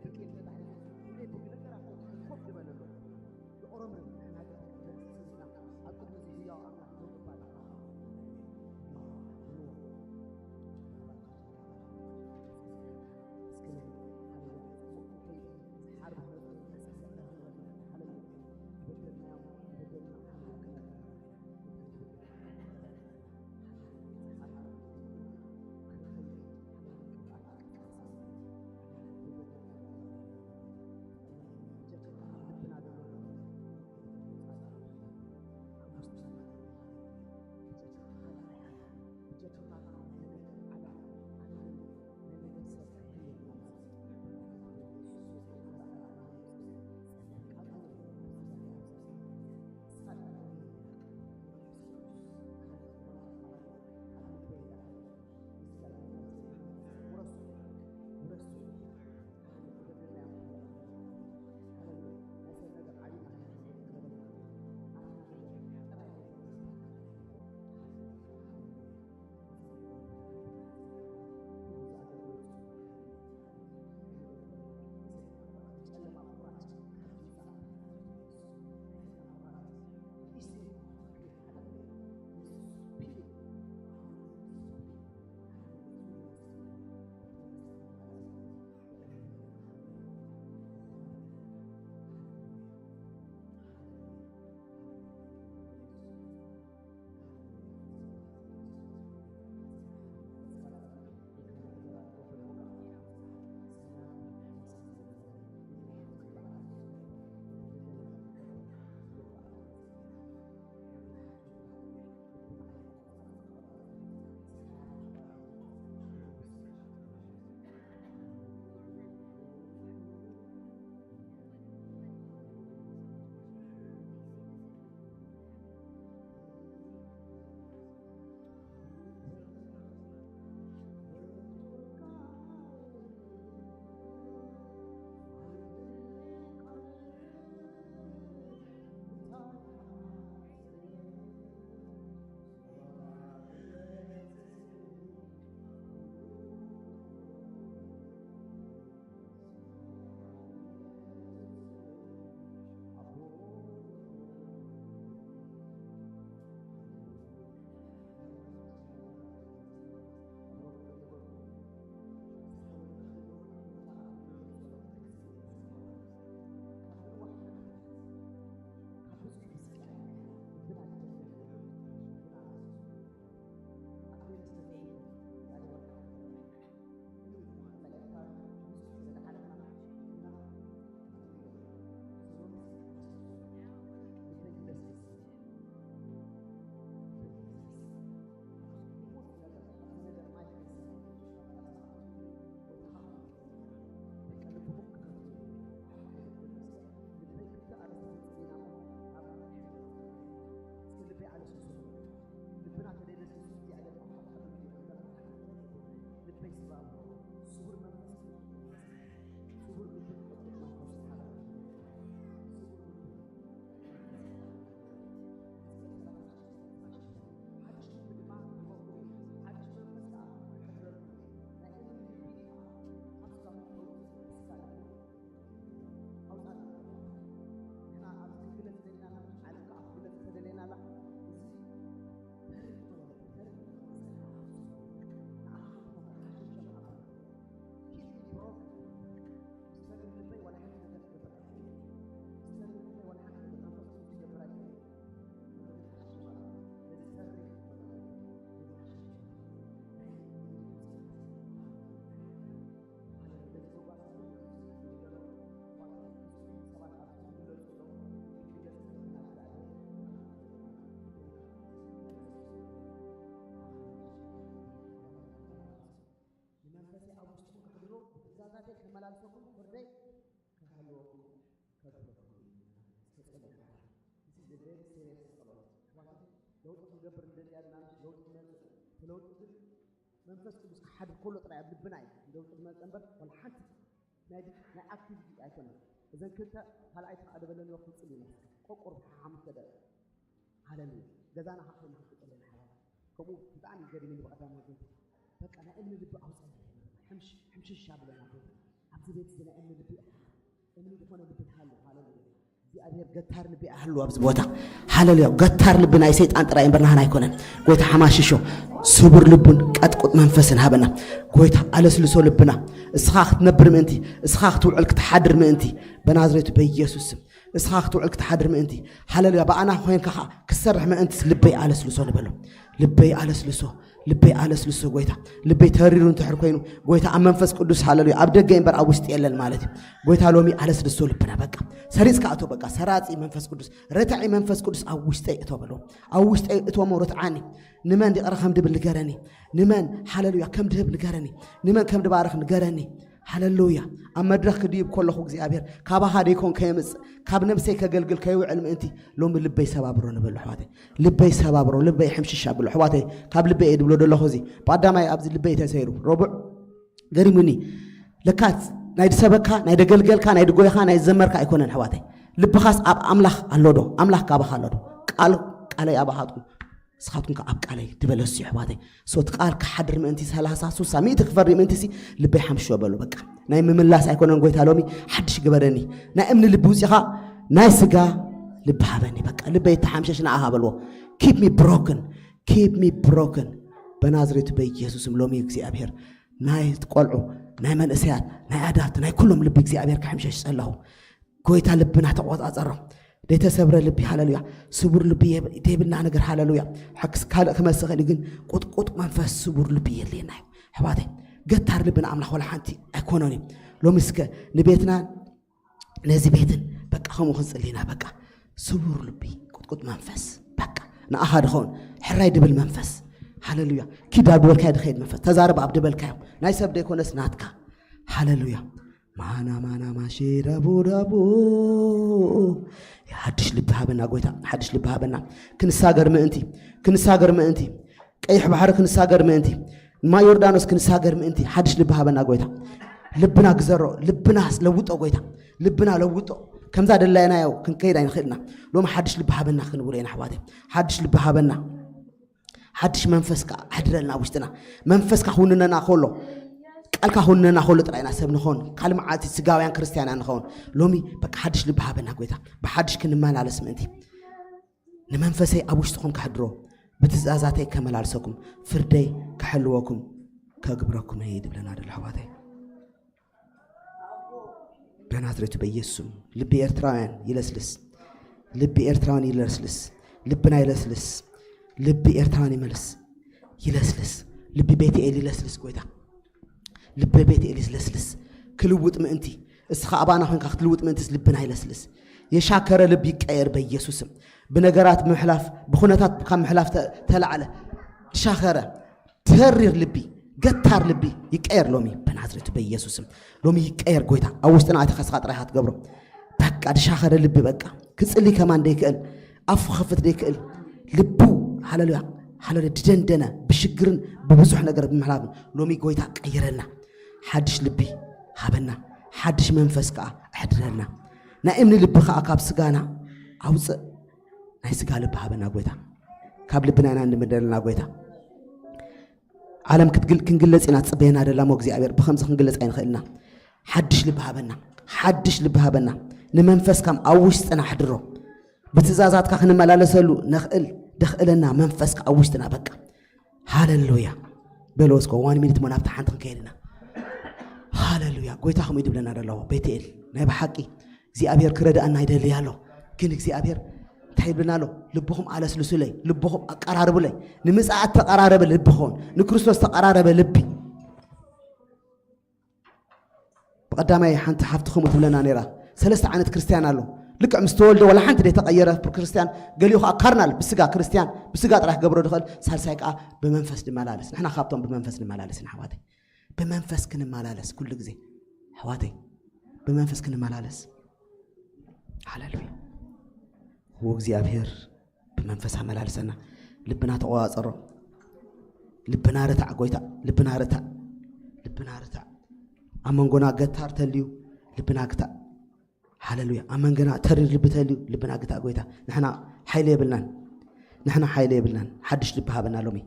بكين تبعنا ليه بقدر أقول خوف جبل الله الأورمر هذا سيدنا أقول لك يا الله نور بالك سكلي حرب على بدلنا ዛዛቴ ከመላልሰኩም ወርዴ ከሃሎቱ ከብሮቱ ተሰለፈ this is a very serious problem ለውጥ ትገብር እንደያልና ለውጥ ለውጥ መንፈስ ቅዱስ حد كل طلع بلبنا لውጥ መጠንበር ወልሐት ናዲ አክቲቪቲ አይተና እዘን ክልተ ካልአይት አደበለን ወቅት ጽልይ ነው ቆቆር ሓምተደ ሃሌሉያ ገዛና ሐፈን ተጠለለ ሓላ ከሙ በጣም ይገርም ነው በቃ ማለት በቃ ለእን ልብ አውጸን حمش الشاب لنا عبد بيت سنة أمن دخون بتحلو እግዚአብሔር ገታር ልብ ያህሉ አብዝ ቦታ ሃሌሉያ ገታር ልብና የሰይጣን አንጥራይ በርናህና አይኮነን ጎይታ ሐማሽሾ ስቡር ልቡን ቀጥቁጥ መንፈስን ሃበና ጎይታ አለስልሶ ልብና እስኻህ ትነብር ምእንቲ እስኻህ ትውዕል ክትሓድር ምእንቲ በናዝሬቱ በኢየሱስ ስም እስኻህ ትውዕል ክትሓድር ምእንቲ ሃሌሉያ በአና ሆይንካ ክሰርሕ ምእንቲ ልበይ አለስልሶ ልበሎ ልበይ አለስልሶ ጎይታ ልበይ ተሪሩን ተሕር ኮይኑ ጎይታ ኣብ መንፈስ ቅዱስ ሃሌሉያ ኣብ ደገ እምበር ኣብ ውሽጢ የለን ማለት ጎይታ ሎሚ አለስልሶ ልብና በቃ ሰሪጽካ አቶ በቃ ሰራጺ መንፈስ ቅዱስ ረታዒ መንፈስ ቅዱስ ኣብ ውሽጢ እቶ በሎ ኣብ ውሽጢ እቶ መውረትዓኒ ንመን ዲቀረኸም ድብል ንገረኒ ንመን ሃሌሉያ ከም ድህብ ንገረኒ ንመን ከም ድባረኽ ንገረኒ ሃሌሉያ ኣብ መድረኽ ክድይብ ከለኹ እግዚአብሔር ካባኻ ደይኮን ከየምጽ ካብ ነብሰይ ከገልግል ከይውዕል ምእንቲ ሎሚ ልበይ ሰባብሮ ንብል ሕዋተይ ልበይ ሰባብሮ ልበይ ሕምሽሻ ብል ሕዋተይ ካብ ልበይ ድብሎ ደለኹ እዚ ባዳማይ ኣብዚ ልበይ ተሰይሩ ረቡዕ ገሪሙኒ ለካት ናይ ድሰበካ ናይ ደገልገልካ ናይ ድጎይኻ ናይ ዘመርካ ኣይኮነን ሕዋተይ ልብኻስ ኣብ ኣምላኽ ኣሎዶ ኣምላኽ ካባኻ ኣሎዶ ቃለይ ኣባኻትኩም ስኻትኩም ከኣብ ቃለይ ድበለሱ ሕዋተይ ሶት ቃል ከሓድር ምእንቲ 30 60 ሚእቲ ክፈሪ ምእንቲ ሲ ልበይ ሓምሽ በሉ በቃ ናይ ምምላስ ኣይኮነን ጎይታ ሎሚ ሓድሽ ግበረኒ ናይ እምኒ ልቢ ውፂኻ ናይ ስጋ ልቢ ሃበኒ በቃ ልበይ ተሓምሸሽ ንኣኻ በልዎ keep me broken በናዝሬቱ በኢየሱስም ሎሚ እግዚአብሔር ናይ ትቆልዑ ናይ መንእሰያት ናይ ኣዳት ናይ ኩሎም ልቢ እግዚአብሔር ከሕምሸሽ ጸለኹ ጎይታ ልብና ተቆጻጸሮ ደተሰብረ ልቢ ሃሌሉያ ስቡር ልቢ ደብና ነገር ሃሌሉያ ሕክስ ካልእ ክመስኽእል ግን ቁጥቁጥ መንፈስ ስቡር ልቢ የለና ሕዋተይ ገታር ልብና ኣምላኽ ወላ ሓንቲ ኣይኮነን ሎሚ እስከ ንቤትና ነዚ ቤትን በቃ ከምኡ ክንጽሊና በቃ ስቡር ልቢ ቁጥቁጥ መንፈስ በቃ ንኣኻ ድኸውን ሕራይ ድብል መንፈስ ሃሌሉያ ኪዳ ድበልካዮ ድኸይድ መንፈስ ተዛረብ ኣብ ድበልካዮ ናይ ሰብ ደይኮነስ ናትካ ሃሌሉያ ማና ማሽራቡ ሓድሽ ልቢ ሃበና ጎይታ ሓድሽ ልቢ ሃበና ክንሳገር ምእንቲ ቀይሕ ባሕሪ ክንሳገር ምእንቲ ማይ ዮርዳኖስ ክንሳገር ምእንቲ ሓድሽ ልቢ ሃበና ጎይታ ልብና ግዘሮ ልብና ለውጦ ጎይታ ልብና ለውጦ ከምዛ ደላይናዮ ክንከይድ ኣይንኽእልና ሎሚ ሓድሽ ልቢ ሃበና ክንብሎ ኢና ሕዋተይ ሓድሽ ልቢ ሃበና ሓድሽ መንፈስካ ኣሕድረልና ውሽጥና መንፈስካ ሁንነና ከሎ ቃልካ ሁንነና ከሎ ጥራይና ሰብ ንኾን ካልእ መዓልቲ ስጋውያን ክርስቲያን ንኸውን ሎሚ በቃ ሓድሽ ልቢ ሃበና ጎይታ ብሓድሽ ክንመላለስ ምእንቲ ንመንፈሰይ ኣብ ውሽጥኹም ከሕድሮ ብትእዛዛተይ ከመላልሰኩም ፍርደይ ከሕልወኩም ከግብረኩም እየ ድብለና ደሎ ሕዋተይ በናዝሬቱ በኢየሱስም ልቢ ኤርትራውያን ይለስልስ ልብና ይለስልስ ልቢ ኤርትራውያን ይለስልስ ልቢ ቤት ኤል ይለስልስ ጎይታ ልቢ ቤት ኤል ይለስልስ ክልውጥ ምእንቲ እስኻ ኣባና ኾንካ ክትልውጥ ምእንቲስ ልብና ይለስልስ የሻከረ ልብ ይቀየር በኢየሱስም ብነገራት ምሕላፍ ብኹነታት ካብ ምሕላፍ ተላዕለ ሻኸረ ተሪር ልቢ ገታር ልቢ ይቀየር ሎሚ በናዝሬቱ በኢየሱስም ሎሚ ይቀየር ጎይታ ኣብ ውሽጥና ኣተኸስኻ ጥራይኻ ትገብሮ በቃ ድሻኸረ ልቢ በቃ ክጽሊ ከማን ደይክእል ኣፉ ኸፍት ደይክእል ልቡ ሃሌሉያ ድደንደነ ብሽግርን ብብዙሕ ነገር ብምሕላፍን ሎሚ ጎይታ ቀይረልና ሓድሽ ልቢ ሃበና ሓድሽ መንፈስ ከዓ ኣሕድረልና ናይ እምኒ ልቢ ከዓ ካብ ስጋና ኣውፅእ ናይ ስጋ ልቢ ሃበና ጎይታ ካብ ልብና ኢና እንድምደለና ጎይታ ዓለም ክንግለጽ ኢና ጽበየና ደላሞ እግዚአብሔር ብኸምዚ ክንግለጽ ኣይንኽእልና ሓድሽ ልቢ ሃበና ንመንፈስ ከም ኣብ ውሽጥና ኣሕድሮ ብትእዛዛትካ ክንመላለሰሉ ደኽእለና መንፈስካ ኣብ ውሽጥና በቃ ሃሌሉያ በሎስኮ 1 ሚኒት ሞናብታ ሓንቲ ክንከይድና ሃሌሉያ ጎይታ ከምኡ ይድብለና ደለዎ ቤትኤል ናይ ብሓቂ እግዚአብሔር ክረዳእና ይደልይ ኣሎ ግን እግዚአብሔር እንታይ ይብለና ኣሎ ልብኹም ኣለስልሱለይ ልብኹም ኣቀራርቡለይ ንምጽኣት ተቀራረበ ልብኹም ንክርስቶስ ተቀራረበ ልቢ በቀዳማይ ሓንቲ ሓፍቲ ከምኡ ትብለና ነይራ 3 ዓይነት ክርስቲያን ኣሎ ልክዕ ምስ ተወልደ ወላ ሓንቲ ደይተቐየረ ክርስቲያን ገሊኡ ከዓ ካርናል ብስጋ ክርስቲያን ብስጋ ጥራሕ ገብሮ ድኽእል ሳልሳይ ከዓ ብመንፈስ ድመላለስ ንሕና ካብቶም ብመንፈስ ንመላለስ ሕዋተይ ብመንፈስ ክንመላለስ ኩሉ ግዜ ሕዋተይ ብመንፈስ ክንመላለስ ሃሌሉያ እግዚአብሔር ብመንፈስ ኣመላልሰና ልብና ተቆዋፀሮ ልብና ርታዕ ጎይታ ልብና ርታዕ ኣብ መንጎና ገታር ተልዩ ልብና ግታዕ ሃሌሉያ ኣብ መንጎና ተሪር ልቢ ተልዩ ልብና ግታዕ ጎይታ ንሕና ሓይሊ የብልናን ሓድሽ ልቢ ሃበና ሎሚ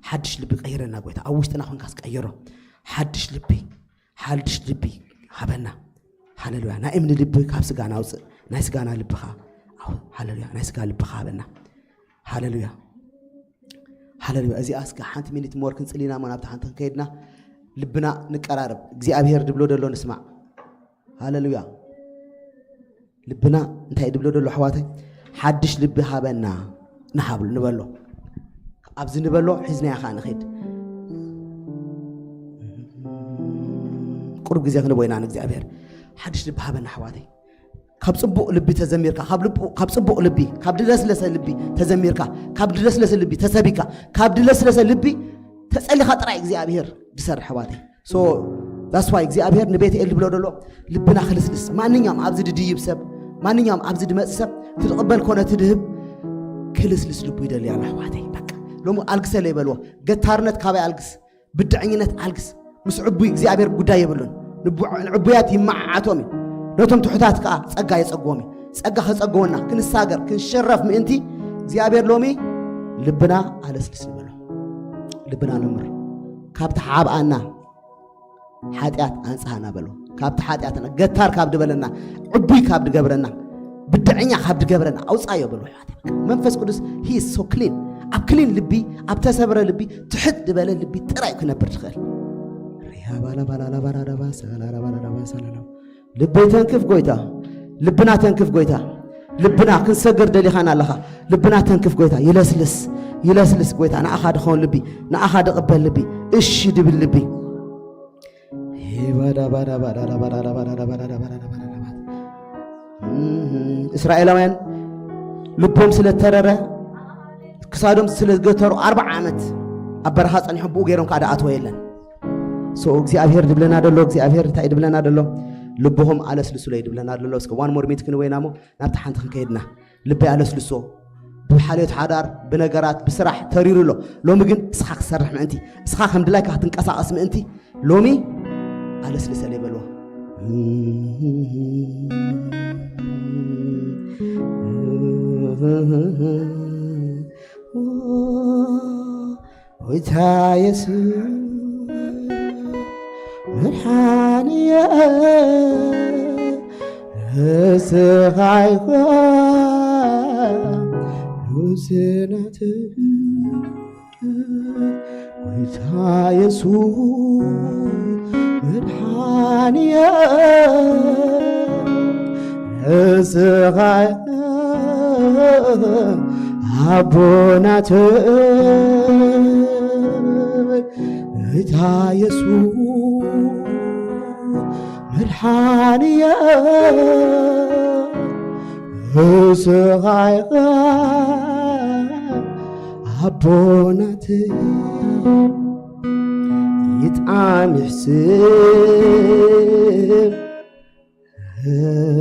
ሓድሽ ልቢ ቀይረና ጎይታ ኣብ ውሽጥና ኾንካስ ቀይሮ ሓድሽ ልቢ هبنا هللويا نايمن لب كاب سغانا اوص ناي سغانا لبخا هللويا ناي سغا لبخا هبنا هللويا هللويا ازي اسكا حنت مينيت مور كنصلينا منابت حنت كيدنا لبنا نقرارب እግዚአብሔር ድብሎ ደሎ نسمع هللويا لبنا انتي دبلو دلو حواتي حدش لب هبنا نحبل نبلو ابز نبلو حزنا يا خان خيد قرب غزي كنبوينا እግዚአብሔር حدش لب هبنا حواتي ካብ ጽቡቕ ልቢ ተዘሚርካ ካብ ጽቡቕ ልቢ ካብ ድለስለሰ ልቢ ተዘሚርካ ካብ ድለስለሰ ልቢ ተሰቢካ ካብ ድለስለሰ ልቢ ተጸሊኻ ጥራይ እግዚአብሔር ድሰርሕ حواتي ሶ that's why እግዚአብሔር ንቤት ኤል ብሎ ደሎ ልብና خلስልስ ማንኛውም ኣብዚ ድድይብ ሰብ ማንኛውም ኣብዚ ድመጽ ሰብ ትተቀበል ኮነ ትድህብ خلስልስ ልቡ ይደል ያለ حواتي በቃ ሎሞ አልግሰለ ይበልዎ ገታርነት ካባይ አልግስ ብድዕኝነት አልግስ ምስ ዕቡይ እግዚአብሔር ጉዳይ ይብሉን ንዕቡያት ይማዓቶም ነቶም ትሑታት ከ ጸጋ ይጸጎሚ ጸጋ ከጸጎና ክንሳገር ክንሸረፍ ምእንቲ እግዚአብሔር ሎሚ ልብና አለስልስ ይበሉ ልብና ነምር ካብታ ሓብአና ኃጢአት አንጻና በሉ ካብታ ኃጢአትና ገታር ካብ ድበለና ዕቡይ ካብ ድገብረና ብድዕኛ ካብ ድገብረና አውጻዮ በሉ መንፈስ ቅዱስ he is so clean ኣብ ክሊን ልቢ ኣብ ተሰብረ ልቢ ትሕት ድበለ ልቢ ጥራይ ክነብር ትኽእል ሪያ ባላ ባላ ባላ ባላ ሰላላ ባላ ባላ ሰላላ ልብይ ተንክፍ ጎይታ ልብና ተንክፍ ጎይታ ልብና ክንሰገር ደሊኻና ኣለኻ ልብና ተንክፍ ጎይታ ይለስልስ ጎይታ ንኣኻ ድኾን ልቢ ንኣኻ ድቕበል ልቢ እሺ ድብል ልቢ እስራኤላውያን ልቦም ስለተረረ ክሳዶም ስለገተሩ 40 ዓመት ኣብ በረኻ ጸኒሖም ብኡ ገይሮም ካዳ ኣትወ የለን ሶ እግዚአብሔር ድብለና ደሎ እግዚአብሔር እንታይ ድብለና ደሎ ልብهم አለስልሱ ላይ ድብለና ደሎ እስከ ዋን ሞር ሚት ክንወይናሞ ናብታ ሓንቲ ክንከይድና ልብ አለስልሶ ብሓልዮት ሓዳር ብነገራት ብስራሕ ተሪሩሎ ሎሚ ግን እስኻ ክሰርሕ ምእንቲ እስኻ ከም ድላይ ክትንቀሳቀስ ምእንቲ ሎሚ አለስልሰ ላይ በልዎ ወይታ ኢየሱስ مرحانية سخايخا روزنات ويتا يسوع مرحانية سخايخا አቦናት ጌታ ኢየሱስ መድኃኒየ እስኻይኻ አቦናት ይጣም ይሕስብ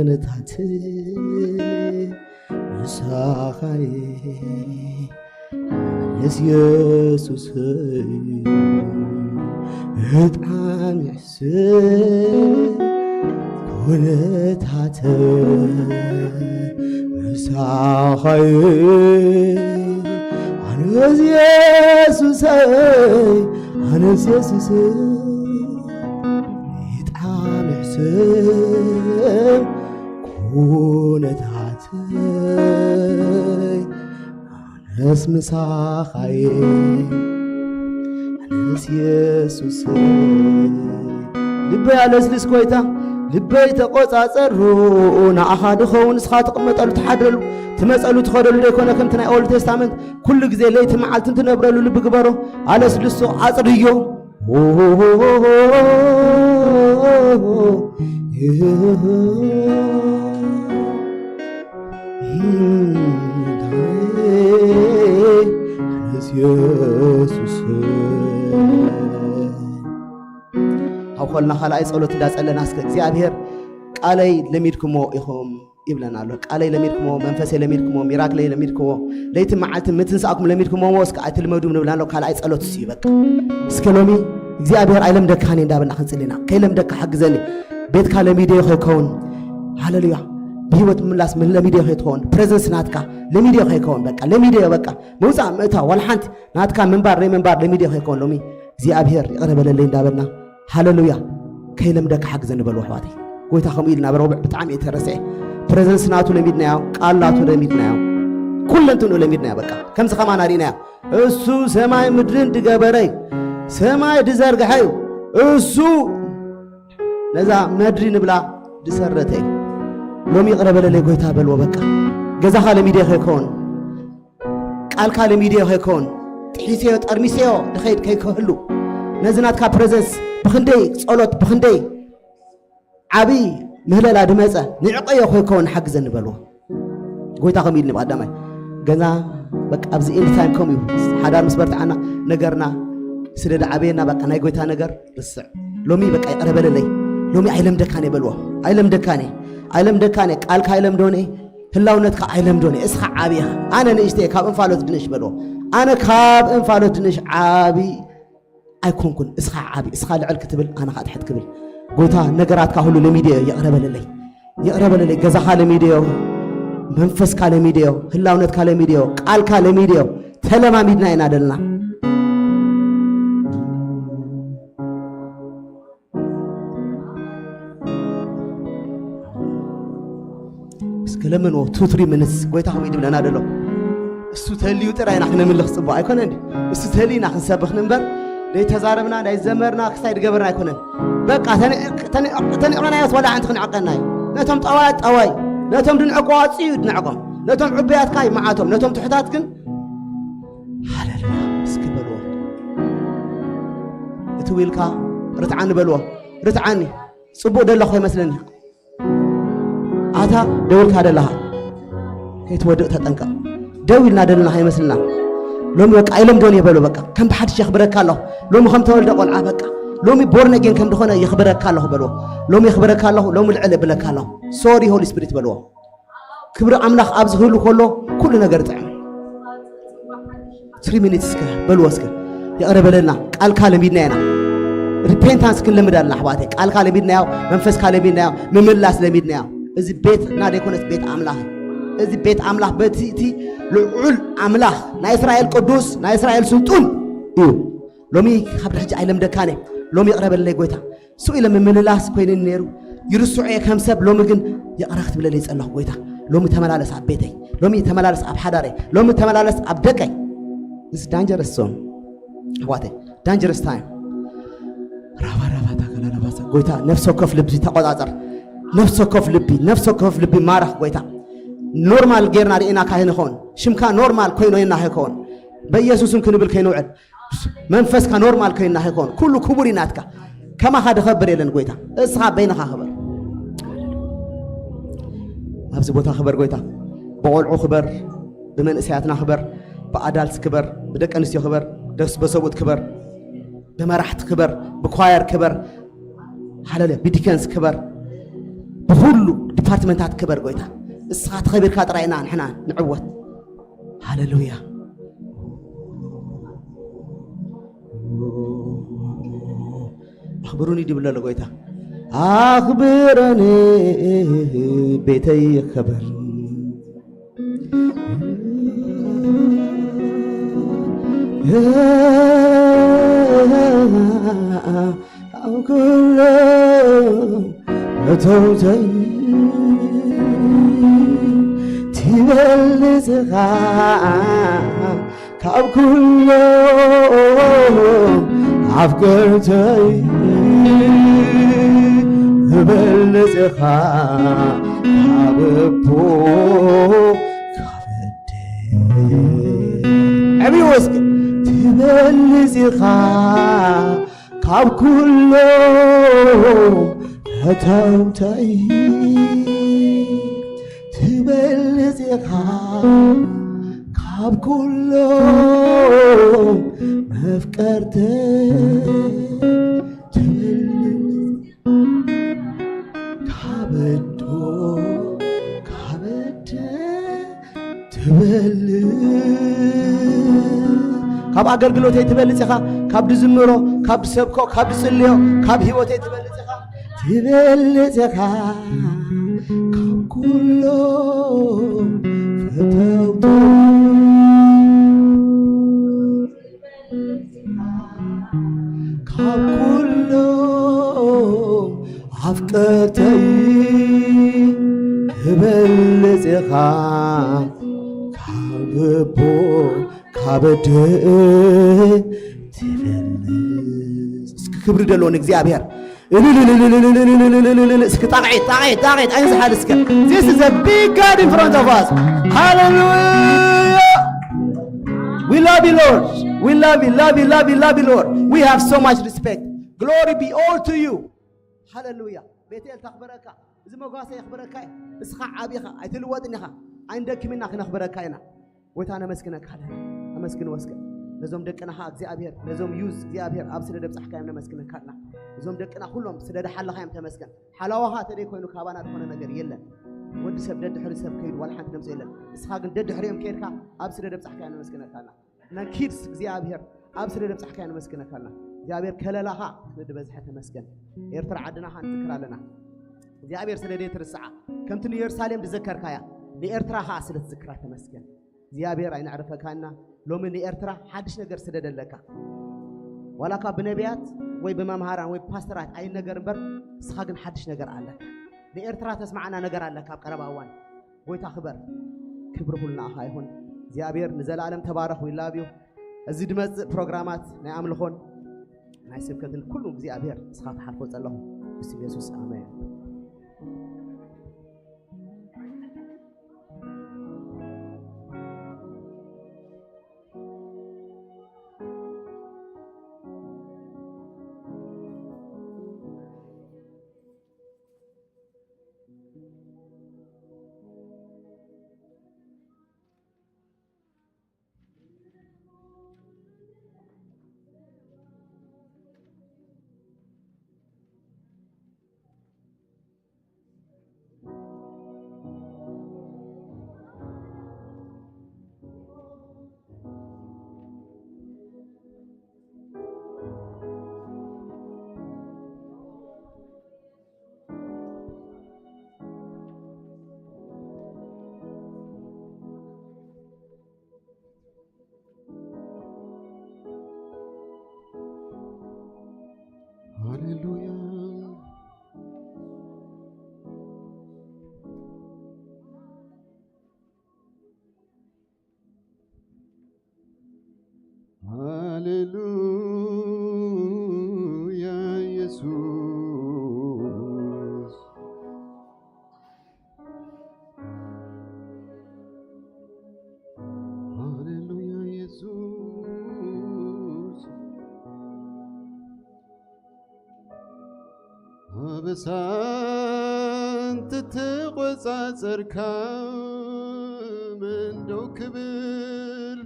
ነታት ንሳኻይ ኢየሱስ በጣም ይሕስብ ኩነታት ንሳኻይ ኣነስ ኢየሱስ በጣም ይሕስብ ኩነታት ኣነስ ምሳኻይ ኣነስ ኢየሱስ ልበይ ኣለስልስ ጎይታ ልበይ ተቆጻጸሩ ንኣኻ ድኸውን ንስኻ ትቕመጠሉ ትሓድረሉ ትመፀሉ ትኸደሉ ደይኮነ ከምቲ ናይ ኦልድ ቴስታመንት ኩሉ ግዜ ለይቲ መዓልትን ትነብረሉ ልቢ ግበሮ ኣለስልሶ ኣጽርዮ ኢየሱስ ኣብ ኸልና ኻልኣይ ጸሎት እንዳጸለና እስከ እግዚአብሔር ቃለይ ለሚድክሞ ኢኹም ይብለና ኣሎ ቃለይ ለሚድክሞ መንፈሰይ ለሚድክሞ ሚራክለይ ለሚድክሞ ለይቲ መዓልትን ምትንሳእኩም ለሚድክሞ እስከ ኣይትልመዱ ንብለና ኣሎ ካልኣይ ጸሎት እዩ ይበቃ እስከ ሎሚ እግዚአብሔር ኣይለምደካኒ እንዳበልና ክንጽልይና ከይለምደካ ሓግዘኒ ቤትካ ለሚድዮ ኸይከውን ሃሌሉያ بهوت ملاس من لميديو هيتكون بريزنس ناتكا لميديو هيكون بقى لميديو بقى موزع متا والحنت ناتكا منبار لميديو هيكون لومي زي ابير يقرب للي دابنا هاليلويا كيلمدك حق زنبلو حواتي قويتا خميلنا بروبع بتعمي ترسي بريزنس ناتو لميدنا ياو قالاتو لميدنا ياو كل انتو لميدنا يا بقى كم سخما نارينا اسو سماي مدرين دقابري سماي دزارق حيو اسو نزا مدرين بلا دسرتي لوم يقرب لي قويتا بلو بقى جزاها لميديا هيكون قال كان لميديا هيكون تحيسيو ترميسيو دخيد كي كهلو نزنات كا بريزنس بخندي صلوت بخندي عبي مهللا دمصه نعقيو هيكون حق زنبلو قويتا خميلني بقدامي جنا بق ابزي اني تايم كوم يو حدار مسبرت عنا نجرنا سدد عبينا بق ناي قويتا نجر رسع لومي بق يقرب لي لومي عيلم دكاني بلوا عيلم دكاني قال كايلم دوني هلاونتك عيلم دوني اسخ عابيها انا نشتي كاب انفالوت دنش بلوا انا كاب انفالوت دنش عابي ايكونكن اسخ عابي اسخ لعل كتبل انا خاطح كتبل قويتا نجرات كهلو لميديا يقرب لي جزاها لميديا منفس كاله ميديو هلاونت كاله ميديو قال كاله ميديو تلما ميدنا ينادلنا اسكلمنو 2-3 minutes قويتا هم يدبلنا نادلو اسو تليو تراينا خنا ملخ صبا ايكون اندي اسو تلينا خنسبخ نمبر لي تزاربنا داي زمرنا كسايد غبرنا ايكون بقى تاني انا يا ولا انت خنعقناي نتم طواي نتم دنعقوا صيود نعقم نتم عبيات كاي معاتهم نتم تحتاتكن هللويا اسكبلوا اتويلكا رتعاني بلوا رتعاني صبو دلخو يمسلني اتا دولكا دلها كيتودق تطنقا دويلنا دلنا يمسلنا لومي بقى ايلم دون يبلوا بقى كم بحدش يخبرك الله لومي خم تولد قلعه بقى لومي بورنجين كم دخونه يخبرك الله بلوا لومي يخبرك الله لومي العلب لك الله سوري هولي سبيريت بلوا كبر املاخ ابز هولو كل ነገር طعم 3 minutes بلوا اسك يقرب لنا قال كلميدنا ينا ريبنتانس كلمدالنا حباتي قال كلميدنا ياو منفس كلميدنا ياو مملاس لميدنا ياو اذا بيت نادي يكونس بيت املاح اذا بيت املاح بتي لعل املاح نا اسرائيل قدوس نا اسرائيل سلطون ايو لومي خبر حج عيلم دكاني لومي يقرب لي قويتا سئل من مللاس كوين نيرو يرسعي كم سب لومي ግን يقرخت بلا لي صلح قويتا لومي تملالس اب بيتي لومي تملالس اب حداري لومي تملالس اب دقي this dangerous zone what dangerous time رابا تاكلا نفس قويتا نفسه كف لبي تقاطر نفسه كف لبي مارخ قويتا نورمال غيرنا رينا كاين خون شمكا نورمال كوينو ينا هيكون بيسوسن كنبل كينوعد منفسك نورمال كينا هيكون كل كبريناتك كما هذا خبر يلن قويتا اصحاب بينها خبر ابز بوتا خبر قويتا بقولعو خبر بمن اسياتنا خبر بادالس خبر بدك انسيو خبر دس بسوت خبر بمرحت خبر بكواير خبر حلاله بديكنس خبر بكل ديبارتمنتات خبر قويتا اسخات خبر كاطراينا نحنا نعوت هاللويا أخبروني دي بالله لقويتها أخبرني بيتي خبر أو كل توتي تبلزها كأو كل عفقرتي بلزخا حببو كفدي عمي وسك تبلزخا كاب كله هتوتي تبلزخا كاب كله مفكرتي كاب أغلغلوتي تبلزخا كاب دزمرو كاب سبكو كاب صليو كاب هيوتي تبلزخا كاب كله فتوتو كاب كله أفكرتي هبلزخا كاببو كابدي تبلز كبر دلون እግዚአብሔር እስከ ታቂት አይንስሓል እስከ This is a big God in front of us. Hallelujah. We love you, Lord. We love you, Lord. We have so much respect. Glory be all to you. Hallelujah. ቤቴል ተኽበረካ እዚ መጓሰ ይኽበረካ እስኻ ዓቢኻ ኣይትልወጥኒኻ ኣይንደክምና ክነኽበረካ ኢና ወይታነ መስክነካ ኣመስግን ወስከ ነዞም ደቅናኻ እግዚአብሔር ነዞም ዩዝ እግዚአብሔር ኣብ ስለ ደብጻሕካ እዮም ነመስክነካልና ነዞም ደቅና ሁሉም ስለ ደሓለኻ እዮም ተመስገን ሓላዋኻ ተደይ ኮይኑ ካባና ዝኾነ ነገር የለን ወዲ ሰብ ደድሕሪ ሰብ ከይዱ ዋላ ሓንቲ ድምፅ የለን እስኻ ግን ደድሕሪዮም ከይድካ ኣብ ስለ ደብጻሕካ እዮም ነመስክነካልና ነኪድስ እግዚአብሔር ኣብ ስለ ደብጻሕካ እዮም ነመስክነካልና እግዚአብሔር ከለላኻ ንድበዝሐ ተመስገን ኤርትራ ዓድናኻ እንትክራለና እግዚአብሔር ስለ ደይ ትርስዓ ከምቲ ንኢየሩሳሌም ትዘከርካያ ንኤርትራኻ ስለ ትዝክራ ተመስገን እግዚአብሔር ኣይንዕረፈካና ሎሚ ንኤርትራ ሓድሽ ነገር ስለደለካ ወላካ ብነቢያት ወይ በመምሃራን ወይ ፓስተራት ኣይ ነገር እምበር እስኻ ግን ሓድሽ ነገር ኣለካ ንኤርትራ ተስማዓና ነገር ኣለካ ኣብ ቀረባ እዋን ጎይታ ክበር ክብሪ ሁሉ ንኣኻ ይኹን እግዚአብሔር ንዘላለም ተባረኽ we love you እዚ ድመጽእ ፕሮግራማት ናይ ኣምልኾን ናይ ስብከትን ኩሉ እግዚአብሔር እስኻ ተሓልፎ ጸለኹ ብስም ኢየሱስ ኣሜን Hallelujah. Hallelujah, Jesus. Hallelujah, Jesus. በሳንት ተቆጻጸርካ እንደው ክብል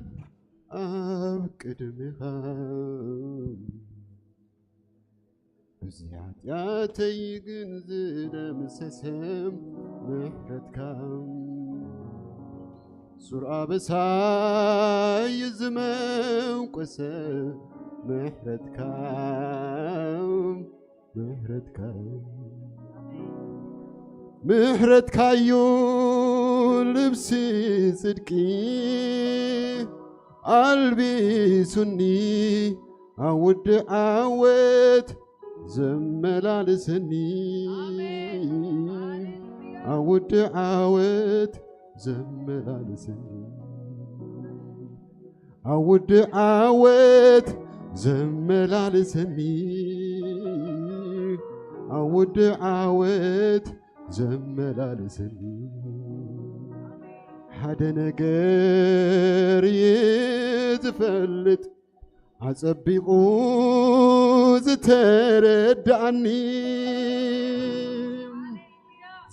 ኣብ ቅድሜኻ በዚህ ኃጢአተይ ግን ዝደምሰሰም ምሕረትካ ሱር አበሳይ ዝመውቀሰ ምሕረትካ ምሕረትካዩ ልብሲ ጽድቂ አልቢሱኒ አውድ አወት ዘመላልሰኒ አውድ አወት ዘመላልሰኒ አውድ አወት ዘመላልሰኒ አውድ አወት ዘመላልሰኒ ሓደ ነገር ይዝፈልጥ አጸቢቁ ዝተረዳእኒ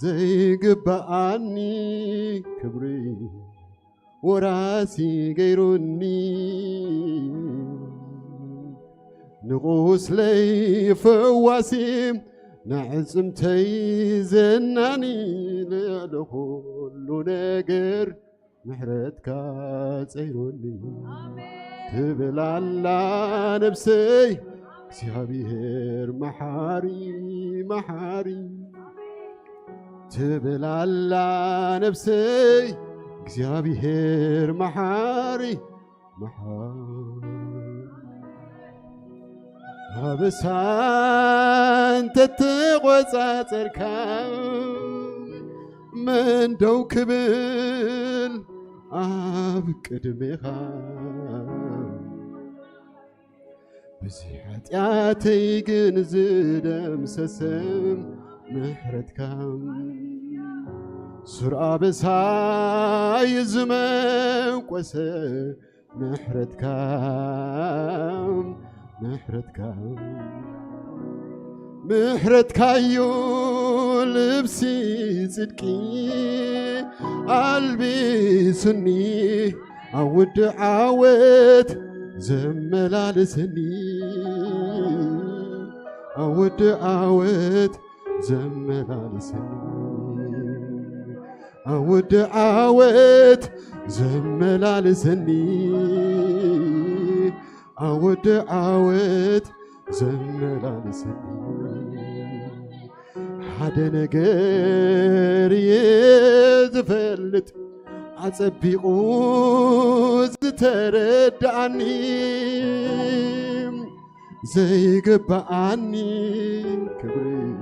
ዘይግባአኒ ክብሪ ወራሲ ገይሩኒ ንቁስለይ ፈዋሲ ናዕጽምተይ ዘናኒ ለኩሉ ነገር ምሕረትካ ጸይሮኒ ትብላላ ነፍሰይ እግዚአብሔር መሐሪ መሐሪ ትብላላ ነፍሰይ እግዚአብሔር መሐሪ መሐሪ أبسان تتغوصا تركا من دو كبل أبقدميها بزيحات ياتيقن زدم سسم محرتكا سر أبسا يزمن قوسه محرتكا يو لبسي صدقي قلبي سني عود عاوت زملالسني عود عاوت زملالسني عود عاوت زملالسني عود عاوت زملالسني حدا نجار يزفلت عصبيقو زتردعني زي قبعني كبري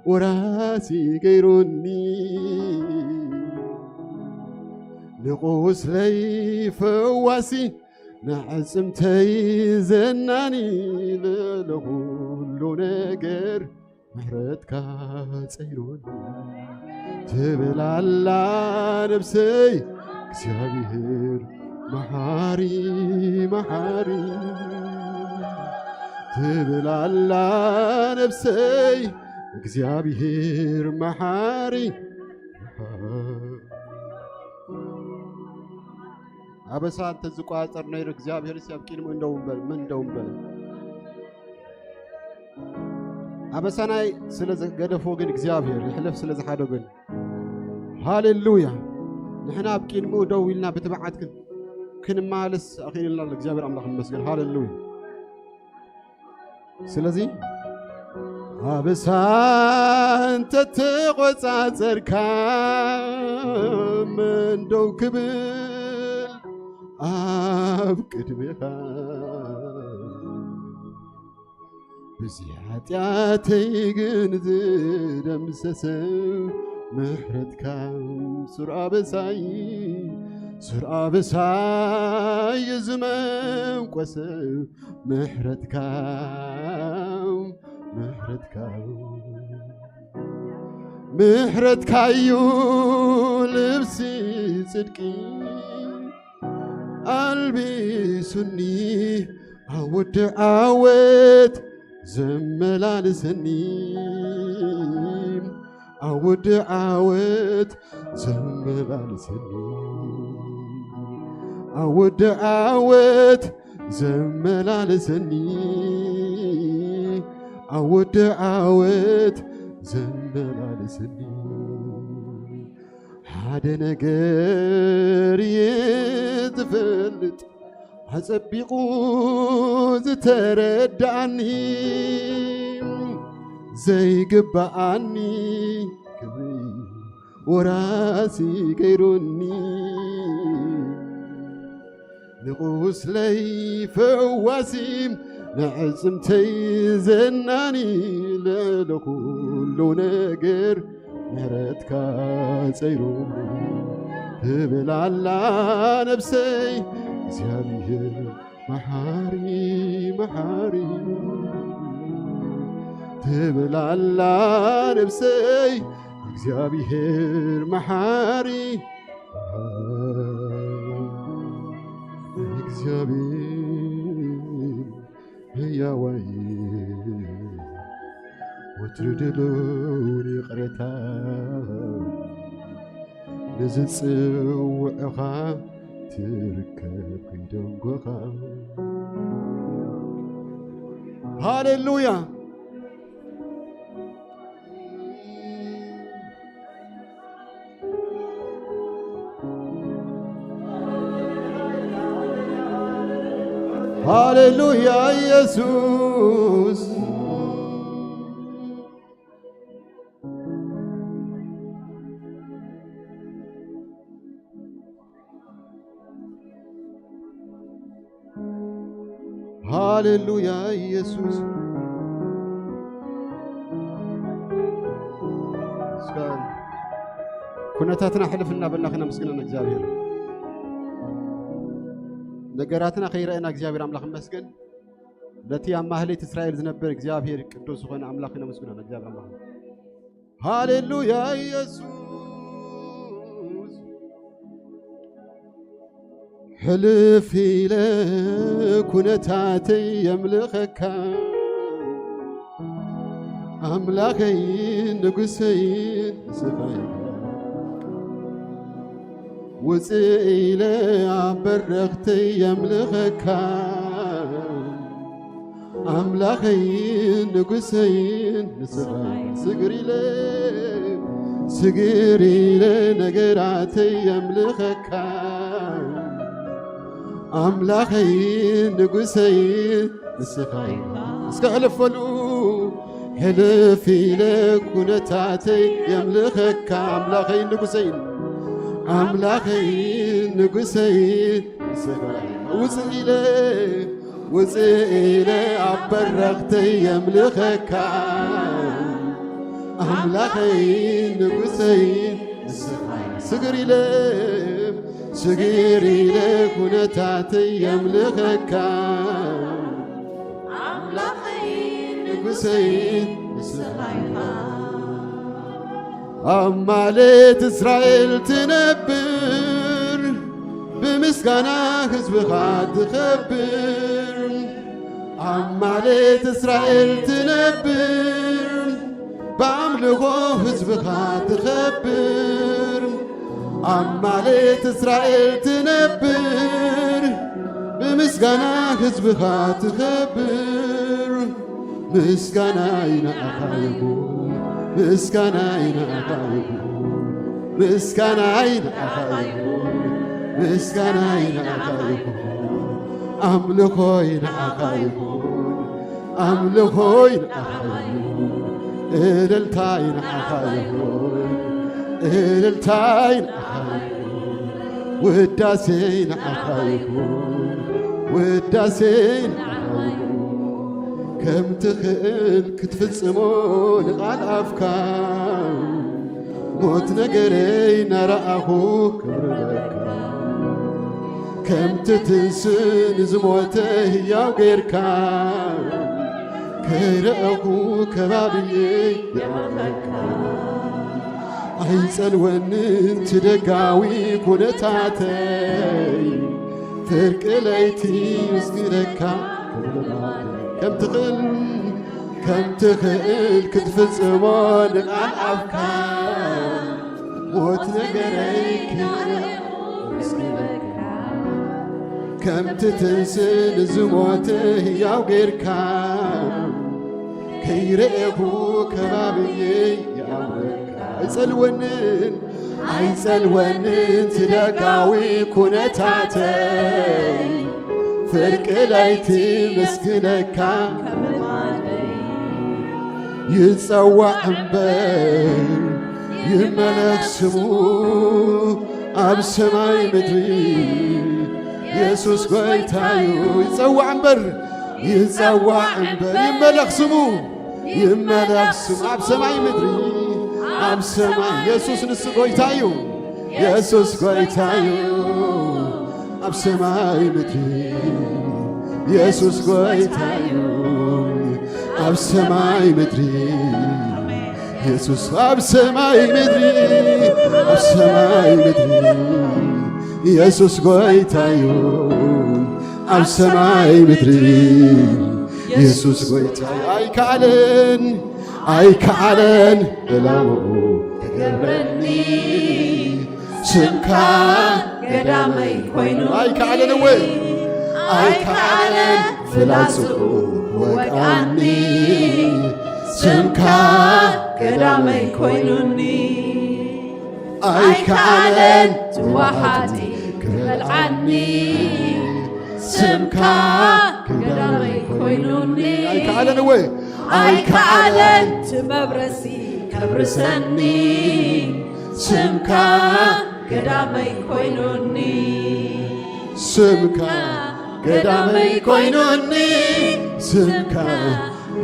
وراسي غيروني نقوس لي فواسي نعزمتي زناني لكل نجر محرتك صيروني تبلالا نفسي እግዚአብሔር መሐሪ ትብላላ ነፍሰይ እግዚአብሔር መሐሪ አበሳን ተዝቋጠር ነው እግዚአብሔር ሲያብቂን ምን እንደውም አበሳናይ ስለገደፎ ግን እግዚአብሔር ይحلف ስለዘሓደው ግን ሃሌሉያ نحن أبكين مو دويلنا بتبعتك كن مالس أخير الله እግዚአብሔር አምላክ ይመስገን ሃሌሉያ ስለዚህ አበሳን ተተቆጻጸርካ እንደው ክብል አብ ቅድሜኻ በዚህ ኃጢአተይ ግን ዝደምሰሰ محرتك سر أبساي يزمن قوسه محرتك يو لبسي صدقي قلبي سني عود عاوت زملالسني عود عاوت زملالسني عود عاوت زملالسني عود عاوت زملالسني هذا نجار يتفلت حسبيقو زتردعني زي قبعني كبري وراسي غيروني نقوس لي فواسيم نعزمتي زناني لكل نجر محرتك صيروني تبلالا نفسي እግዚአብሔር መሐሪ ትብላላ ነፍሰይ እግዚአብሔር መሐሪ እግዚአብሔር ሕያዋይ ወትርድሉን ይቕረታ ንዝፅውዕኻ تركب كيدنغوخا هاليلويا هاليلويا يسوع ሃሌሉያ ኢየሱስ ስጋን ኩነታትና ሕልፍና በላኽና ምስግናና እግዚአብሔር ነገራትና ኸይራእና እግዚአብሔር አምላኽ መስገን ለቲ አማህሌት እስራኤል ዝነበር እግዚአብሔር ቅዱስ ሆነ አምላኽና ምስግናና እግዚአብሔር አምላኽ ሃሌሉያ ኢየሱስ ሕልፍ ኢለ ኩነታተይ የምልኸካ አምላኸይ ንጉሰይ ስፋይ ውፅእ ኢለ አበረኽተይ የምልኸካ አምላኸይ ንጉሰይ ንስፋይ ስግር ኢለ ነገራተይ የምልኸካ አምላኸይ ንጉሰይ ንስኻይ እስከ ሕልፈሉ ሕልፍ ኢለ ኩነታተይ የምልኸካ አምላኸይ ንጉሰይ ንስኻይ ውፅእ ኢለ አበረኽተይ የምልኸካ አምላኸይ ንጉሰይ ንስኻይ ስግር ኢለ ኩነታተይ የምልኸካ አምላኸይ ንጉሰይ ንስኻይኻ አማሌት እስራኤል ትነብር ብምስጋና ሕዝብኻ ትኸብር አማሌት እስራኤል ትነብር በአምልኾ ሕዝብኻ ትኸብር አማሌት እስራኤል ትነብር ብምስጋና ሕዝብኻ ትኸብር ምስጋና ይንዓኻ ይኹን ምስጋና ይንዓኻ ይኹን ምስጋና ይንዓኻ ይኹን ምስጋና ይንዓኻ ይኹን አምልኾ ይንዓኻ ይኹን አምልኾ ይንዓኻ ይኹን እልልታ ይንዓኻ ይኹን እልልታ ይንዓኻ ይኹን ውዳሴ ይንዓኻ ይኹን ውዳሴ ይንዓኻ ይኹን ከም ትኽእል ክትፍጽሞ ንቓል ኣፍካ ሞት ነገረይ ናረኣኹ ክብርለካ ከም ትትንስን ዝሞተ ሕያው ጌርካ ከይረአኹ ከባብየይ ይኣመልካ ኣይጸልወንን ትደጋዊ ኩነታተይ ፍርቂ ለይቲ ምስግደካ ከም ትኽእል ክትፍጽሞ ንቓል ኣፍካ ሞት ነገረይ ምስግደካ ከም ትትንስን ዝሞተ ሕያው ጌርካ ከይረአኹ ከባብየይ ይኣመልካ ኣይጸልወንን ትደጋዊ ኩነታተይ ፍርቂ ለይቲ ምስግደካ ይጸዋዕ እምበር ይመለኽ ስሙ ኣብ ሰማይ ምድሪ ኢየሱስ ጐይታዩ ይጸዋዕ እምበር ይመለኽ ስሙ ኣብ ሰማይ ምድሪ ኣብ ሰማይ ኢየሱስ ንሱ ጐይታዩ ኢየሱስ ጐይታዩ ኣብ ሰማይ ምድሪ ኢየሱስ ጐይታዩ ኣብ ሰማይ ምድሪ ኢየሱስ ኣብ ሰማይ ምድሪ ኢየሱስ ጐይታዩ ኣብ ሰማይ ምድሪ ኢየሱስ ጐይታዩ ኣይከኣለን እላው ተገብረኒ ስምካ ገዳመይ ኮይኑ ኣይከኣለን ፍላጽኡ ወቃኒ ስምካ ገዳመይ ኮይኑኒ ኣይከኣለን ትዋሓቲ ክበልዓኒ ስምካ ገዳመይ ኮይኑኒ ኣይከኣለን ትመብረሲ ከብርሰኒ ስምካ ገዳመይ ኮይኑኒ ስምካ قدامي كوينوني سمكا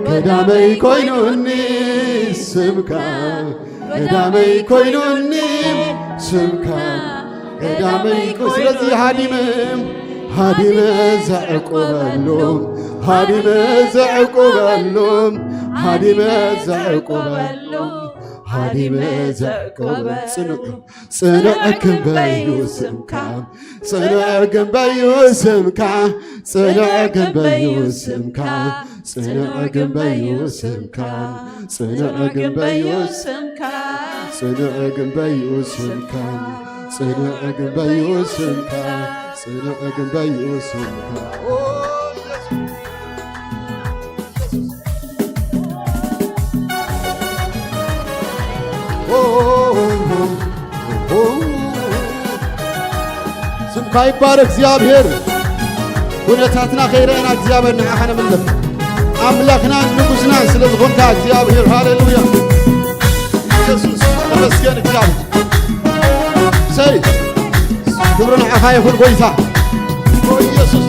قدامي كوينوني سمكا قدامي كوينوني سمكا قدامي كوينوني هادي مزعقوبلهم هادي مزعقوبلهم هادي مزعقوبلهم هادي مزعقوبلهم صنعكم بيوسمكا صنعكم بيوسمكا صنعكم بيوسمكا صنعكم بيوسمكا صنعكم بيوسمكا صنعكم بيوسمكا صنعكم بيوسمكا صنعكم بيوسمكا ስምካ ይባረክ እግዚአብሔር ኩነታትና ኸይረና እግዚአብሔር ንዓኸነ ምልፍ አምላክና ንጉስና ስለዝኾንካ እግዚአብሔር ሃሌሉያ ኢየሱስ ተመስገን እግዚአብሔር ሰይ ክብር ንዓኻ ይኹን ጎይታ ኢየሱስ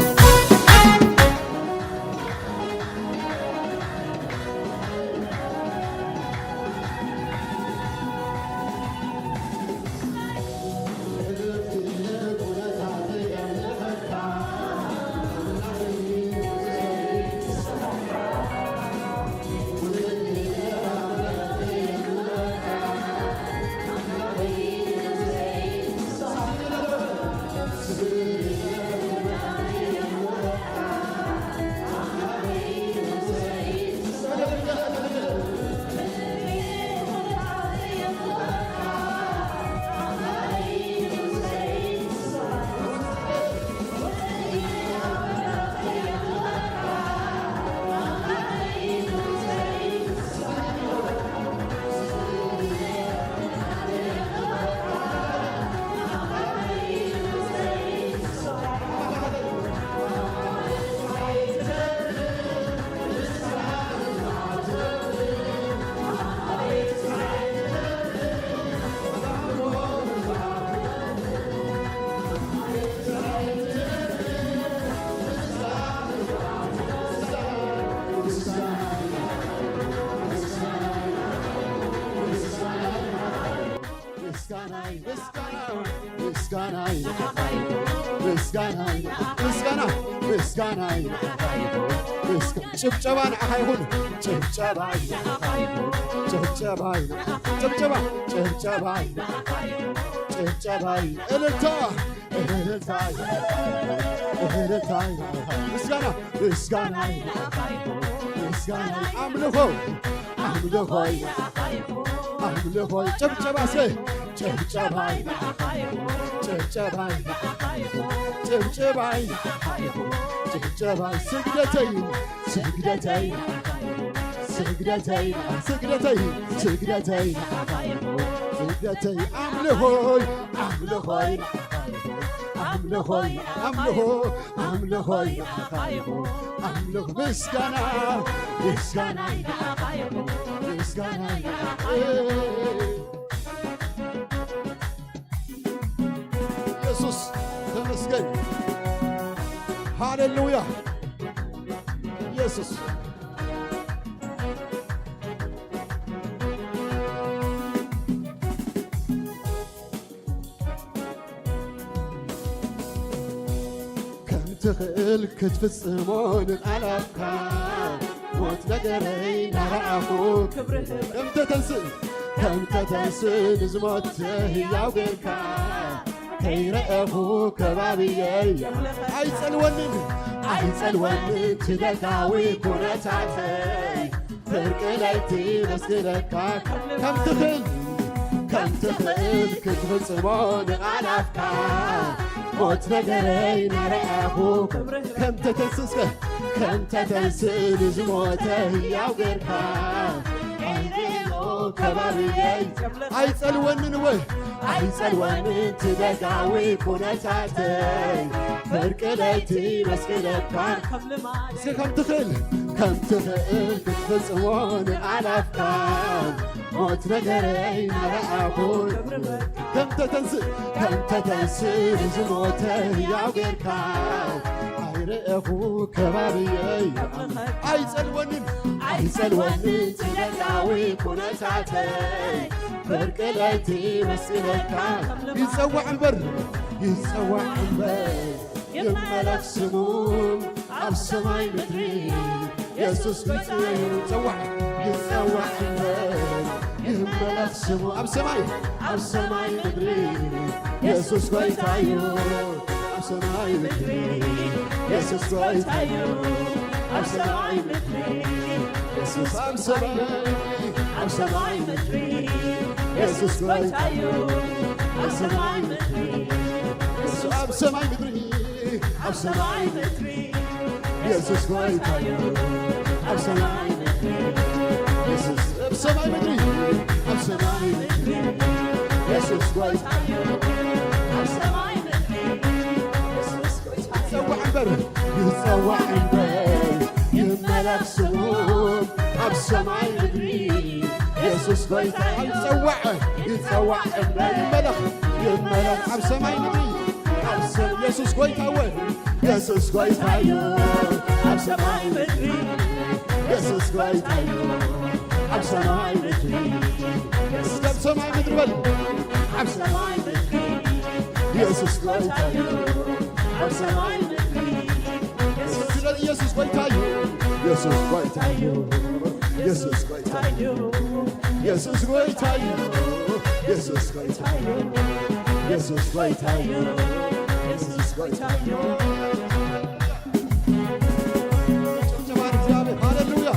ጭብጨባን አይሁን ጭብጨባይ ጭብጨባይ ጭብጨባ ጭብጨባይ ጭብጨባይ እልልታ እልልታ እልልታ ምስጋና ምስጋና ምስጋና አምልኮ አምልኮ አምልኮ ጭብጨባ ሰይ ጭብጨባይ ጭብጨባይ ጭብጨባይ ጭብጨባይ ስግደተይ ስግደተይ ስግደተይ ስግደተይ ስግደተይ ስግደተይ አምልኮይ አምልኮይ አምልኮይ አምልኮ አምልኮይ አምልኮ ምስጋና ምስጋና ምስጋና ኢየሱስ ተመስገን ሃሌሉያ ኢየሱስ تخيل كتفصمون الألافكا موت نقري نرعفوك كم تتنسل زموته يا وغيركا كيرأفوك بابي عايز الونن تدكاوي كونتاتي فرق ليتي مسكلكا كم تخيل كتفصمون الألافكا موت نقري نرعفوك كم تتنسل زموته يا وغيركا عايز الونن عايز الونن تدقاوي كونتاتي فرق ليتي مسكلكا كم تخيل كتفصمون الألافكا موت نقري نرعفوك كم تتنسل زموته يا وغيركا رأخو كبابي أيسلوني تلقاوي كونتاتي بركلتي مسلكا يسوع عمبر يملك سموم السماي مدري يسوس بيتي يسوع عمبر يملك سموم السماي مدري يسوس بيتي السماي مدري يسوس بيتي السماي مدري يسوس السماي مدري يسوس بيتي السماي مدري السماي مدري السماي مدري يسوس بيتي السماي مدري يسوس السماي مدري السماي مدري يسوس بيتي السماي مدري يسوع عمبر يملك سموم السماي مدري يسوس بيتي يسوع عمبر يملك السماي مدري يسوس بيتي يسوس بيتي السماي مدري يسوس بيتي السماي مدري السماي مدري السماي مدري يسوس بيتي السماي مدري يسوس بيتي يسوس بيتي يسوس بيتي يسوس بيتي يسوس بيتي يسوس بيتي يسوس بيتي هاليلويا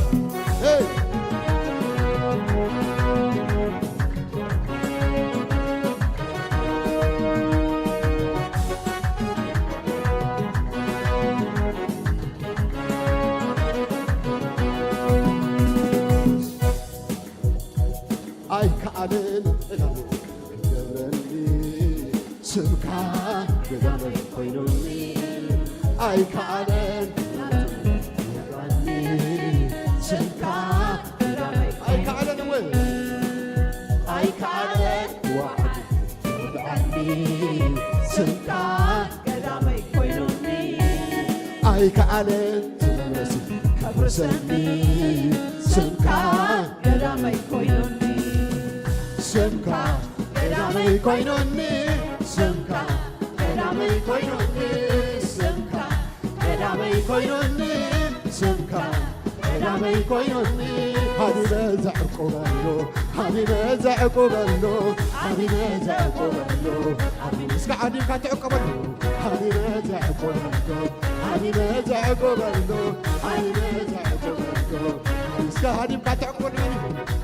أي كأنن جبرني سبكا جبرني كوينوني أي كأنن جبرني سبكا أي كأنن وين أي كأنن وعد ودعني سبكا جبرني كوينوني أي كأنن تمرسي كبرسني سبكا جبرني كوينوني سمكا قدامي كوينوني سمكا قدامي كوينوني سمكا قدامي كوينوني سمكا قدامي كوينوني هذه بزعقو بلو هذه بزعقو بلو هذه بزعقو بلو هذه مسكعدي كاتعقو بلو هذه بزعقو بلو هذه بزعقو بلو هذه بزعقو بلو مسكعدي كاتعقو بلو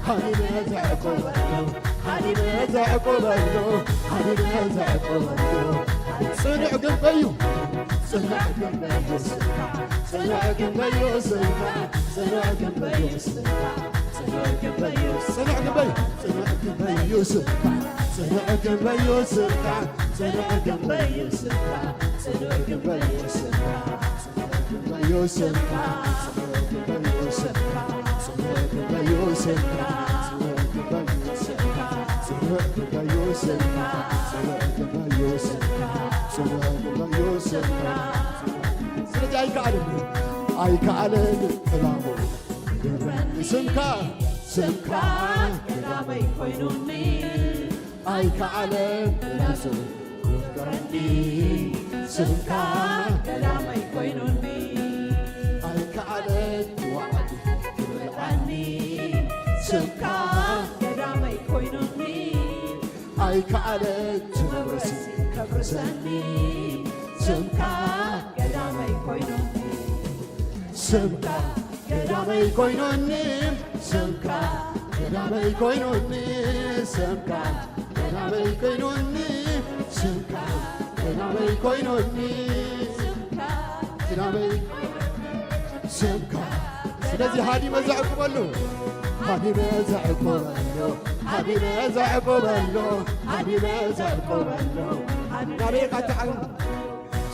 هذه بزعقو بلو هذه بزعقو بلو هذه بزعقو بلو صنع قنبيو صنع قنبيو صنع قنبيو صنع قنبيو صنع قنبيو صنع قنبيو صنع قنبيو صنع قنبيو صنع قنبيو أي كعلن كلامه سمكا سمكا كلامي كوينوني أي كعلن كلامي سمكا كلامي كوينوني أي كعلن وعد عني سمكا كلامي كوينوني أي كعلن تمرسي كبرسني سمكا كلامي كوينوني سمكا كلامي كوينوني سمكا كلامي كوينوني سمكا كلامي كوينوني سمكا كلامي كوينوني كلامي سمكا ስለዚህ ሃዲ መዛዕቁ በሉ ሃዲ መዛዕቁ በሉ ሃዲ መዛዕቁ በሉ ሃዲ መዛዕቁ በሉ ናሬቃ ተዓል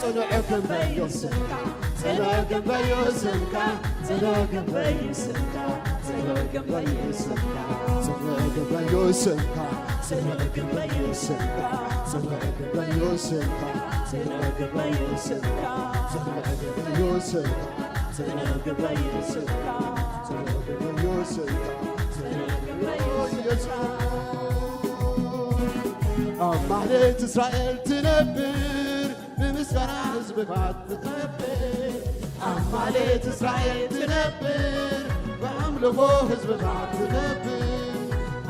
صنعكم بيوسمكا صنعكم بيوسمكا صنعكم بيوسمكا صنعكم بيوسمكا صنعكم بيوسمكا صنعكم بيوسمكا أمالت إسرائيل تنبر بمسكنا حزب بعد تخبر أمالت إسرائيل تنبر بأملكو حزب بعد تخبر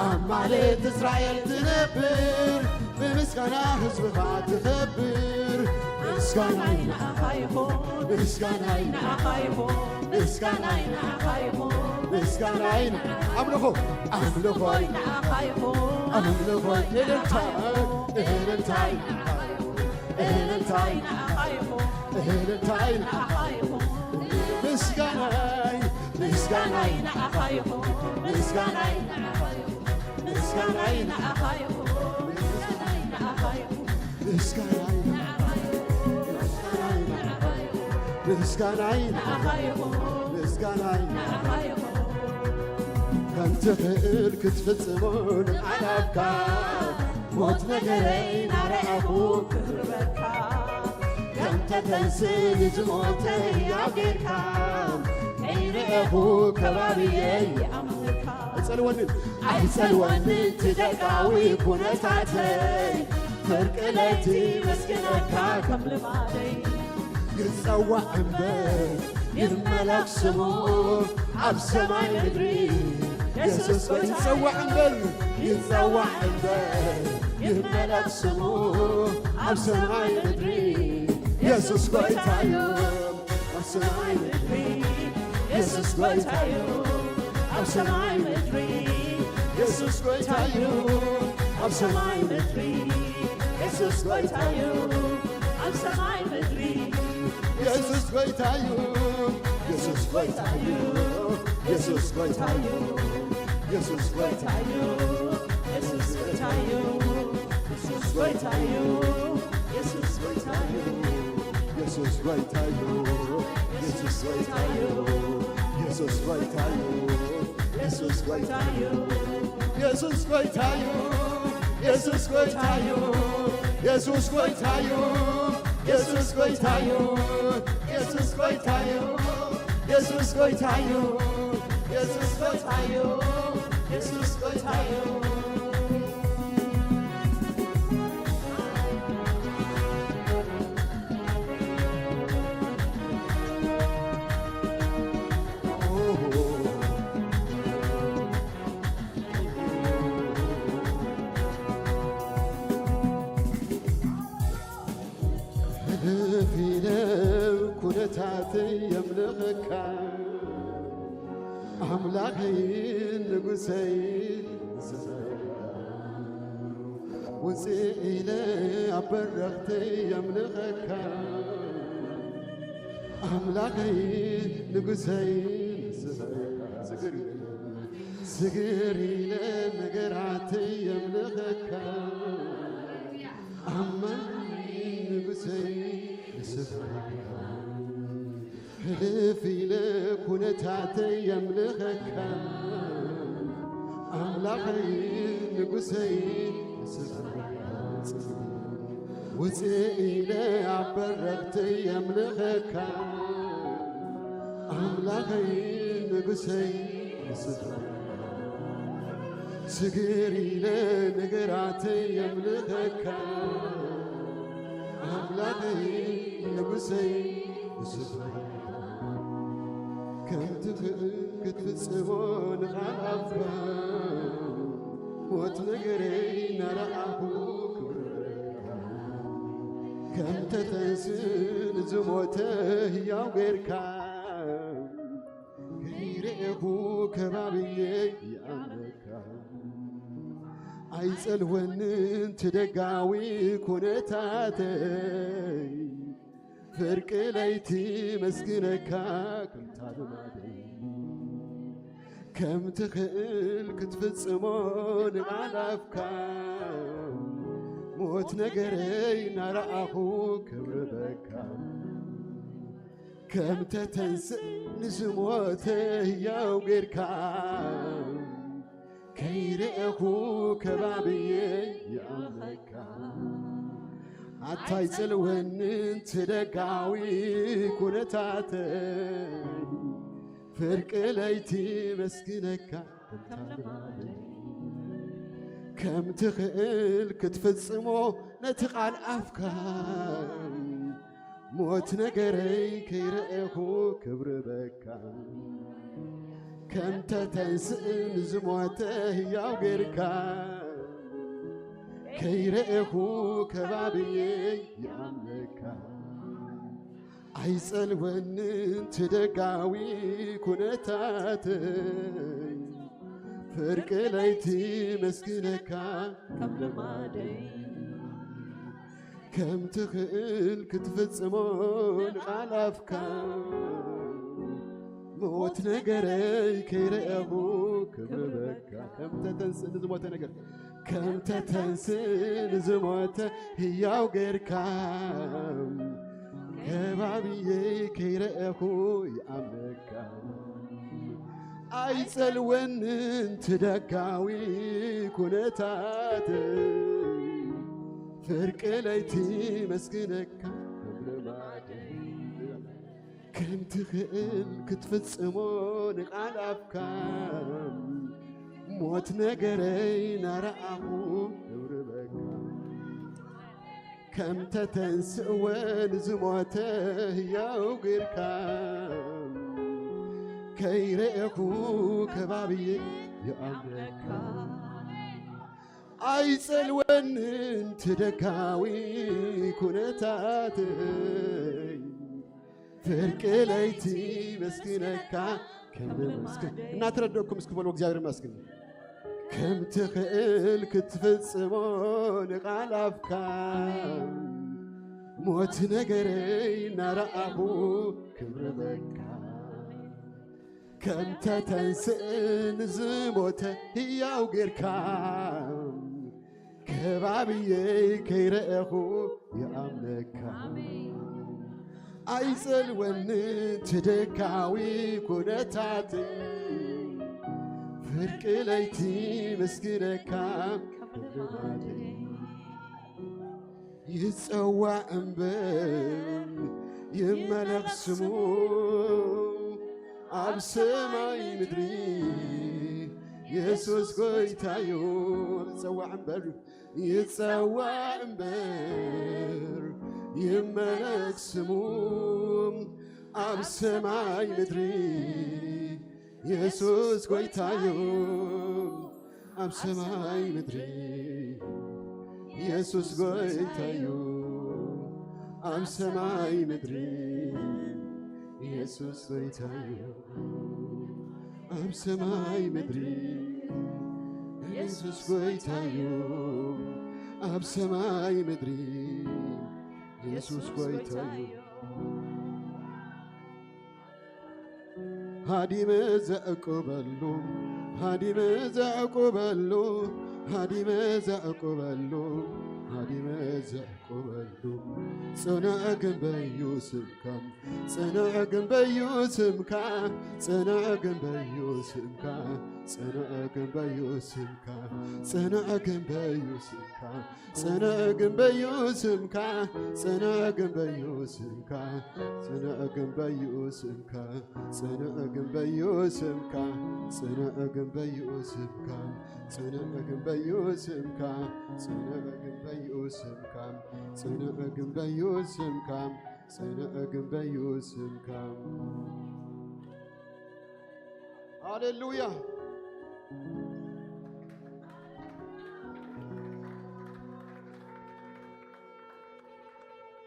أمالت إسرائيل تنبر بمسكنا حزب بعد تخبر مسكنين أخايهم مسكنين أخايهم مسكنين أخايهم مسكنين أملكو أملكو أخايهم أملكو إهلتاين إهلتاين إهلتاين مسكنين مسكنين أخايهم مسكنين مسكنين أخايهم مسكنين مسكنين مسكنين كنت فقر كتفصمون على أفكار موت نجرين على أبوك كنت تنسل جموته يا غيركام غير أبوك بابيي أيسلوني تدقاوي كونتاتي فرق ليتي مسكنك كم لمادي يتسوى أمبر يرملك سمو عب سماي مدري يسوس يتسوى أمبر يتسوى أمبر يرملك سمو عب سماي مدري يسوس قويتايو عب سماي مدري يسوس قويتايو عب سماي مدري يسوس قويتايو عب سماي مدري يسوس قويتايو عب سماي مدري Jesus goitayu, Jesus goitayu, Jesus goitayu, Jesus goitayu, Jesus goitayu, Jesus goitayu, Jesus goitayu, Jesus goitayu, Jesus goitayu, Jesus goitayu, Jesus goitayu, Jesus goitayu, Jesus goitayu, Jesus goitayu. Jesus goitayu, Jesus goitayu, Jesus goitayu, Jesus goitayu, Jesus goitayu. كنتاتي يملكك أملاكي نقصي وسئلي أبرختي يملكك أملاكي نقصي سجري لنقراتي يملكك أملاكي نقصي هلفي لك ونتعتي يملكك أملاكي نقصي وسئلي عبرتي يملكك أملاكي نقصي سجري لنقراتي يملكك أملاكي نقصي كم تفقد في السمون غافا وتنقرين رأبوك كم تتنسل زموته يا غيركا غير أبوك بابي يا مكا عايز الونن تدقاوي كونتاتي فرق ليتي مسكنك كنت عدمادي كم تخيل كتفصمون على أفكار موت نقرين رأخو كبربك كم تتنسى نسموته يا وغيرك كيرئخو كبابي يا ኣታይ ጽልወንን ትደጋዊ ኩነታት ፍርቂ ለይቲ መስግነካ ከም ትኽእል ክትፍጽሞ ነቲ ቃል ኣፍካ ሞት ነገረይ ከይረአኹ ክብሪ በካ ከም ተተንስእን ዝሞተ ሕያው ጌርካ ከይረአኹ ከባብየይ ይኣምለካ ኣይጸልወንን ትደጋዊ ኩነታተይ ፍርቂ ለይቲ መስግነካ ከም ልማደይ ከም ትኽእል ክትፍጽሞ ንቓል ኣፍካ ሞት ነገረይ ከይረአኹ ክብሪ በካ ከም ተተንስእ ንዝሞተ ነገር ከም ተተንስእ ንዝሞተ ሕያው ጌርካ ከባብየይ ከይረአኹ ይኣምለካ ኣይጸልወንን ትደጋዊ ኩነታተይ ፍርቂ ለይቲ መስግነካ ከም ልማደይ ከም ትኽእል ክትፍጽሞ ንቓል ኣፍካ ሞት ነገረይ ናረኣኹ ክብሪ በካ ከም ተተንስእወን ዝሞተ ሕያው ጌርካ ከይረአኹ ከባብየ ይኣምለካ ኣይጸልወንን ትደጋዊ ኩነታተይ ፍርቂ ለይቲ መስግነካ ከም ልመስግን እናተረድአኩም እስክበልዎ እግዚአብሔር ይመስግን ከም ትኽእል ክትፍጽሞ ንቓል ኣፍካ ሞት ነገረይ ናረኣኹ ክብሪ በካ ከም ተተንስእን ዝሞተ ሕያው ጌርካ ከባብየይ ከይረአኹ ይኣምለካ ኣይጸልወንን ትደጋዊ ኩነታተይ ፍርቂ ለይቲ መስግነካ ከም ልማደይ ይጸዋዕ እምበር ይመለኽ ስሙ ኣብ ሰማይ ምድሪ ኢየሱስ ጐይታዩ ይጸዋዕ እምበር ይመለኽ ስሙ ኣብ ሰማይ ምድሪ ኢየሱስ ጐይታዩ ኣብ ሰማይ ምድሪ ኢየሱስ ጐይታዩ ኣብ ሰማይ ምድሪ ኢየሱስ ጐይታዩ ኣብ ሰማይ ምድሪ ኢየሱስ ጐይታዩ ኣብ ሰማይ ምድሪ ኢየሱስ ጐይታዩ ሃዲመ ዘዕቁበሉ ሃዲመ ዘዕቁበሉ ሃዲመ ዘዕቁበሉ ሃዲመ ዘዕቁበሉ ጽኑዕ ግንበዩ ስምካ ጽኑዕ ግንበዩ ስምካ ጽኑዕ ግንበዩ ስምካ ጽኑዕ ግንበዩ ስምካ ጽኑዕ ግንበዩ ስምካ ጽኑዕ ግንበዩ ስምካ ጽኑዕ ግንበዩ ስምካ ጽኑዕ ግንበዩ ስምካ ጽኑዕ ግንበዩ ስምካ ጽኑዕ ግንበዩ ስምካ ጽኑዕ ግንበዩ ስምካ ጽኑዕ ግንበዩ ስምካ ጽኑዕ ግንበዩ ስምካ ጽኑዕ ግንበዩ ስምካ ሃሌሉያ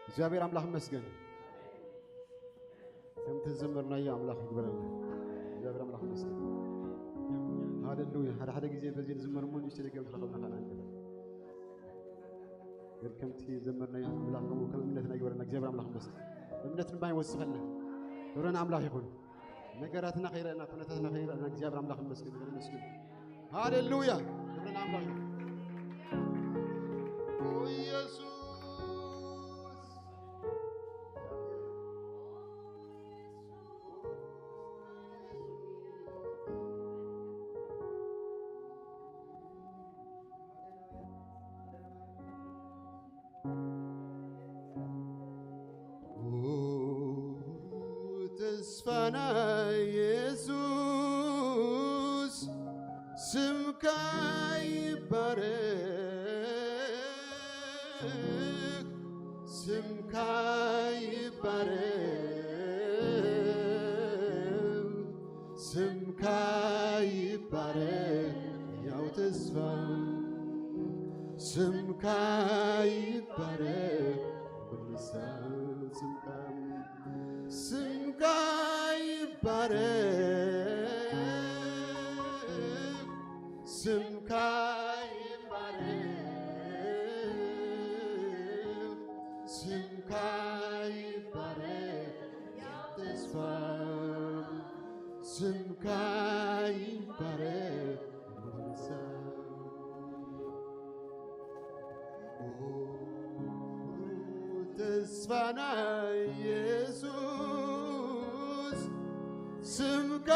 እግዚአብሔር አምላክ ይመስገን። ከምት ዘመርናዮ አምላክ ይግበረና። እግዚአብሔር አምላክ ይመስገን። ሃሌሉያ ሓደ ጊዜ በዚህ ዝመርሙ ንሽተ ደገም ተረከብና ካናንተ ግን ከምት ዘመርናዮ አምላክ ነው ከም እምነትና ይግበረና። እግዚአብሔር አምላክ ይመስገን። እምነትን ባይወስፈና ክብረና አምላክ ይሁን። ነገራትና ኸይራና ኩነታትና ኸይራና እግዚአብሔር አምላክ ይመስገን። ይመስገን። ሃሌሉያ ክብረና አምላክ ይሁን። ኢየሱስ ተስፋና ኢየሱስ ስምካ ይባረክ ስምካ ይባረክ ስምካ ይባረክ ያው ተስፋ ስምካ ይባረክ ስምካ ይባረክ ስምካ ይባረክ ስምካ ይባረክ ያው ተስፋ ስምካ ይባረክ ተስፋና ኢየሱስ ስምካ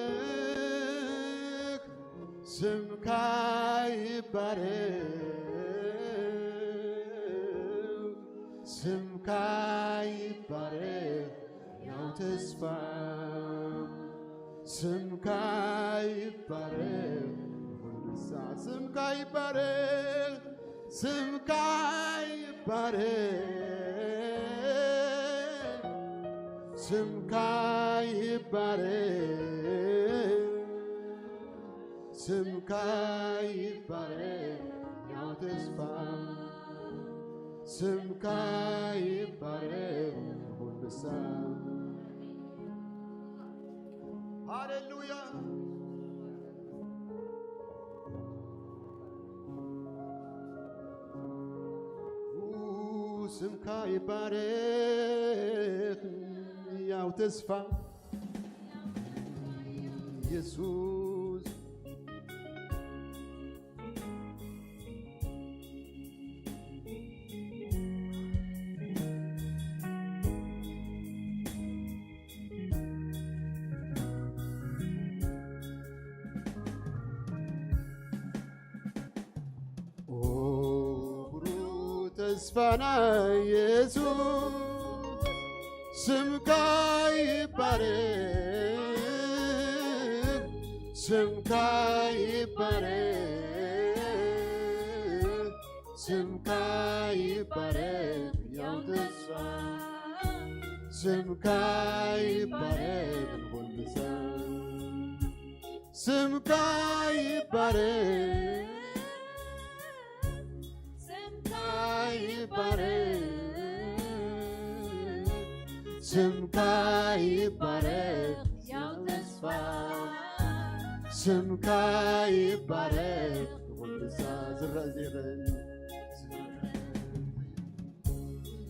ይባረክ ስምካ ይባረክ ስምካ ይባረክ ያው ተስፋ ስምካ ይባረክ ስምካ ይባረክ ስምካ ይባረክ ስምካ ይባረክ ስምካ ይባረክ ያው ተስፋ ስምካ ይባረክ ሁልሳ ሃሌሉያ ስምካ ይባረክ ያው ተስፋ ኢየሱስ ተስፋና ኢየሱስ ስምካ ይባረክ ስምካ ይባረክ ስምካ ይባረክ ያው ተስፋ ስምካ ይባረክ ሁልጊዜ ስምካ ይባረክ ስምካ ይባረክ ያው ተስፋ ስምካ ይባረክ ሁልጊዜ ዝረዝረን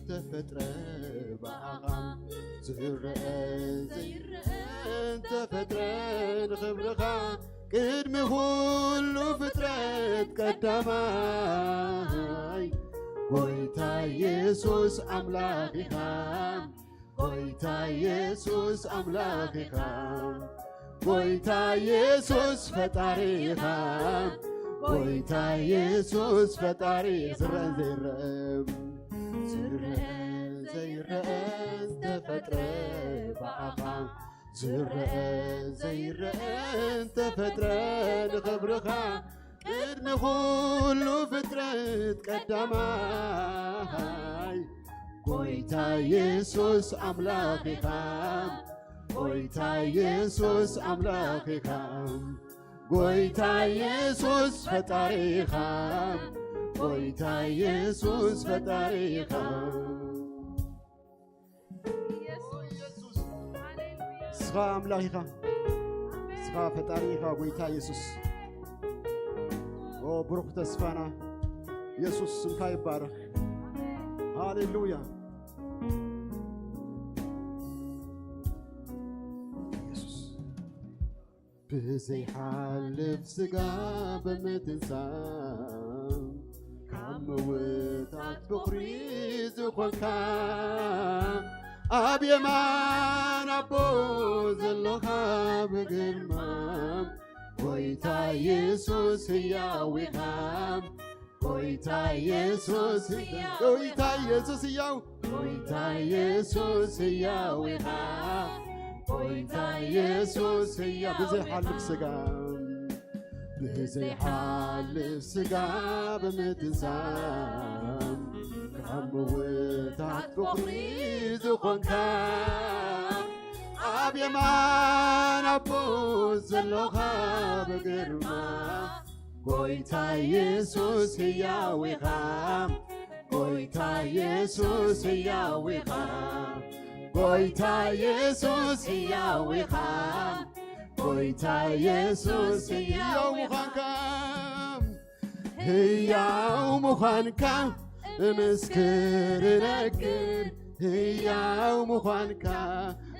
ተፈጥረ በአኻም ዝረአ ዘይረአ ተፈጥረ ንኽብርኻ ቅድሚ ኩሉ ፍጥረት ቀዳማይ ጎይታ ኢየሱስ አምላክኻ ጎይታ ኢየሱስ አምላክኻ ጎይታ ኢየሱስ ፈጣሪኻ ጎይታ ኢየሱስ ፈጣሪ ዝረአ ዘይረአ ተፈጥረ በአኻ ዝረአ ዘይረአ ተፈጥረ ንኽብርኻ ቅድሚ ኩሉ ፍጥረት ቀዳማይ ጎይታ ኢየሱስ አምላክኻ ጎይታ ኢየሱስ አምላክኻ ጎይታ ኢየሱስ ፈጣሪኻ ጎይታ ኢየሱስ ፈጣሪኻ ስኻ አምላክኻ ስኻ ፈጣሪኻ ጎይታ ኢየሱስ ኦ ብሩክ ተስፋና ኢየሱስ ስምካ ይባረክ ሃሌሉያ ኢየሱስ ብዘይሓልፍ ስጋ ብምትንሳእ ካብ ምውታት ብኹሪ ዝኾንካ ኣብ የማን ኣቦ ዘለኻ ብግርማ ጎይታ ኢየሱስ ሕያው ኢኻ ጎይታ ኢየሱስ ሕያው ጎይታ ኢየሱስ ሕያው ኢኻ ጎይታ ኢየሱስ ሕያው ብዘይሓልፍ ሥጋ ብዘይሓልፍ ሥጋ ብምትንሳም ካብ ምውታት ፍቕሪ ዝኾንካ ኣብ የማን ኣቦ ዘለኻ ብግርማ ጎይታ ኢየሱስ ሕያው ኢኻ ጎይታ ኢየሱስ ሕያው ኢኻ ጎይታ ኢየሱስ ሕያው ኢኻ ጎይታ ኢየሱስ ሕያው ምዃንካ ሕያው ምዃንካ እምስክር እነግር ሕያው ምዃንካ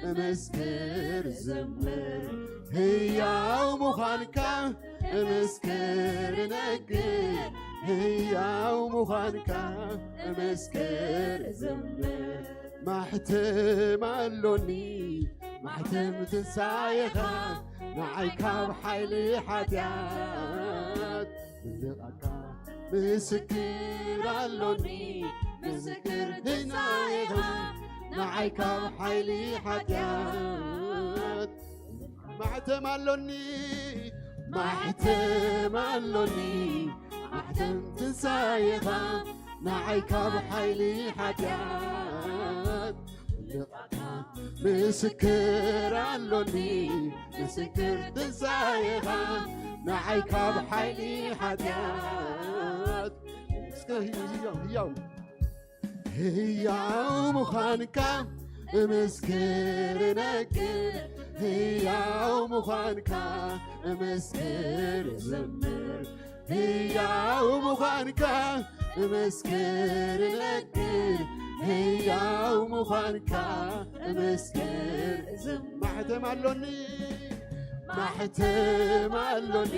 እምስክር ዝምር ሕያው ምዃንካ እምስክር እነግር ሕያው ምዃንካ እምስክር ዝምር ማሕተም ኣሎኒ ማሕተም ትንሣኤኻ ንዓይ ካብ ሓይሊ ሓጢኣት ምልቓካ ምስክር ኣሎኒ ምስክር ትንሣኤኻ ንዓይ ካብ ሓይሊ ሓጢኣት ማሕተም ኣሎኒ ማሕተም ኣሎኒ ማሕተም ትንሣኤኻ ንዓይ ካብ ሓይሊ ሓጢኣት ምስክር ኣሎኒ ምስክር ትንሣኤኻ ንዓይ ካብ ሓይሊ ሓጢኣት እስከ ሕያው ሕያው ምዃንካ እምስክር እነግር ሕያው ምዃንካ እምስክር ዝምር ሕያው ምዃንካ እምስክር እነግር ሕያው ምዃንካ እምስክር ማሕተም ኣሎኒ ማሕተም ኣሎኒ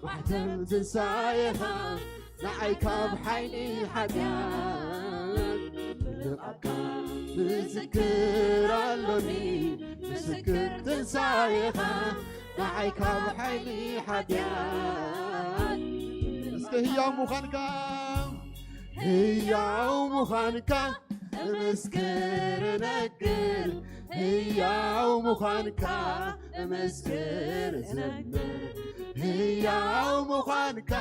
ማሕተም ትንሣኤኻ ንዓይ ካብ ሓይሊ ሓጢኣት ልቓካ ምስክር ኣሎኒ ምስክር ትንሣኤኻ ንዓይ ካብ ሓይሊ ሓጢኣት እስከ ሕያው ምዃንካ ሕያው ምዃንካ እምስክር እነግር ሕያው ምዃንካ እምስክር ዝምር ሕያው ምዃንካ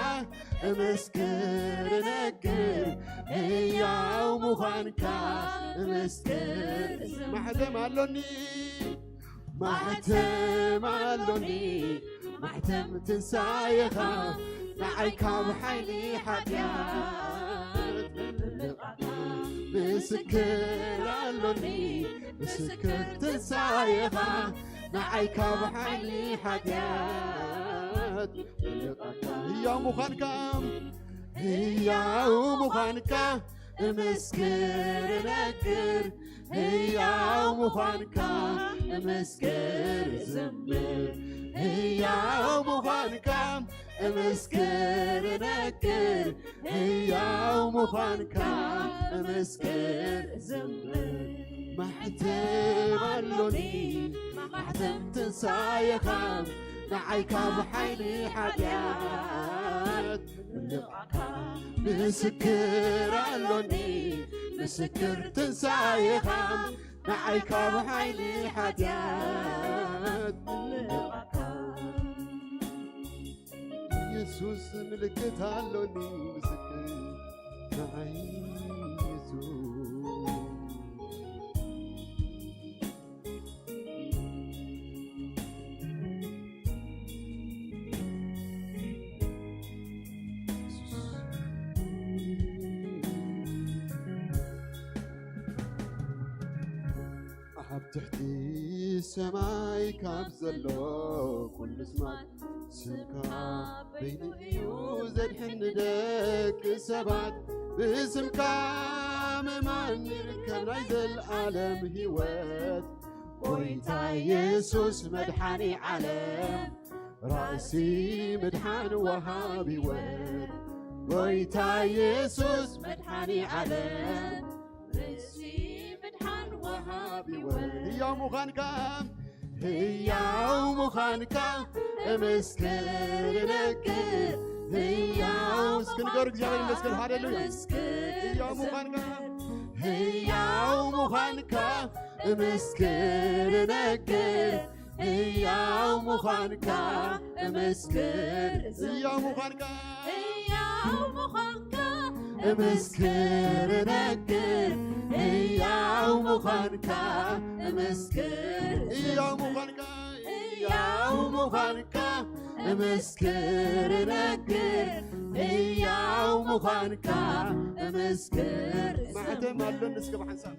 እምስክር እነግር ሕያው ምዃንካ እምስክር ማሕተም ኣሎኒ ማሕተም ኣሎኒ ማሕተም ትንሣኤኻ ንዓይ ካብ ሓይሊ ሓጢኣት ምስክር ኣሎኒ ምስክር ትንሣኤኻ ንዓይ ካብ ሓይሊ ሓጢኣት ሕያው ምዃንካ ሕያው ምዃንካ እምስክር እነግር ሕያው ምዃንካ እምስክር ዝምር ሕያው ምዃንካ እምስክር እነግር ሕያው ምዃንካ እምስክር ዝምር ማሕተም ኣሎኒ ማሕተም ትንሣኤኻ ንዓይ ካብ ሓይሊ ሓጢኣት ልቓካ ምስክር ኣሎኒ ምስክር ትንሣኤኻ ንዓይ ካብ ሓይሊ ሓጢኣት ልቓካ ኢየሱስ ምልክት ኣሎኒ ምስክር ንዓይ ኢየሱስ ኣብ ትሕቲ ሰማይ ካብ ዘሎ ኩሉ ስማት ስምካ በይኑ እዩ ዘድሕን ደቂ ሰባት ብስምካ ምእማን ንርከብ ናይ ዘለዓለም ሕይወት ጎይታ ኢየሱስ መድሓኒ ዓለም ራእሲ ምድሓን ወሃብ ሕይወት ጎይታ ኢየሱስ መድሓኒ ዓለም ሕያው ምዃንካ ሕያው ምዃንካ እምስክር እነግር ሕያው እስክንገሩ እግዚአብሔር ይመስገን ሃሌሉያ ሕያው ምዃንካ ሕያው ምዃንካ እምስክር ነግር ሕያው ምዃንካ እምስክር ሕያው ምዃንካ እምስክር ነግር ሕያው ምዃንካ እምስክር ሕያው ምዃንካ ሕያው ምዃንካ እምስክር ነግር ሕያው ምዃንካ እምስክር ማሕተም ኣሎኒ እስከ ብሓንሳብ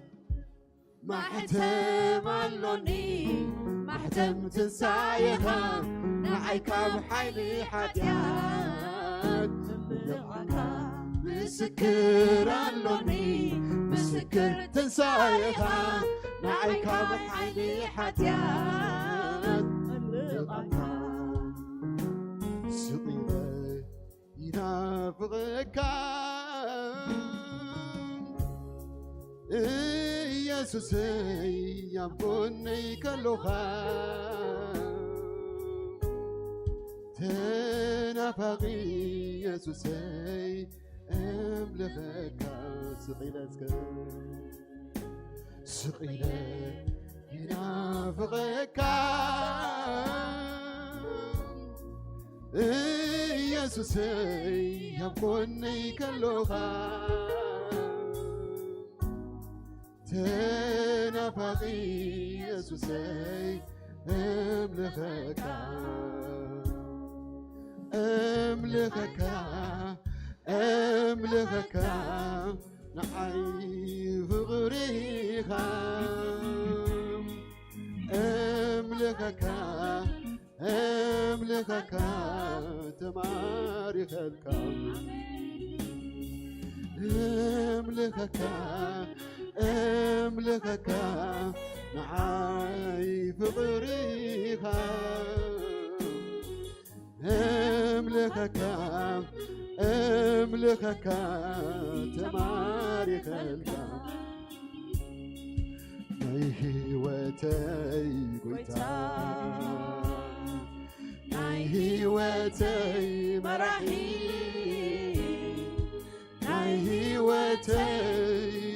ማሕተም ኣሎኒ ማሕተም ትንሣኤኻ ንዓይ ካብ ሓይሊ ሓጢኣት ምልቕዓካ ምስክር ኣሎኒ ምስክር ትንሣኤኻ ንዓይ ካብ ሓይሊ ሓጢኣት ምልቕዓካ ስቕለ ይናፍቐካ ኢየሱሰይ ኣብ ጎነይ ከለኻ ተናፋቒ ኢየሱሰይ እምልኸካ ስቕለ ይናፍቐካ ኢየሱሰይ ኣብ ጎነይ ከለኻ ተናፋቒ ኢየሱሰይ እምልኸካ እምልኸካ ንዓይ ፍቕሪኻ እምልኸካ ተማሪኸልካ እምልኸካ ንዓይ ፍቕሪኻ እምልኸካ ተማሪኸልካ ናይ ሕይወተይ ጐይታ ናይ ሕይወተይ መራሒ ናይ ሕይወተይ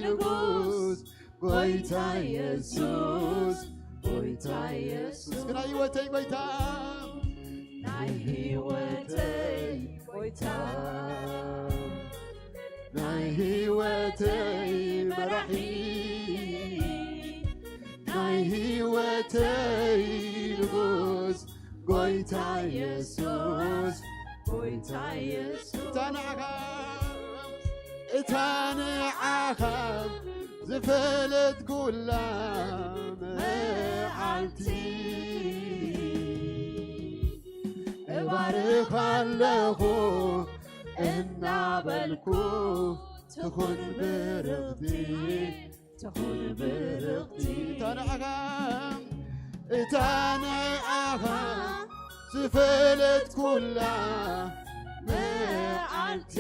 ንጉስ ጐይታ ኢየሱስ ናይ ሕይወተይ ጐይታ ናይ ሕይወተይ ጐይታ ናይ ሕይወተይ መራሒ ናይ ሕይወተይ ንጉስ ጐይታ ኢየሱስ እታ ንዓኻ ዝፈለት ኩላ መዓልቲ እባርኽ ኣለኹ እናበልኩ ትኹን ብርኽቲ እታ ንዓኻ ዝፈለት ኩላ መዓልቲ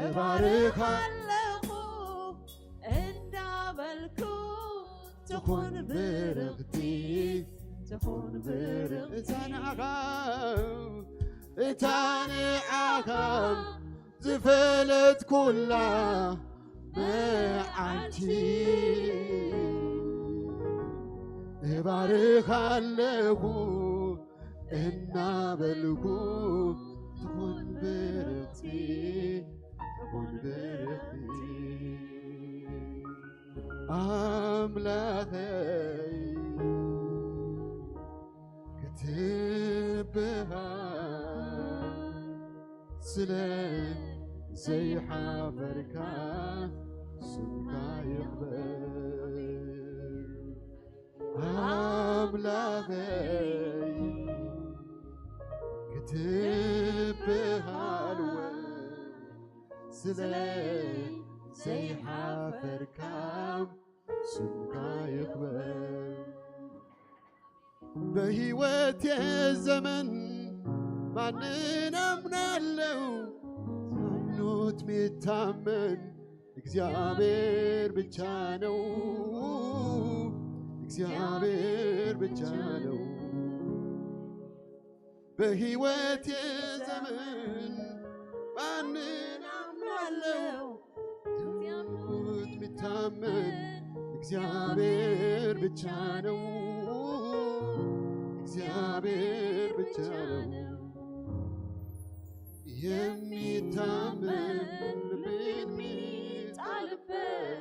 እባርኽ ኣለኹ እናበልኩ ትኹን ብርኽቲ እታ ንዓኻ ዝፈለት ኩላ መዓልቲ እባርኽ ኣለኹ እናበልኩ ትኹን ብርኽቲ ኣምላኸይ ክትብሃል ስለ ዘይሓበርካ ስምካ ይኽበር ኣምላኸይ ክትብሃል ስለ ዘይሓፈርካ ስምካ ይኽበር በሕይወቴ ዘመን ማንን አምናለው አምኖት ሚታመን እግዚአብሔር ብቻ ነው እግዚአብሔር ብቻ ነው በሕይወቴ ዘመን ማንን አምናለሁ የሚታመን እግዚአብሔር ብቻ ነው እግዚአብሔር ብቻ ነው የሚታመን የሚጣልበት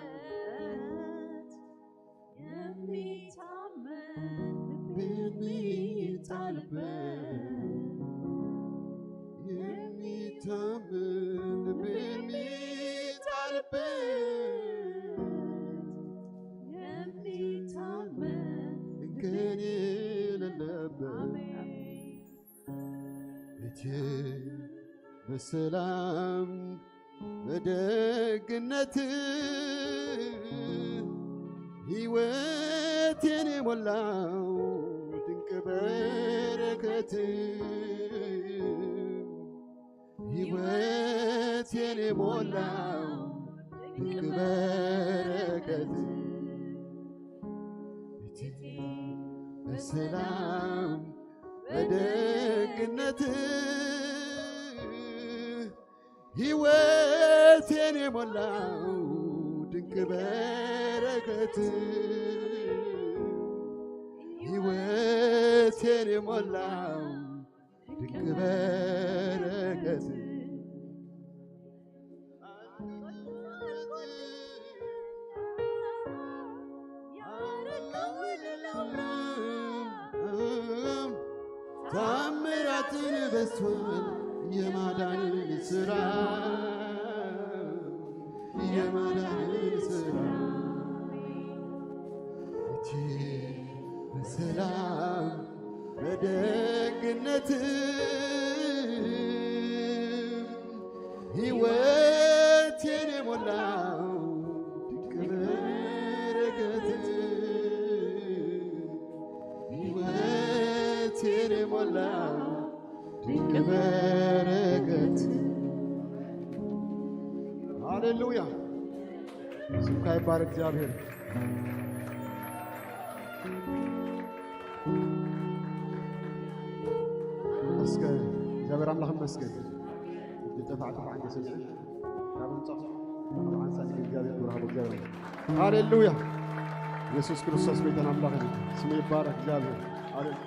እንከን የሌለበት ቤቴ በሰላም በደግነት ሕይወቴን የሞላው ድንቅ በረከት ሕይወቴን የሞላው ድንቅ በረከት ቤቴ በሰላም በደግነት ሕይወቴን የሞላው ድንቅ በረከት ሕይወቴን የሞላው ድንቅ በረከት ታምራትን በዝቷል የማዳንን ሥራ የማዳንን ሥራ ቤቴ በሰላም በደግነት ሕይወቴን የሞላው ድንቅ በረከት ሕይወቴን የሞላው ድንቅ በረከት ሃሌሉያ ስምህ ይባረክ እግዚአብሔር መስገን እግዚአብሔር አምላክ መስገን ተፋዕቱ عند سمع كابن صح طبعا صدق እግዚአብሔር ብርሃን እግዚአብሔር ሃሌሉያ ኢየሱስ ክርስቶስ ቤተና አምላክ ስምህ ይባረክ እግዚአብሔር ሃሌሉያ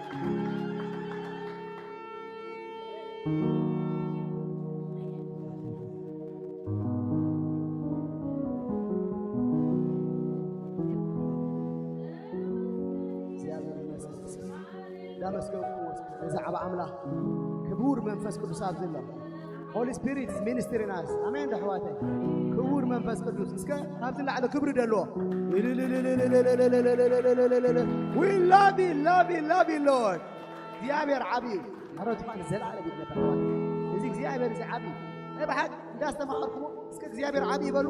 زعب عمله كبور منفس قدوس عبد Holy Spirit is ministering us. Amen دحواتي كبور منفس قدوس اسكا عبد الله على كبر دلو We love you love you Lord እግዚአብሔር عبي مرات ما نزل على بيتنا دحواتي እዚህ እግዚአብሔር عبي እባህት እንዳስተማርኩ እስከ እግዚአብሔር عبي ይበሉ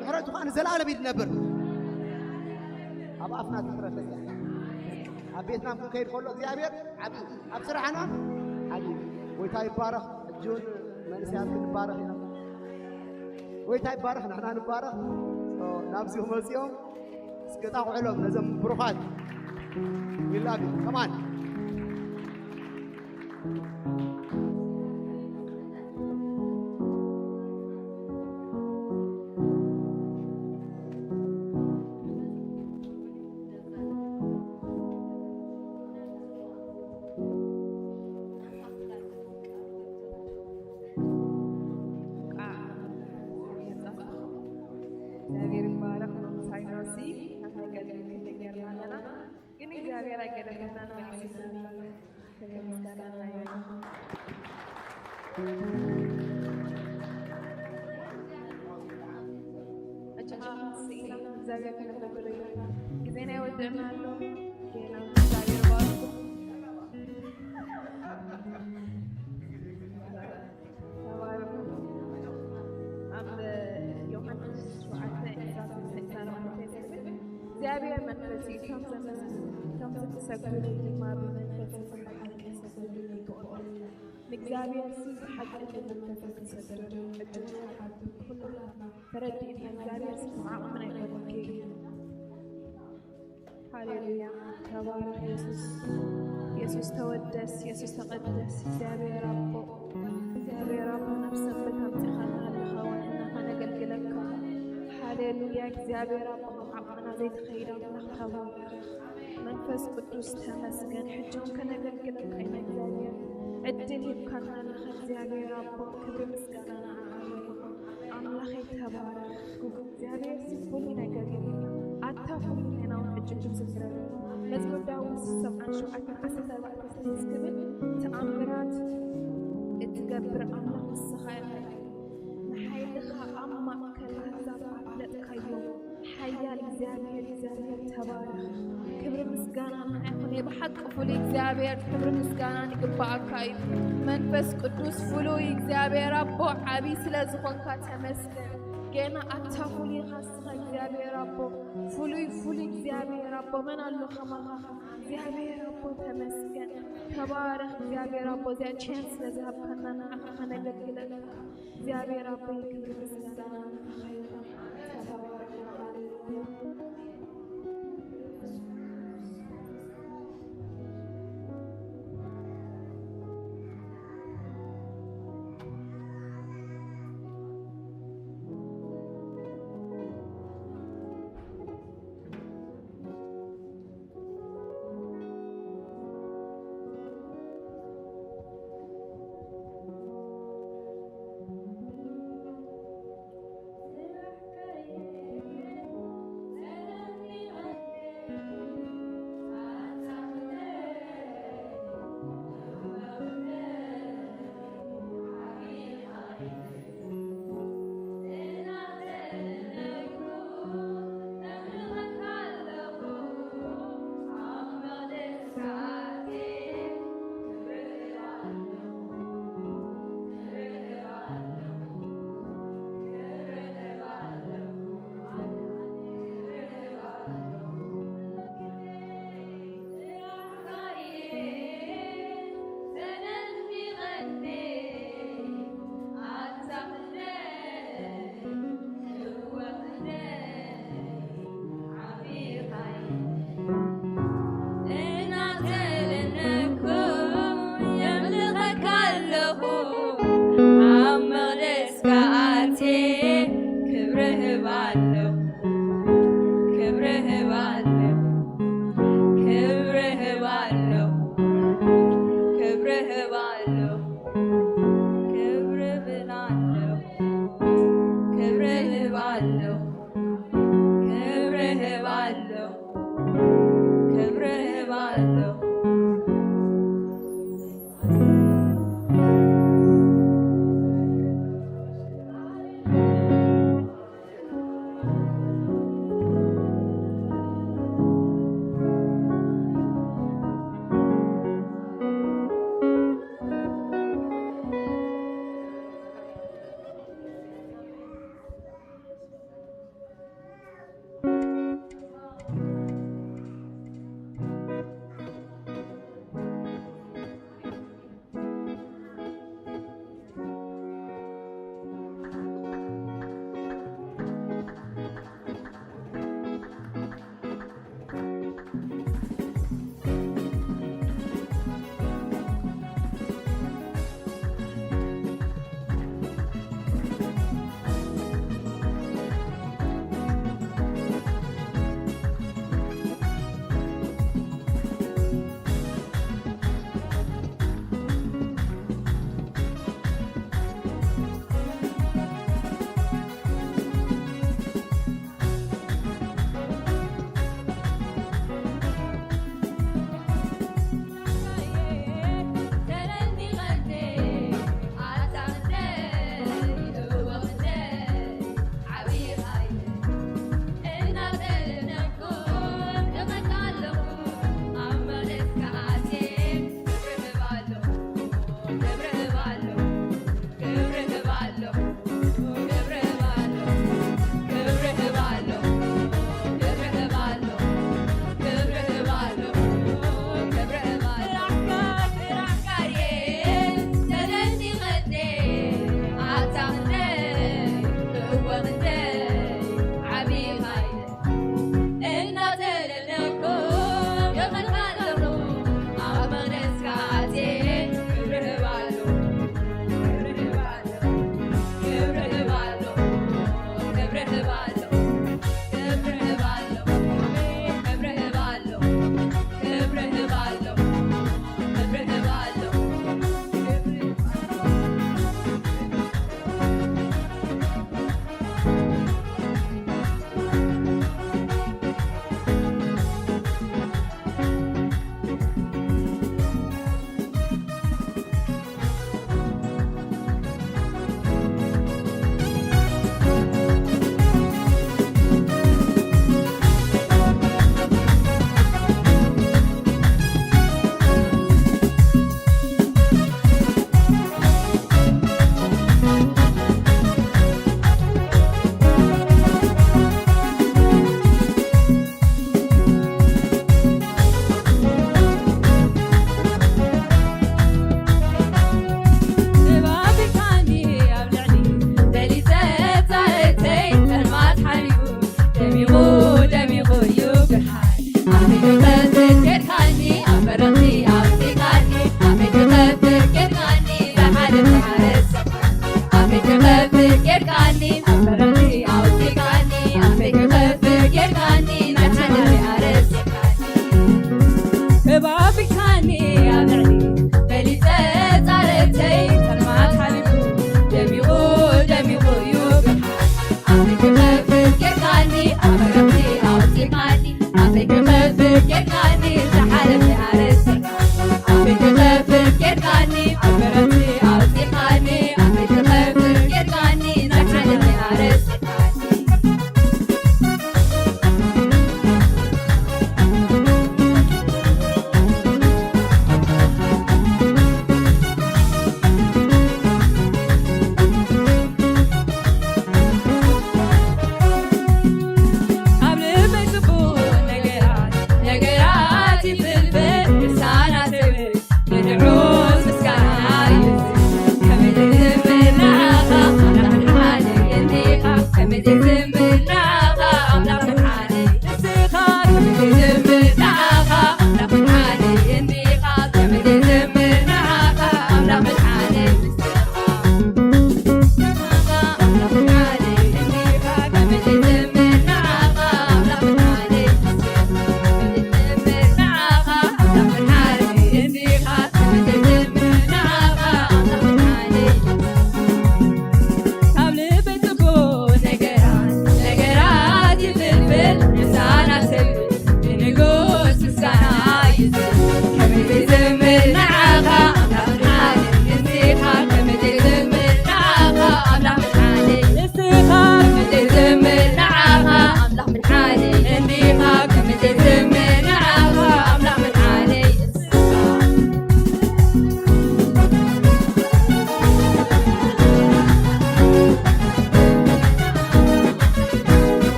مرات ما نزل على بيت ነበር አባፍና ተረፈኛ أبيتنا ممكن كيد خلوا እግዚአብሔር عبي أبصرحنا عبي ويتاي بارخ الجون من سيان بارخ هنا ويتاي بارخ نحن نبارخ نابزيهم مسيهم سكتاو علوم لازم بروفات بالله كمان እግዚአብሔር መንፈስ ከም ዝተሰግዱ ይማሩ መንፈስ እግዚአብሔር ሲሐቅ መንፈስ ተሰደደ እጅግ ሁሉ ተረድተን እግዚአብሔር ሲማዕመን አይቆምክ ሃሌሉያ ተባረክ ኢየሱስ ኢየሱስ ተወደስ ኢየሱስ ተቀደስ እግዚአብሔር አቦ ነፍሰ በታምጥኻና هاليلويا እግዚአብሔር አባና ዘይት خيرا نختبر መንፈስ ቅዱስ ተመስገን ሕጆም ከነገልግለን አይነ እግዚአብሔር እድል ይብካና ለኸ እግዚአብሔር አባ ክብር ምስጋና አምላክ ተባረክ እግዚአብሔር ሲፉል ነገር አታፉል ነው እጅግ ዝፍረ መዝሙር ዳዊት 77 እስከምን ተአምራት እትገብር አምላክ ስኻይ حيلها أما كالأحزاب أطلقكيو حيال እግዚአብሔር ተባረክ ክብር ምስጋና አይሁን የበሐቅ ፍሉይ እግዚአብሔር ክብር ምስጋና ይግባአካይ መንፈስ ቅዱስ ፍሉይ እግዚአብሔር አቦ ዓቢ ስለዝኾንካ ተመስገን ገና አታፉል ይኻስኻ እግዚአብሔር አቦ ፍሉይ እግዚአብሔር አቦ መን አሎ ከማኻ እግዚአብሔር አቦ ተመስገን ተባረክ እግዚአብሔር አቦ ዚያ ቻንስ ለዛብከና ነገልግለን እግዚአብሔር አቦ ክብር ምስጋና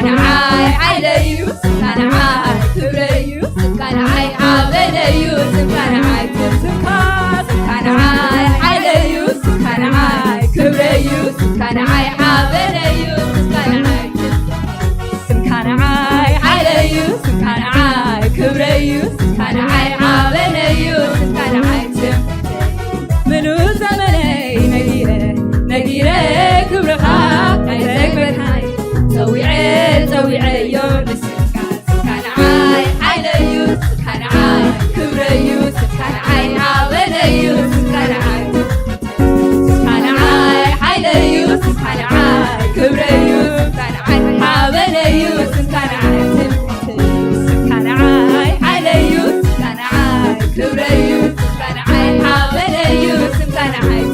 سكنعاي عليو سكنعاي كبريو سكنعاي عابليو سكنعاي سكنعاي عليو سكنعاي كبريو سكنعاي عابليو سكنعاي سكنعاي عليو سكنعاي كبريو سكنعاي عابليو سكنعاي منو زمني نجيره كبرها عيرك بنهاي تويعي يوم سكنعاي عليو سكنعاي كبريو سكنعاي عابليو سكنعاي سكنعاي عليو سكنعاي كبريو سكنعاي عابليو سكنعاي سكنعاي عليو سكنعاي كبريو سكنعاي عابليو سكنعاي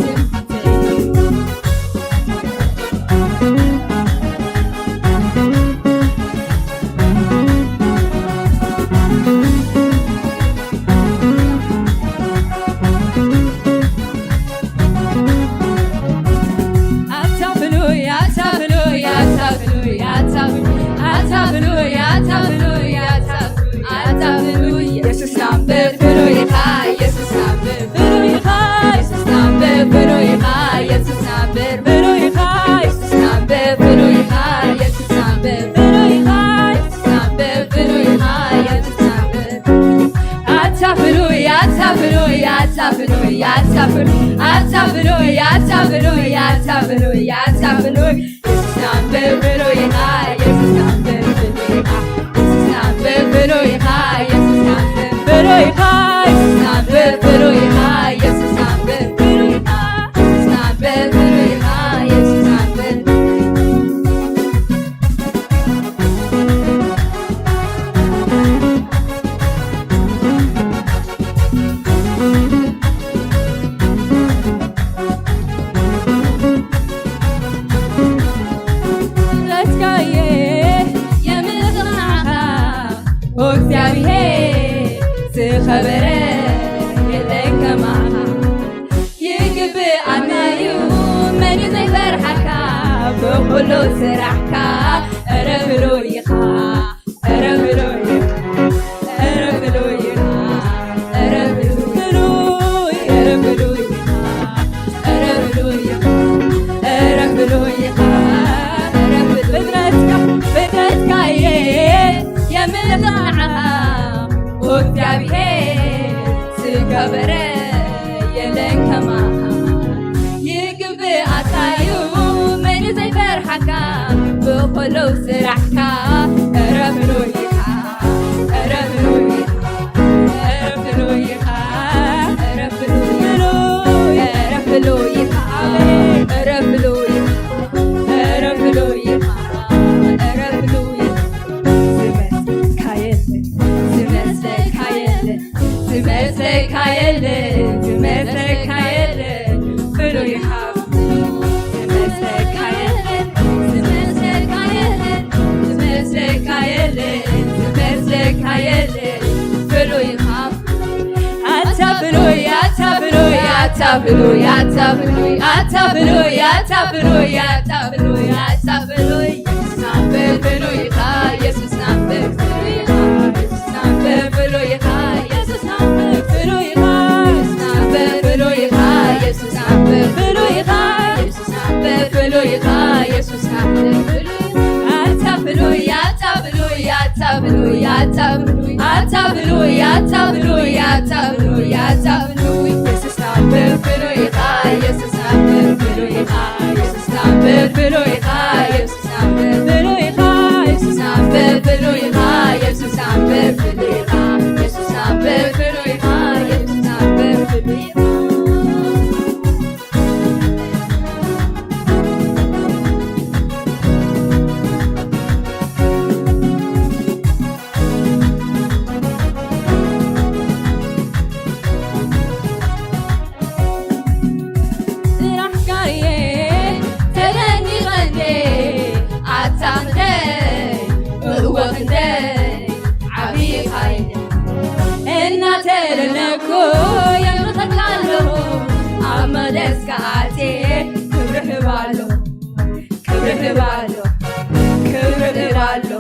ክብርህ ባለው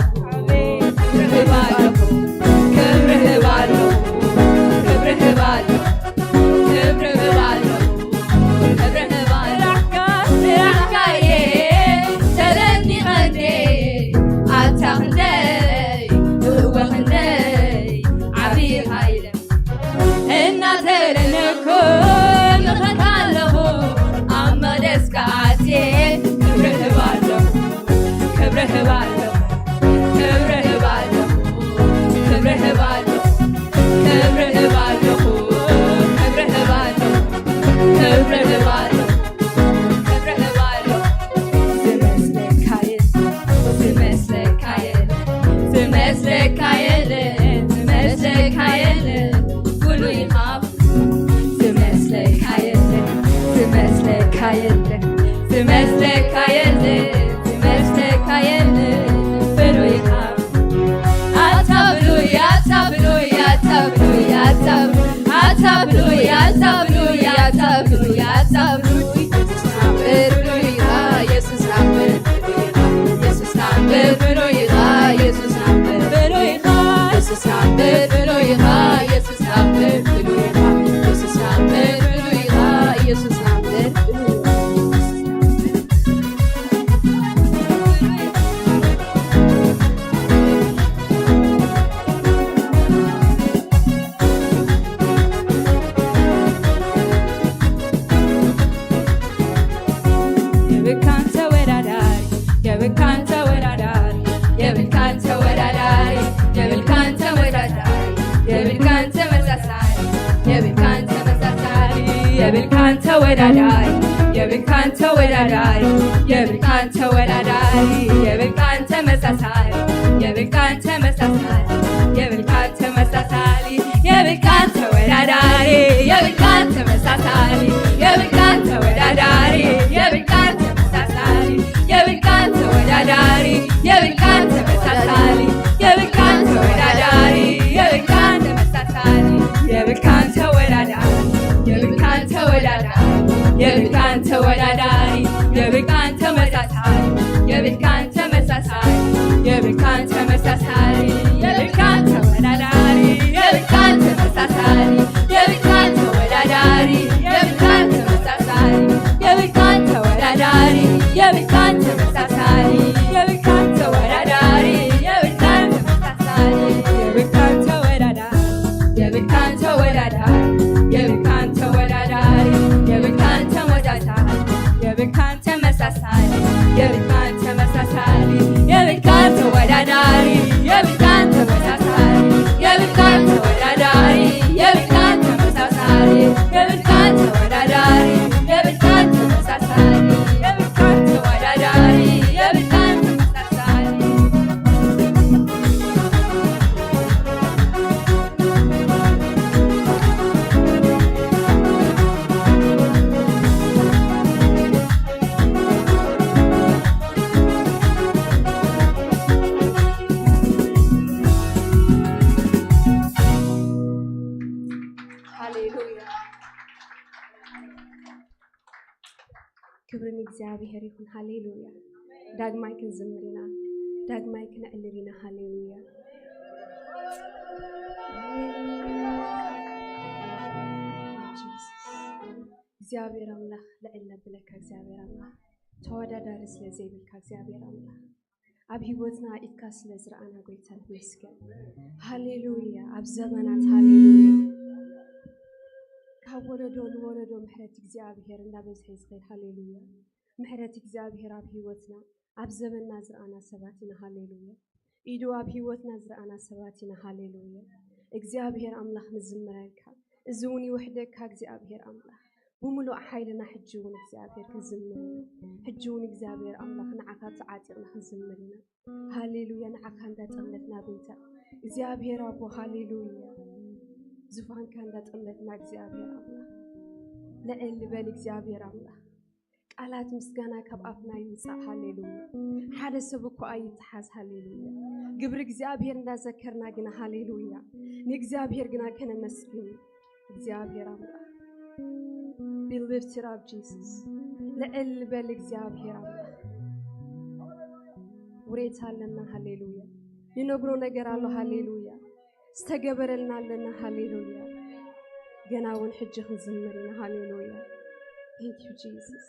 ምኸታለኹ ኣብ መደስካቴ ክብርህባለኹ ክብርህባለኹ ክብርህባለኹ ክብርህባለኹ ክብርህባለኹ ክብርህባለኹ ክብርህባለኹ ዝመስለካየለ ፍሉይ ካብ ዝመስለካየለ ፍሉይ ካብ የብልካን ተወዳዳሪ የብልካን ተወዳዳሪ የብልካን ተወዳዳሪ የብልካን ተመሳሳሪ የብልካን ተመሳሳሪ የብልካን ተመሳሳሪ የብልካን ተወዳዳሪ የብልካን ተመሳሳሪ የብልካን ተወዳዳሪ የብልካን ተመሳሳሪ የብልካን ተወዳዳሪ የብልካን ተመሳሳሪ የብልካን ተወዳዳሪ የብልካን ተመሳሳሪ የብልካን ተወዳዳሪ የብልካን ተወዳዳሪ የብልካን ተወዳዳሪ የብልካን ተመሳሳሪ የብልካን ተመሳሳሪ የብልካን ተመሳሳሪ የብልካን ተወዳዳሪ የብልካን ተመሳሳሪ የብልካን ተወዳዳሪ የብልካን ተመሳሳሪ የብልካን ተወዳዳሪ የብልካን ተመሳሳሪ የብልካን ተወዳዳሪ የብልካን ተመሳሳሪ የብልካን ተወዳዳሪ የብልካን ተወዳዳሪ የብልካን ተወዳዳሪ የብልካን ተመሳሳሪ የብልካን ተመሳሳሪ የብልካን ተመሳሳሪ የብልካን ተወዳዳሪ የብልካን ተመሳሳሪ የብልካን ተወዳዳሪ የብልካን ተመሳሳሪ የብልካን ተወዳዳሪ የብልካን ተመሳሳሪ የብልካን ተወዳዳሪ የብልካን ተመሳሳሪ ሃሌሉያ ክብርን እግዚአብሔር ይሁን። ሃሌሉያ ዳግማይ ክንዝምርና ዳግማይ ክነዕልልና ሃሌሉያ እግዚአብሔር አምላክ ለዕለብለካ እግዚአብሔር አምላክ ተወዳዳሪ ስለዘይብልካ እግዚአብሔር አምላክ ኣብ ሂወትና ኢትካ ስለዝረአና ጎይታ ንመስገን ሃሌሉያ ኣብ ዘመናት ሃሌሉያ ካብ ወለዶ ንወለዶ ምሕረት እግዚአብሔር እንዳበዝሐ ዝኸይድ ሃሌሉያ ምሕረት እግዚአብሔር ኣብ ሂወትና ኣብ ዘመንና ዝረአና ሰባት ኢና ሃሌሉያ ኢዱ ኣብ ሂወትና ዝረአና ሰባት ኢና ሃሌሉያ እግዚአብሔር አምላክ ንዝምረልካ እዚ እውን ይውሕደካ እግዚአብሔር አምላክ بملو حيلنا حجون እግዚአብሔር كزمرنا حجون እግዚአብሔር አምላክ ንዓካ ተዓጢቅና كزمرنا ሃሌሉያ ንዓካ እንዳጠምለትና ቤታ እግዚአብሔር አቦ ሃሌሉያ ዝፋንካ እንዳጠምለትና እግዚአብሔር አምላክ ለእል በል እግዚአብሔር አምላክ ቃላት ምስጋና ካብ አፍና ይምጻእ ሃሌሉያ ሓደ ሰብ እኮ አይተሓዝ ሃሌሉያ ግብር እግዚአብሔር እንዳዘከርና ግና ሃሌሉያ ንእግዚአብሔር ግና ከነመስግን እግዚአብሔር አምላክ Be lifted up, Jesus. ለእልበል እግዚአብሔር አምላክ ውሬታ አለና ሃሌሉያ ይነግሮ ነገር አለ ሃሌሉያ ስተገበረልና አለና ሃሌሉያ ገናውን ሕጅህን ዝምርና ሃሌሉያ Thank you, Jesus.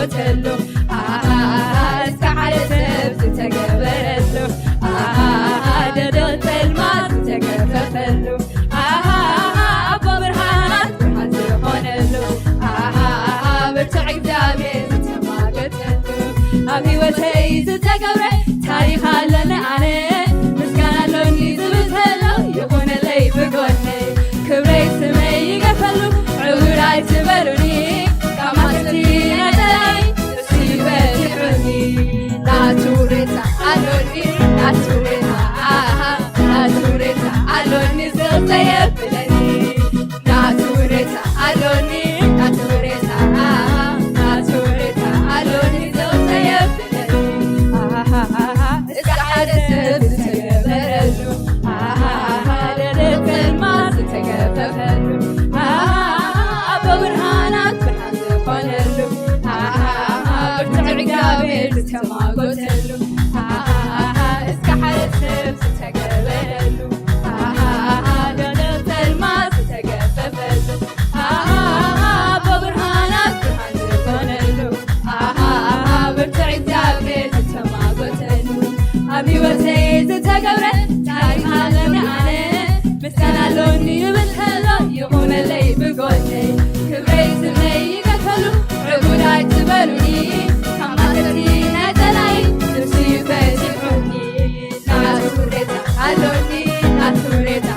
ዝተማጎተሉ እስካዓለ ሰብ ዝተገበረሉ ደደቕ ጸልማት ዝተገፈፈሉ ኣቦ ብርሃናት ብርሃን ዝኾነሉ ብርቱዕ እግዚአብሔር ዝተማጎተሉ ኣብ ህይወተይ ዝተገብረ ታሪኽ ኣለኒ ኣነ ምስጋና ኣሎኒ ዝብል ተሎ ይኹነለይ ብጎነይ ክብረይ ስመይ ይገፈሉ ዕውራይ ትበሉኒ ካማሰቲ ነደላይ እሱ ይበልዑኒ ናቱሬታ ኣሎኒ ናቱሬታ ኣሎኒ ዝቕዘየብለኒ ናቱሬታ ኣሎኒ ናቱሬታ ኣሎኒ ዝቕዘየብለኒ እስከ ሓደ ሰብ ዝተገበረሉ ደደቕማ ዝተገፈፈሉ ኣቦ ብርሃናት ብርሃን ዝኾነሉ ብርቱዕ እግዚአብሔር ዝተማጎተሉ እስከ ሓደ ሰብ ዝተገበረሉ ደደቕ ጸልማ ዝተገፈፈሉ ኣቦ ብርሃናት ብርሃን ዝኾነሉ ብርቱዕ እግዚአብሔር ዝተማጎተሉ ኣብ ህይወተይ ዝተገብረ ታሪኽ ኣለኒ ኣነ ምስጋና ኣሎኒ ይብል ከሎ ይኹነለይ ብጎነይ ክብረይ ስመይ ይገፈሉ ዕቡዳይ ትበሉኒ ካማሰቲ ነደላይ እሱ ይበልዑኒ ናቱሬታ ኣሎኒ ናቱሬታ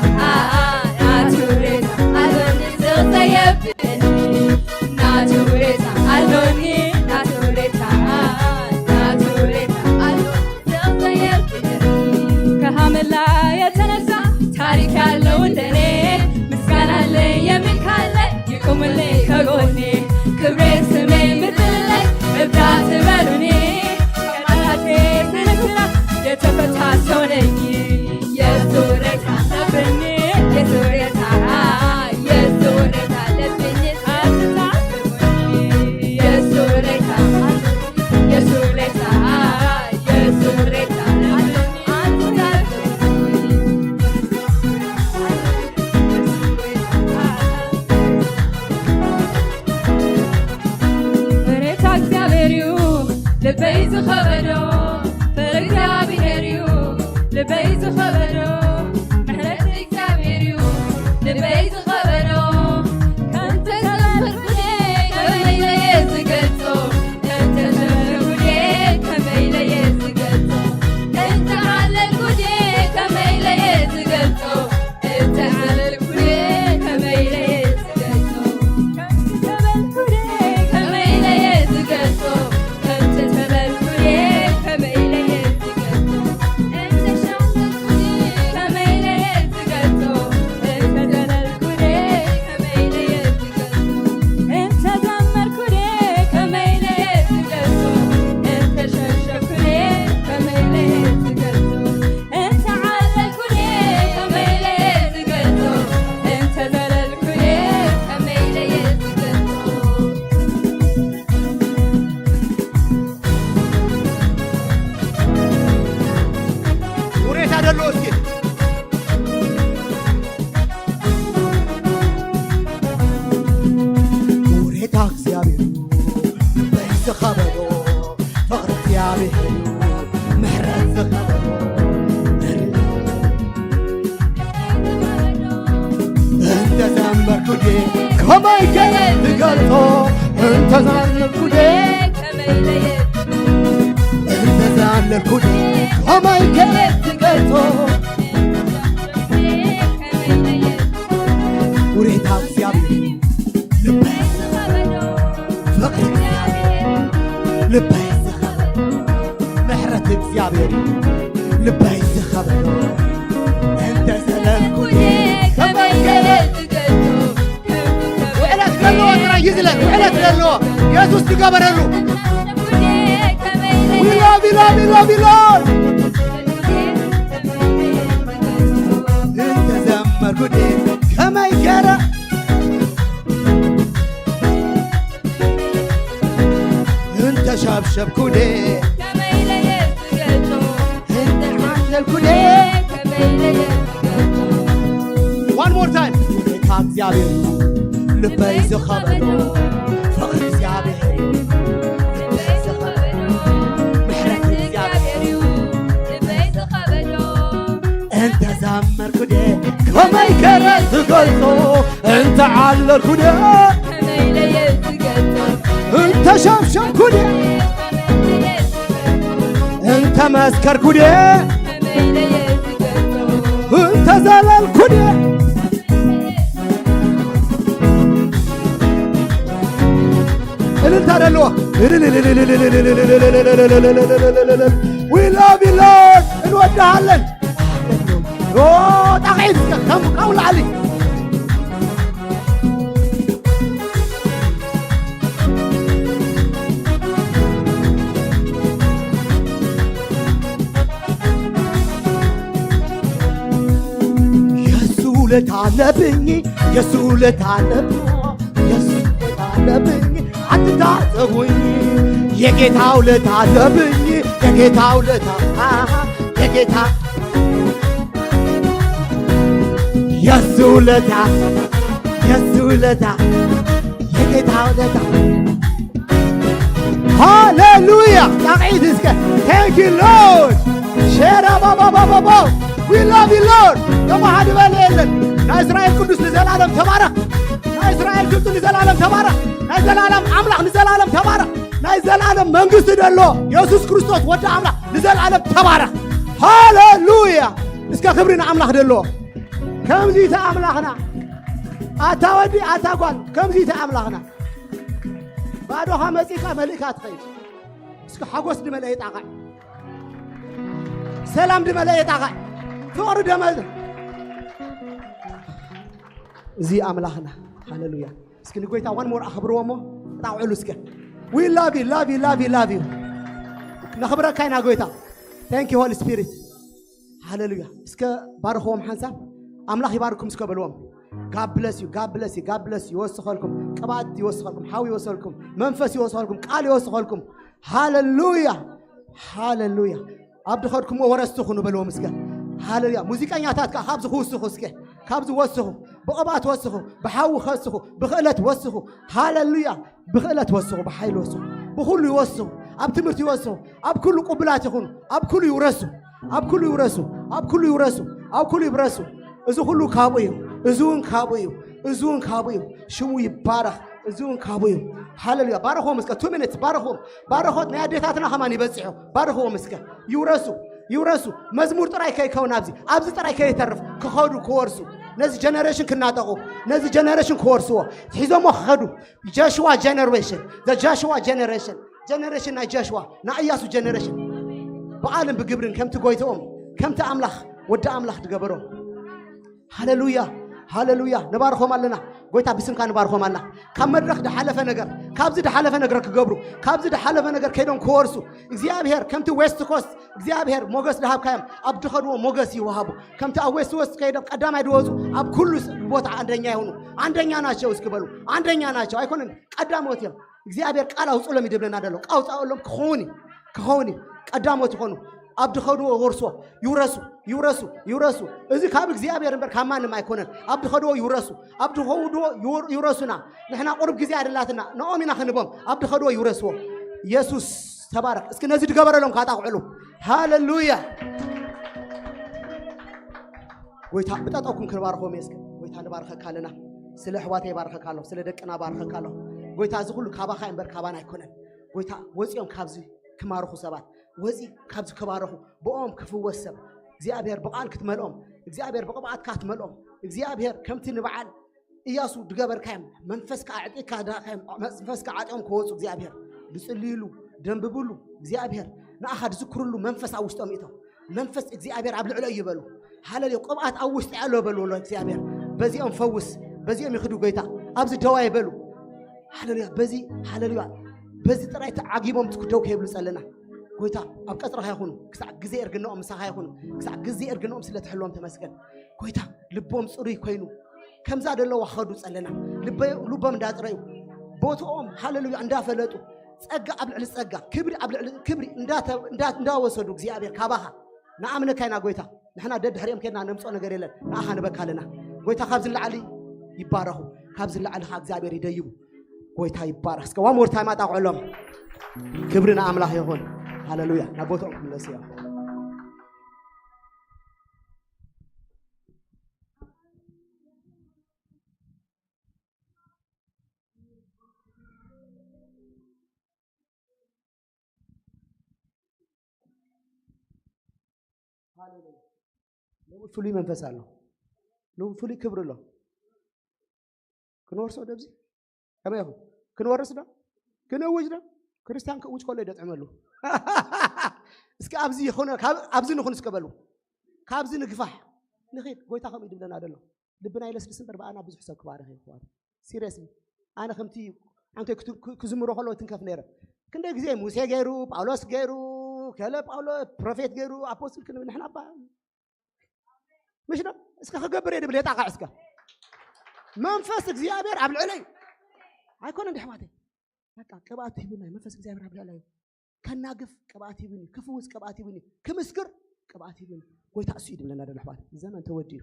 ኣሎኒ ዝቕዘየብለኒ ናቱሬታ ኣሎኒ ናቱሬታ ከሃምላ የተነሳ ታሪክ ያለው እንደኔ ምስጋና አለኝ የሚል ካለ ይቁምልኝ ከጎኔ ክብሬ ስሜ ምድርላይ እብዳት በሉኒ ከጠላቴ ስንክላ የተፈታ ሰው ነኝ የሱሬታ አለብኝ የሱሬታ አለብኝ አትታብሙኝ የሱሬታ ልበይ ዝኸበዶ ፍቅሪ እግዚአብሔር እዩ ልበይ ዝኸበዶ ምሕረት እግዚአብሔር እዩ ልበይ ዝኸበዶ ከምተ ዘመርኩኔ ከመይለየ ዝገልጾ ከምተ ዘመርኩኔ ከመይለየ ዝገልጾ እንተ ዓለልኩኔ ከመይለየ ዝገልጾ እንተ ዓለልኩኔ ከመይለየ ዝገልጾ ከምተ ዘበልኩኔ ከመይለየ ዝገልጾ ኢየሱስ ይገበረሉ ቢላል እንተዘመርኩ ከመይ ገረ እንተሻብሸብኩ ከመይ ለየት ገልጾ እንተዓለልኩ ከመይ ለየት ገልጾ one more time እግዚአብሔር ልበይ ዝኸበሎ ፍቅሪ እግዚአብሔር ዝገልጾ እንተ ዓለልኩደ እንተ ሸብሸብኩደ እንተ መስከርኩደ እንተ ዘለልኩደ እልልታ ደለዋ we love you Lord እንወድሃለን ጣቂት ከም ቀውል ዓሊ የሱ ውለታ አለብኝ የሱ ውለታ አለብኝ አትታዘቡኝ የጌታ ውለታ አለብኝ የጌታ ውለታ የጌታ የሱ ውለታ የጌታ ውለታ ሃሌሉያ ጣቂት እስከ thank you Lord ሼራ ባባባባባ we love you Lord ተማሃድ በለለን ናይስራኤል ቅዱስ ለዘላለም ተባረክ ናይስራኤል ቅዱስ ለዘላለም ተባረክ ናይዘላለም አምላክ ለዘላለም ተባረክ ናይዘላለም መንግስት ደሎ ኢየሱስ ክርስቶስ ወደ አምላክ ለዘላለም ተባረክ ሃሌሉያ እስከ ክብርና አምላክ ደሎ ከምዚ ተአምላኽና አታወዲ አታጓል ከምዚ ተአምላኽና ባዶኻ መጺኻ መልእካ ትኸይድ እስከ ሓጎስ ድመልአ ጣቓዕ ሰላም ድመልአ ጣቓዕ ፍቕሪ ደመዝ እዚ አምላኽና ሃሌሉያ እስኪ ንጎይታ ዋን ሞር አኽብርዎ ሞ ጣውዕሉ እስከ we love you ነኽብረካ ኢና ጎይታ thank you holy spirit ሃሌሉያ እስከ ባርኽዎም ሓንሳብ አምላኽ ይባርኩም እስከ በልዎም God bless you ይወስኸልኩም ቅባት ይወስኸልኩም ሓዊ ይወስኸልኩም መንፈስ ይወስኸልኩም ቃል ይወስኸልኩም ሃሌሉያ ኣብ ድኸድኩም ወረስቲ ኹኑ በልዎም እስከ ሃሌሉያ ሙዚቀኛታት ካብዚ ክውስኹ እስከ ካብዚ ወስኹ ብቕባት ወስኹ ብሓዊ ወስኹ ብኽእለት ወስኹ ሃሌሉያ ብኽእለት ወስኹ ብሓይል ወስኹ ብኹሉ ይወስኹ ኣብ ትምህርቲ ይወስኹ ኣብ ኩሉ ቁብላት ይኹኑ ኣብ ኩሉ ይብረሱ እዚ ሁሉ ካብኡ እዩ እዙን ካብኡ እዩ ሽሙ ይባረኽ እዙን ካብኡ እዩ ሃሌሉያ ባረኽዎም እስከ 2 minutes ባረኾት ናይ ኣዴታትና ኸማን ይበጽሑ ባረኽዎም እስከ ይውረሱ መዝሙር ጥራይ ከይከውን ኣብዚ ጥራይ ከይተርፍ ክኸዱ ክወርሱ ነዚ ጀነሬሽን ክናጠቑ ነዚ ጀነሬሽን ክወርስዎ ሒዞሞ ክኸዱ ጆሽዋ ጀነሬሽን ናይ ጆሽዋ ናይ ኢያሱ ጀነሬሽን በዓልን ብግብርን ከምቲ ጎይትኦም ከምቲ ኣምላኽ ወዲ ኣምላኽ ትገበሮ ሃሌሉያ ነባርኾም ኣለና ጎይታ ብስምካ ነባርኾም ኣለና ካብ መድረኽ ድሓለፈ ነገር ካብዚ ድሓለፈ ነገር ክገብሩ ካብዚ ድሓለፈ ነገር ከይዶም ክወርሱ እግዚአብሔር ከምቲ ዌስት ኮስት እግዚአብሔር ሞገስ ድሃብካዮም ኣብ ድኸድዎ ሞገስ ይወሃቡ ከምቲ ኣብ ዌስት ኮስት ከይዶም ቀዳማይ ድወፁ ኣብ ኩሉ ቦታ አንደኛ ይሆኑ አንደኛ ናቸው እስክበሉ አንደኛ ናቸው አይኮንም ቀዳሞት እዮም እግዚአብሔር ቃል አውጽሎም ይደብለና ደሎ ቃውጻውሎም ክኾኒ ቀዳሞት ይሆኑ ኣብ ድኸድዎ ወርሶ ይውረሱ እዚ ካብ እግዚአብሔር እምበር ካብ ማንም ኣይኮነን ኣብ ድኸድዎ ይውረሱና ንሕና ቁርብ ጊዜ አይደላትና ንኦሚና ክንቦም ኣብ ድኸድዎ ይውረስዎ ኢየሱስ ተባረክ እስኪ ነዚ ድገበረሎም ካጣቕዕሉ ሃሌሉያ ጎይታ ብጣጣኩም ክንባርኾም እስኪ ጎይታ ንባርከካ ኣለና ስለ ሕዋቴ ባርከካ ኣለሁ ስለ ደቅና ባርከካ ኣለሁ ጎይታ እዚ ሁሉ ካባኻ እምበር ካባና ኣይኮነን ጎይታ ወፂኦም ካብዚ ክማርኹ ሰባት ወፂ ካብዚ ከባረኹ ብኦም ክፍወስ ሰብ እግዚአብሔር በቃል ክትመልኦም እግዚአብሔር በቅብዓትካ ክትመልኦም እግዚአብሔር ከምቲ ንበዓል ኢያሱ ድገበርካዮም መንፈስካ ኣዕጢካ ዳኻዮም መንፈስካ ዓጢኦም ክወፁ እግዚአብሔር ብጽልይሉ ደንብብሉ እግዚአብሔር ንኣኻ ዝክሩሉ መንፈስ ኣብ ውሽጦም ኢቶም መንፈስ እግዚአብሔር ኣብ ልዕሎ ይበሉ ሃሌሉያ ቅብዓት ኣብ ውሽጢ ያለው በልዎ እግዚአብሔር በዚኦም ፈውስ በዚኦም ይኽዱ ጎይታ ኣብዚ ደዋ ይበሉ ሃሌሉያ በዚ ጥራይ ተዓጊቦም ትክደው ከይብሉ ጸለና ጎይታ ኣብ ቀጽረኻ ይኹኑ ክሳዕ ግዜ እርግነኦም ምሳኻ ይኹኑ ክሳዕ ግዜ እርግነኦም ስለትሕልዎም ተመስገን ጎይታ ልቦም ጽሩይ ኮይኑ ከምዛ ደለዋ ኸዱ ጸለና ልቦም እንዳጽረዩ ቦታኦም ሃሌሉያ እንዳፈለጡ ጸጋ ኣብ ልዕሊ ጸጋ ክብሪ ኣብ ልዕሊ ክብሪ እንዳወሰዱ እግዚአብሔር ካባኻ ንኣምነካ ኢና ጎይታ ንሕና ደድሕሪኦም ከድና ነምጾ ነገር የለን ንኣኻ ንበካለና ጎይታ ካብ ዝለዓሊ ይባረኹ ካብ ዝለዓሊኻ እግዚአብሔር ይደይቡ ጎይታ ይባረኽ እስከ ዋን ሞር ታይም ኣጣቕዕሎም ክብሪ ንኣምላኽ ይኹን ሃሌሉያ ናቦቶም ክምለስያ ሃሌሉያ ለምን ፍሉይ መንፈስ አለው ለምን ፍሉይ ክብር አለው ክንወርሰው ደብዚ ከመይ ይኹን ክንወርስ ዳ ክንውጅ ዳ ክርስቲያን ከውጅ ኮለ ይደጥዕመሉ እስኪ ኣብዚ ይኹን ኣብዚ ንኹን እስከበሉ ካብዚ ንግፋሕ ንኺድ ጎይታ ከም ይድብለና ደሎ ልብና ይለስልስ እምበር በኣና ብዙሕ ሰብ ክባርኽ ይኽዋል ሲሪየስሊ ኣነ ከምቲ አንተ ክዝምሮ ከሎ ትንከፍ ነይረ ክንደይ ግዜ ሙሴ ገይሩ ጳውሎስ ገይሩ ከለ ጳውሎስ ፕሮፌት ገይሩ አፖስትል ክንብል ንሕና ባ مش ده اسكا خبر يدي بليطا قاع اسكا منفس እግዚአብሔር ኣብ ልዕለይ ኣይኮነ እንደ ሕማቴ በቃ ቅባት ይብና መንፈስ እግዚአብሔር ኣብ ልዕለይ ከናግፍ ቅባት ይብኒ ክፉስ ቅባት ይብኒ ክምስክር ቅባት ይብኒ ጎይታ እሱ ይድብለና ደለ ሕማቴ ዘመን ተወዲዩ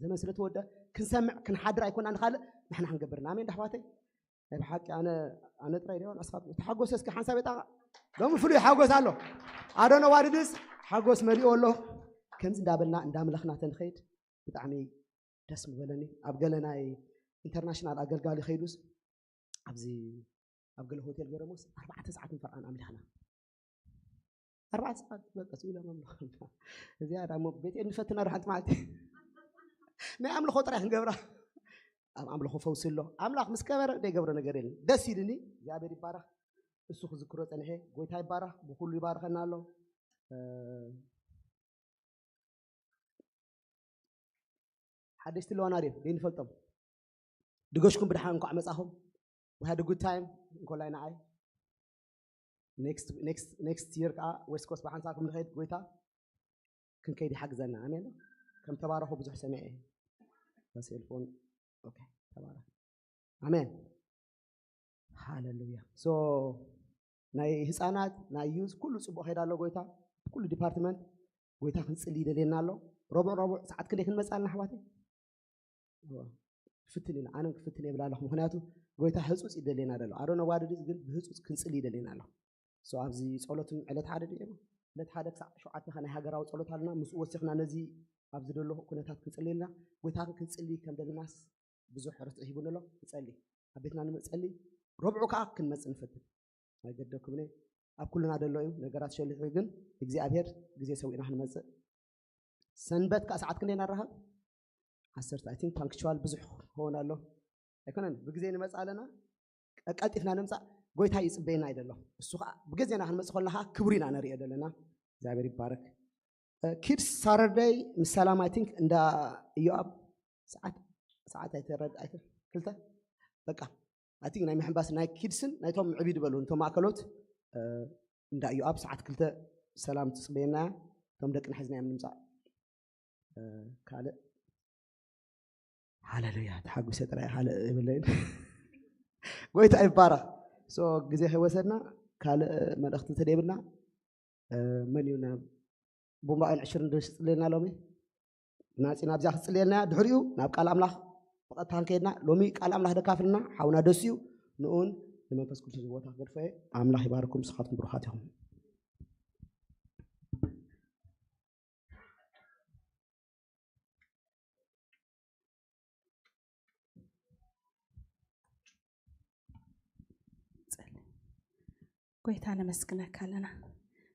ዘመን ስለተወደ ክንሰምዕ ክንሓድር ኣይኮና ንኻል ንሕና ክንገብርና ኣሜን ሕማቴ በሓቂ ኣነ ጥራይ ደውን ኣስፋት ተሓጎስ እስኪ ሓንሳብ የጣ ደሞ ፍሉይ ሓጎስ ኣሎ ኣዶነ ዋድድስ ሓጎስ መሊኦ ኣሎ كنز دابلنا انداملخنا تنخيد بتعمي دسم بلني أبقلنا انترناشنال أقل قالي خيدوس أبزي أبقل هوتيل جرموس 4 ساعات فرقان أملخنا 4 ساعات بس ولا مملخنا زيادة مو بيتي نفتنا رحت معتي ما أملخو طريق نقبره أملخو فوسله أملخ مسكبر ده قبره نقرين ده سيدني جابر يبارك السوق ذكرت أنا هي قوي تاي بارك بقول يبارك نالو حدثت له أنا ريف دين فلتم دقوشكم بدحان قاع مساهم we had a good time نقول لنا عاي next year كا west coast بحان ساكم نخيد قويتا كن كيدي حق زنا أمين كم تبارحوا بزح سمعي بس الفون أوكي تبارك أمين هاللويا so ناي حسانات ناي يوز كل صبح هيدا لو قويتا كل department قويتا خنصلي دلينا له ربع ساعات كده كنمسألنا حواتي فتنينا أنا فتني بلا الله مخناتو قويتا حسوس يدلينا دلو أرونا واردز قل بحسوس كنسلي دلينا له سو أبزي صولتهم على تحدد إيه لا تحدد شو عتنا خنا هجرة وصولت لنا مسؤوسخنا نزي أبزي دلو كنا كنسلي لنا قويتا كنسلي كم دل الناس بزوج حرس يهيبون له نسألي حبيتنا نسألي ربعك كن مسألة فتن ما يقدركم مني أب كلنا دلو نجارات شيء اللي يجن يجزي أبير يجزي سوي نحن مسألة سنبت كأسعد كنا نرها عصرت I think punctual بزح هون الله لكن بجزينا مسألنا أكلت إحنا نمسح قويت هاي يسبينا إيد الله السوق بجزينا هنمسح لها كبرين أنا رياد لنا زابر يبارك kids Saturday مسلام I think عند يواب ساعات يترد كلته بقى I think نايم حباس ناي كيدسن نايتهم عبيد بلون توم أكلوت عند يواب ساعات كلته سلام تسبينا توم دك نحزنا من نمسح كاله هاللويا تحقق سترة حال بالليل قويت عبارة سو جزء حوسنا قال ما دخلت تديبنا منيونا بومبا 20 درس لنا لومي ناس نابزح لنا دحريو ناب قال أملاح فقط هانكينا لومي قال أملاح دكافلنا حاونا دسيو نقول لما فسكول تجواتها غرفة أملاح يباركم صحاتكم بروحاتهم قويت أنا مسكنك لنا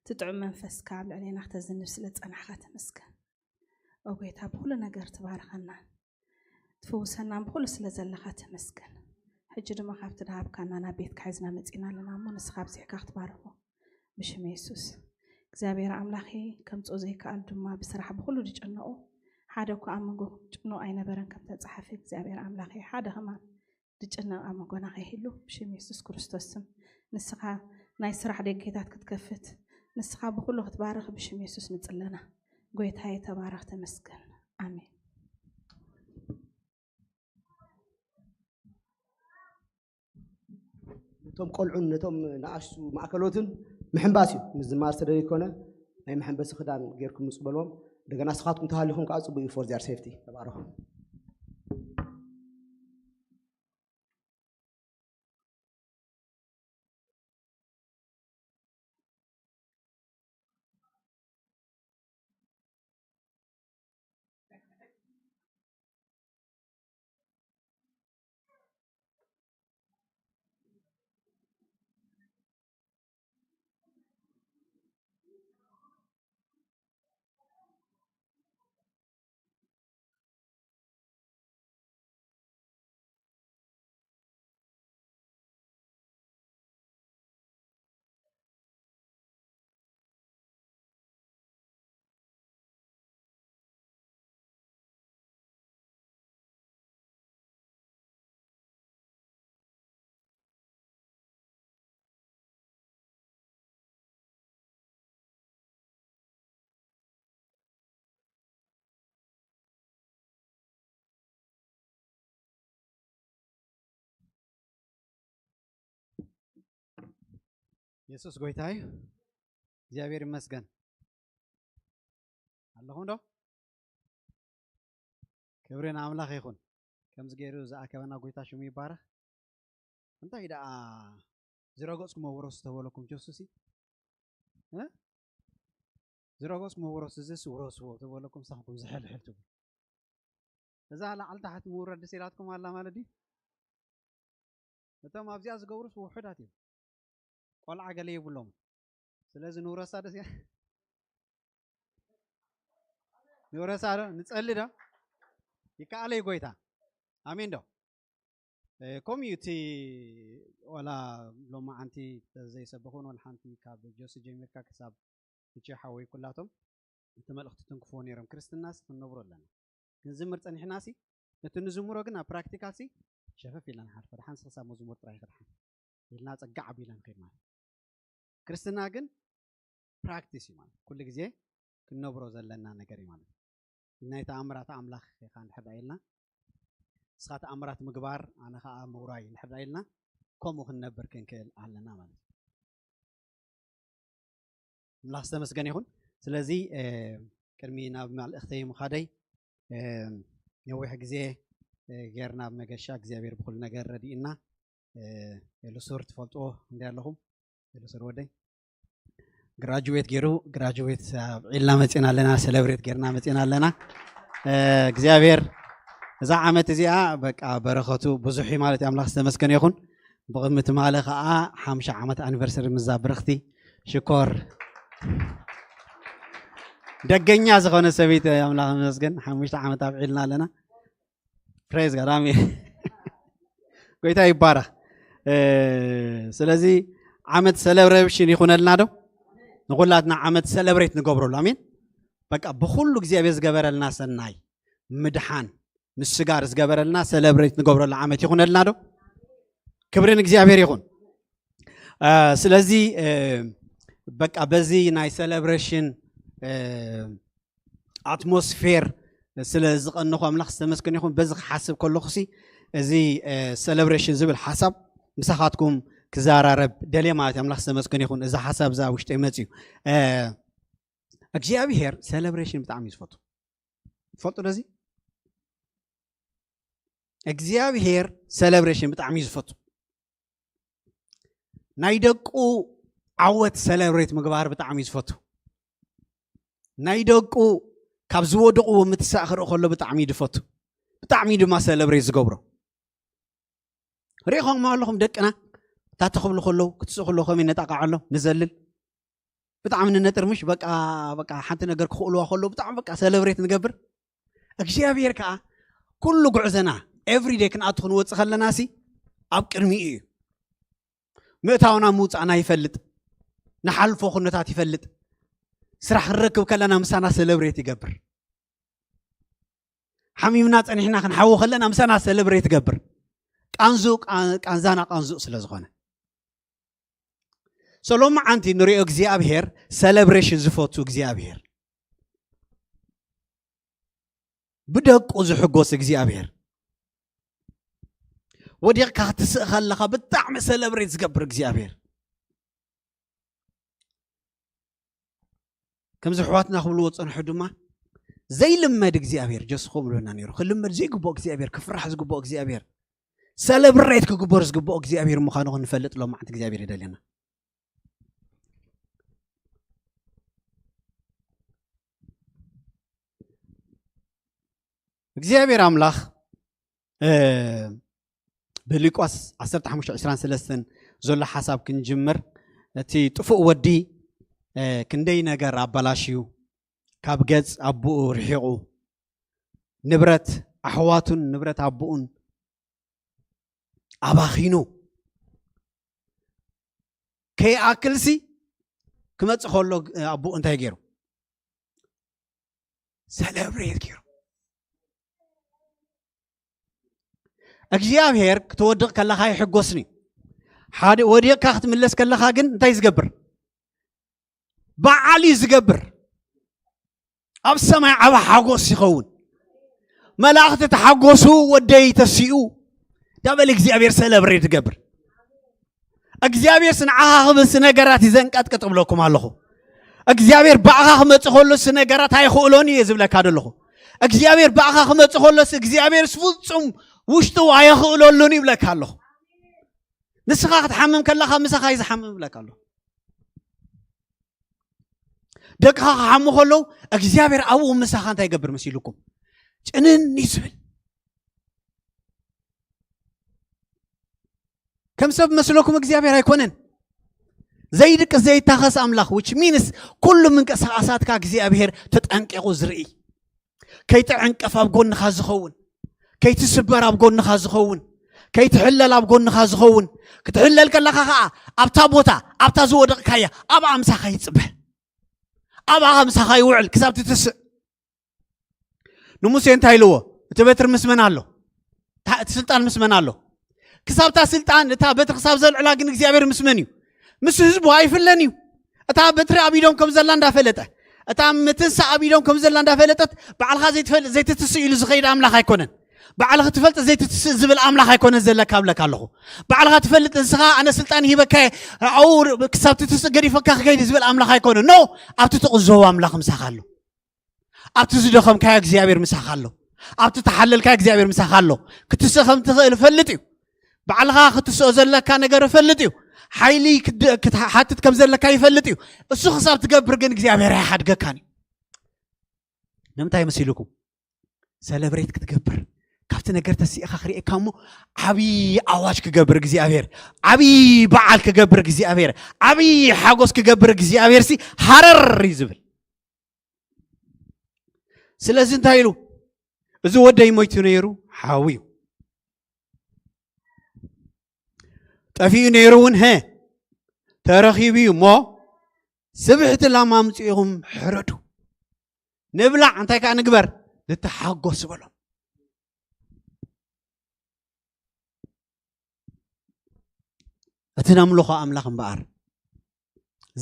تدعو منفس كعب علينا اختزن نفسلت أنا حقات مسكن وقويت بقول نجار تباركنا تفوسنا بقول سلزل خات مسكن حجر ما خافت دهاب كان أنا بيت كحزنا متينا لنا من سخاب زيكاخت بارفو بشم يسوس እግዚአብሔር አምላኬ ከምጾዘይ ከአል ድማ ብስራሕ ብኩሉ ድጭነኦ ሓደ እኳ ኣመንጎ ጭኖ ኣይነበረን ከም ተጻሕፈ እግዚአብሔር አምላኬ ሓደ ኸማን ድጭነ ኣመንጎና ከይህሉ ብሽም ኢየሱስ ክርስቶስ ስም ንስኻ ናይ ስራሕ ደገታት ክትከፍት ንስኻ ብኩሉ ክትባረኽ ብሽም ኢየሱስ ንጽለና ጎይታዬ ተባረኽ ተመስገን አሜን نتوم قلعون نتوم نعشو معكلوتن محنباسيو مزمار سدري كونه أي محنبس خدان غيركم نصبلهم دغنا سخاتكم تهاليهم كاصبوا فور زير سيفتي تباركم ኢየሱስ ጎይታዬ እግዚአብሔር ይመስገን አለሁ እንደው ክብርን አምላክ ይሁን ከምዝ ገይሩ ዘአከበና ጎይታ ሽሙ ይባረክ እንታይ ዳ ዝረጎጽ መወሮስ ተበለኩም ጆሱሲ ዝረጎጽ መወሮስ ዝስ ወሮስ ተበለኩም ሳንኩም ዝሕልሕልቱ እዛ ላዕል ታሕት ምውረድ ሲላትኩም አላ ማለት ዲ እቶም ኣብዚያ ዝገብሩስ ውሑዳት እዮም ቆልዓ ገለ ይብሎም ስለዚ ንውረሳ ደስ ንውረሳ ንጸልዳ ይካአለ ይጎይታ አሜን ዶ ኮሚዩቲ ወላ ሎማ አንቲ ዘይ ሰበኹን ወላ ሓንቲ ካብ ጆሲ ጀሚርካ ክሳብ እቺ ሓወይ ኩላቶም እቲ መልእኽቲ ትንክፎ ነይሮም ክርስትናስ ክንነብሮ ኣለና ክንዝምር ፀኒሕናሲ እቲ ንዝምሮ ግን ኣብ ፕራክቲካልሲ ሸፈፍ ኢልና ንሓልፈ ድሓን ክሳብ መዝሙር ጥራይ ክድሓን ኢልና ፀጋዕ ኣቢልና ንኸይድ ማለት ክርስትና ግን ፕራክቲስ እዩ ማለት ኩሉ ግዜ ክንነብሮ ዘለና ነገር እዩ ማለት ናይ ተኣምራት ኣምላኽ ኢኻ እንድሕር ኢልና ንስኻ ተኣምራት ምግባር ኣነ ከዓ ምውራይ እንድሕር ኢልና ከምኡ ክንነብር ክንክእል ኣለና ማለት ኣምላኽ ዝተመስገነ ይኹን ስለዚ ቅድሚ ናብ መልእኽተይ ምኻደይ ነዊሕ ግዜ ጌርና መገሻ እግዚአብሔር ብኩሉ ነገር ረዲእና የሉሱር ትፈልጥዎ እንዲ ኣለኹም የሉሱር ወደይ ግራጁዌት ገይሩ ግራጁዌት ዒልና መፂና ኣለና ሴሌብሬት ጌርና መፂና ኣለና እግዚአብሔር እዛ ዓመት እዚኣ በቃ በረኸቱ ብዙሕ ማለት ኣምላኽ ዝተመስገነ ይኹን ብቕድሚ ትማለ ከዓ 50 ዓመት ኣኒቨርሰሪ ምዛ ብርኽቲ ሽኮር ደገኛ ዝኾነ ሰበይቲ ኣምላኽ ይመስገን 5 ዓመት ኣብ ዒልና ኣለና ፕሬዝ ጋድ አሜን ጎይታ ይባረክ ስለዚ ዓመት ሴሌብሬሽን ይኹነልና ዶ ንኹላትና ዓመት ሴሌብሬት ንገብረሉ አሜን በቃ ብኩሉ እግዚአብሔር ዝገበረልና ሰናይ ምድሓን ንስጋር ዝገበረልና ሴሌብሬት ንገብረሉ ዓመት ይኹነልና ዶ ክብርን እግዚአብሔር ይኹን ስለዚ በቃ በዚ ናይ ሴሌብሬሽን አትሞስፌር ስለ ዝቐንኹ ኣምላኽ ዝተመስገነ ይኹን በዚ ክሓስብ ከለኹሲ እዚ ሴሌብሬሽን ዝብል ሓሳብ ምሳኻትኩም ክዛራረብ ደልየ ማለት ኣምላኽ ዝተመስገነ ይኹን እዚ ሓሳብ ዛ ውሽጢ መፅዩ እግዚአብሔር ሴሌብሬሽን ብጣዕሚ ዝፈቱ ትፈልጡ ደዚ እግዚአብሔር ሴሌብሬሽን ብጣዕሚ ዝፈቱ ናይ ደቁ ዓወት ሴሌብሬት ምግባር ብጣዕሚ ዝፈቱ ናይ ደቁ ካብ ዝወደቑ ምትሳእ ክርኢ ከሎ ብጣዕሚ ድፈቱ ብጣዕሚ ድማ ሴሌብሬት ዝገብሮ ሪኢኹም ኣለኹም ደቅና ታተኽብሉ ከለዉ ክትስኡ ከለዉ ከመይ ነጣቃዓሎ ንዘልል ብጣዕሚ ንነጥርምሽ በቃ ሓንቲ ነገር ክኽእልዋ ከለዉ ብጣዕሚ በቃ ሴሌብሬት ንገብር እግዚአብሔር ከዓ ኩሉ ጉዕዘና ኤቭሪ ዴይ ክንኣቱ ክንወፅእ ከለናሲ ኣብ ቅድሚኡ እዩ ምእታውና ምውፃእና ይፈልጥ ንሓልፎ ኩነታት ይፈልጥ ስራሕ ክንረክብ ከለና ምሳና ሴሌብሬት ይገብር ሓሚምና ፀኒሕና ክንሓዎ ከለና ምሳና ሴሌብሬት ይገብር ቃንዛና ቃንዙ ስለ ዝኾነ ሰሎማ ዓንቲ ንሪኦ እግዚአብሔር ሴሌብሬሽን ዝፈቱ እግዚአብሔር ብደቁ ዝሕጎስ እግዚአብሔር ወዲቕካ ክትስእ ከለኻ ብጣዕሚ ሴሌብሬት ዝገብር እግዚአብሔር ከምዚ ሕዋትና ክብልዎ ፀንሑ ድማ ዘይልመድ እግዚአብሔር ጀስኹም ብለና ነይሩ ክልመድ ዘይግብኦ እግዚአብሔር ክፍራሕ ዝግብኦ እግዚአብሔር ሴሌብሬት ክግበር ዝግብኦ እግዚአብሔር ምዃኑ ክንፈልጥ ሎማዓንቲ እግዚአብሔር ይደልየና እግዚአብሔር ኣምላኽ ብሉቃስ 15:23 ዘሎ ሓሳብ ክንጅምር እቲ ጥፉእ ወዲ ክንደይ ነገር ኣበላሽዩ ካብ ገጽ ኣቡኡ ርሒቑ ንብረት ኣሕዋቱን ንብረት ኣቡኡን ኣባኺኑ ከይኣክልሲ ክመፅእ ከሎ ኣቡኡ እንታይ ገይሩ ሴሌብሬት ገይሩ እግዚአብሔር ክትወድቕ ከለኻ ይሕጎስኒ ሓደ ወዲቕካ ክትምለስ ከለኻ ግን እንታይ ዝገብር በዓል ዝገብር ኣብ ሰማይ ዓባ ሓጎስ ይኸውን መላእኽቲ ተሓጎሱ ወደይ ተሲኡ ዳበል እግዚአብሔር ሴሌብሬት ይገብር እግዚአብሔር ስንዓኻ ክብስ ነገራት ይዘንቀጥቅጥ ብለኩም ኣለኹ እግዚአብሔር ባዕኻ ክመጽእ ከሎስ ነገራት ኣይኽእሎን እዩ ዝብለካ ደለኹ እግዚአብሔር ባዕኻ ክመጽእ ከሎስ እግዚአብሔር ፍጹም ውሽጡ ኣይኽእሎሉን ይብለካ ኣለኹ ንስኻ ክትሓምም ከለኻ ምሳኻ ይዝሓምም ይብለካ ኣለኹ ደቅኻ ክሓሙ ከለዉ እግዚአብሔር ኣብኡ ምሳኻ እንታይ ይገብር መሲልኩም ጭንን ይዝብል ከም ሰብ መስለኩም እግዚአብሔር ኣይኮነን ዘይድቅ ዘይታኸስ ኣምላኽ which means ኩሉ ምንቅስቓሳትካ እግዚአብሔር ተጠንቂቑ ዝርኢ ከይትዕንቀፍ ኣብ ጎንኻ ዝኸውን ከይትስበር ኣብ ጎንኻ ዝኸውን ከይትሕለል ኣብ ጎንኻ ዝኸውን ክትሕለል ከለኻ ከዓ ኣብታ ቦታ ኣብታ ዝወደቕካያ ኣብ ኣምሳኻ ይፅበ ኣብ ኣምሳኻ ይውዕል ክሳብ ትትስእ ንሙሴ እንታይ ኢልዎ እቲ በትሪ ምስመን ኣሎ እቲ ስልጣን ምስመን ኣሎ ክሳብታ ስልጣን እታ በትሪ ክሳብ ዘልዕላ ግን እግዚአብሔር ምስመን እዩ ምስ ህዝቡ ኣይፍለን እዩ እታ በትሪ ኣብ ኢዶም ከም ዘላ እንዳፈለጠ እታ ምትንሳ ኣብ ኢዶም ከም ዘላ እንዳፈለጠት ባዕልኻ ዘይትትስእ ኢሉ ዝኸይድ ኣምላኽ ኣይኮነን ባዕልኻ ትፈልጥ ዘይትትስእ ዝብል ኣምላኽ ኣይኮነን ዘለካ ብለካ ኣለኹ ባዕልኻ ትፈልጥ ንስኻ ኣነ ስልጣን ሂበካ ኣብኡ ክሳብ ትትስእ ገዲፈካ ክከይድ ዝብል ኣምላኽ ኣይኮነን ኖ ኣብቲ ትቕዘቦ ኣምላኽ ምሳኻ ኣሎ ኣብቲ ዝደኸምካዮ እግዚአብሔር ምሳኻ ኣሎ ኣብቲ ተሓለልካዮ እግዚአብሔር ምሳኻ ኣሎ ክትስእ ከም ትኽእል ፈልጥ እዩ ባዕልኻ ክትስኦ ዘለካ ነገር ፈልጥ እዩ ሓይሊ ክትሓትት ከም ዘለካ ይፈልጥ እዩ እሱ ክሳብ ትገብር ግን እግዚአብሔር ኣይሓድገካን እዩ ንምንታይ መሲልኩም ሰለብሬት ክትገብር ካብቲ ነገር ተሲእኻ ክሪእካ እሞ ዓብዪ ኣዋጅ ክገብር እግዚአብሔር ዓብዪ በዓል ክገብር እግዚአብሔር ዓብዪ ሓጎስ ክገብር እግዚአብሔር ሲ ሃረር እዩ ዝብል ስለዚ እንታይ ኢሉ እዚ ወደይ ሞይቱ ነይሩ ሓዊ እዩ ጠፊኡ ነይሩ እውን ተረኺቡ እዩ እሞ ስብሕቲ ላማ ምፅኢኹም ሕረዱ ንብላዕ እንታይ ከዓ ንግበር ንተሓጎስ በሎም እቲ ነምልኾ ኣምላኽ እምበኣር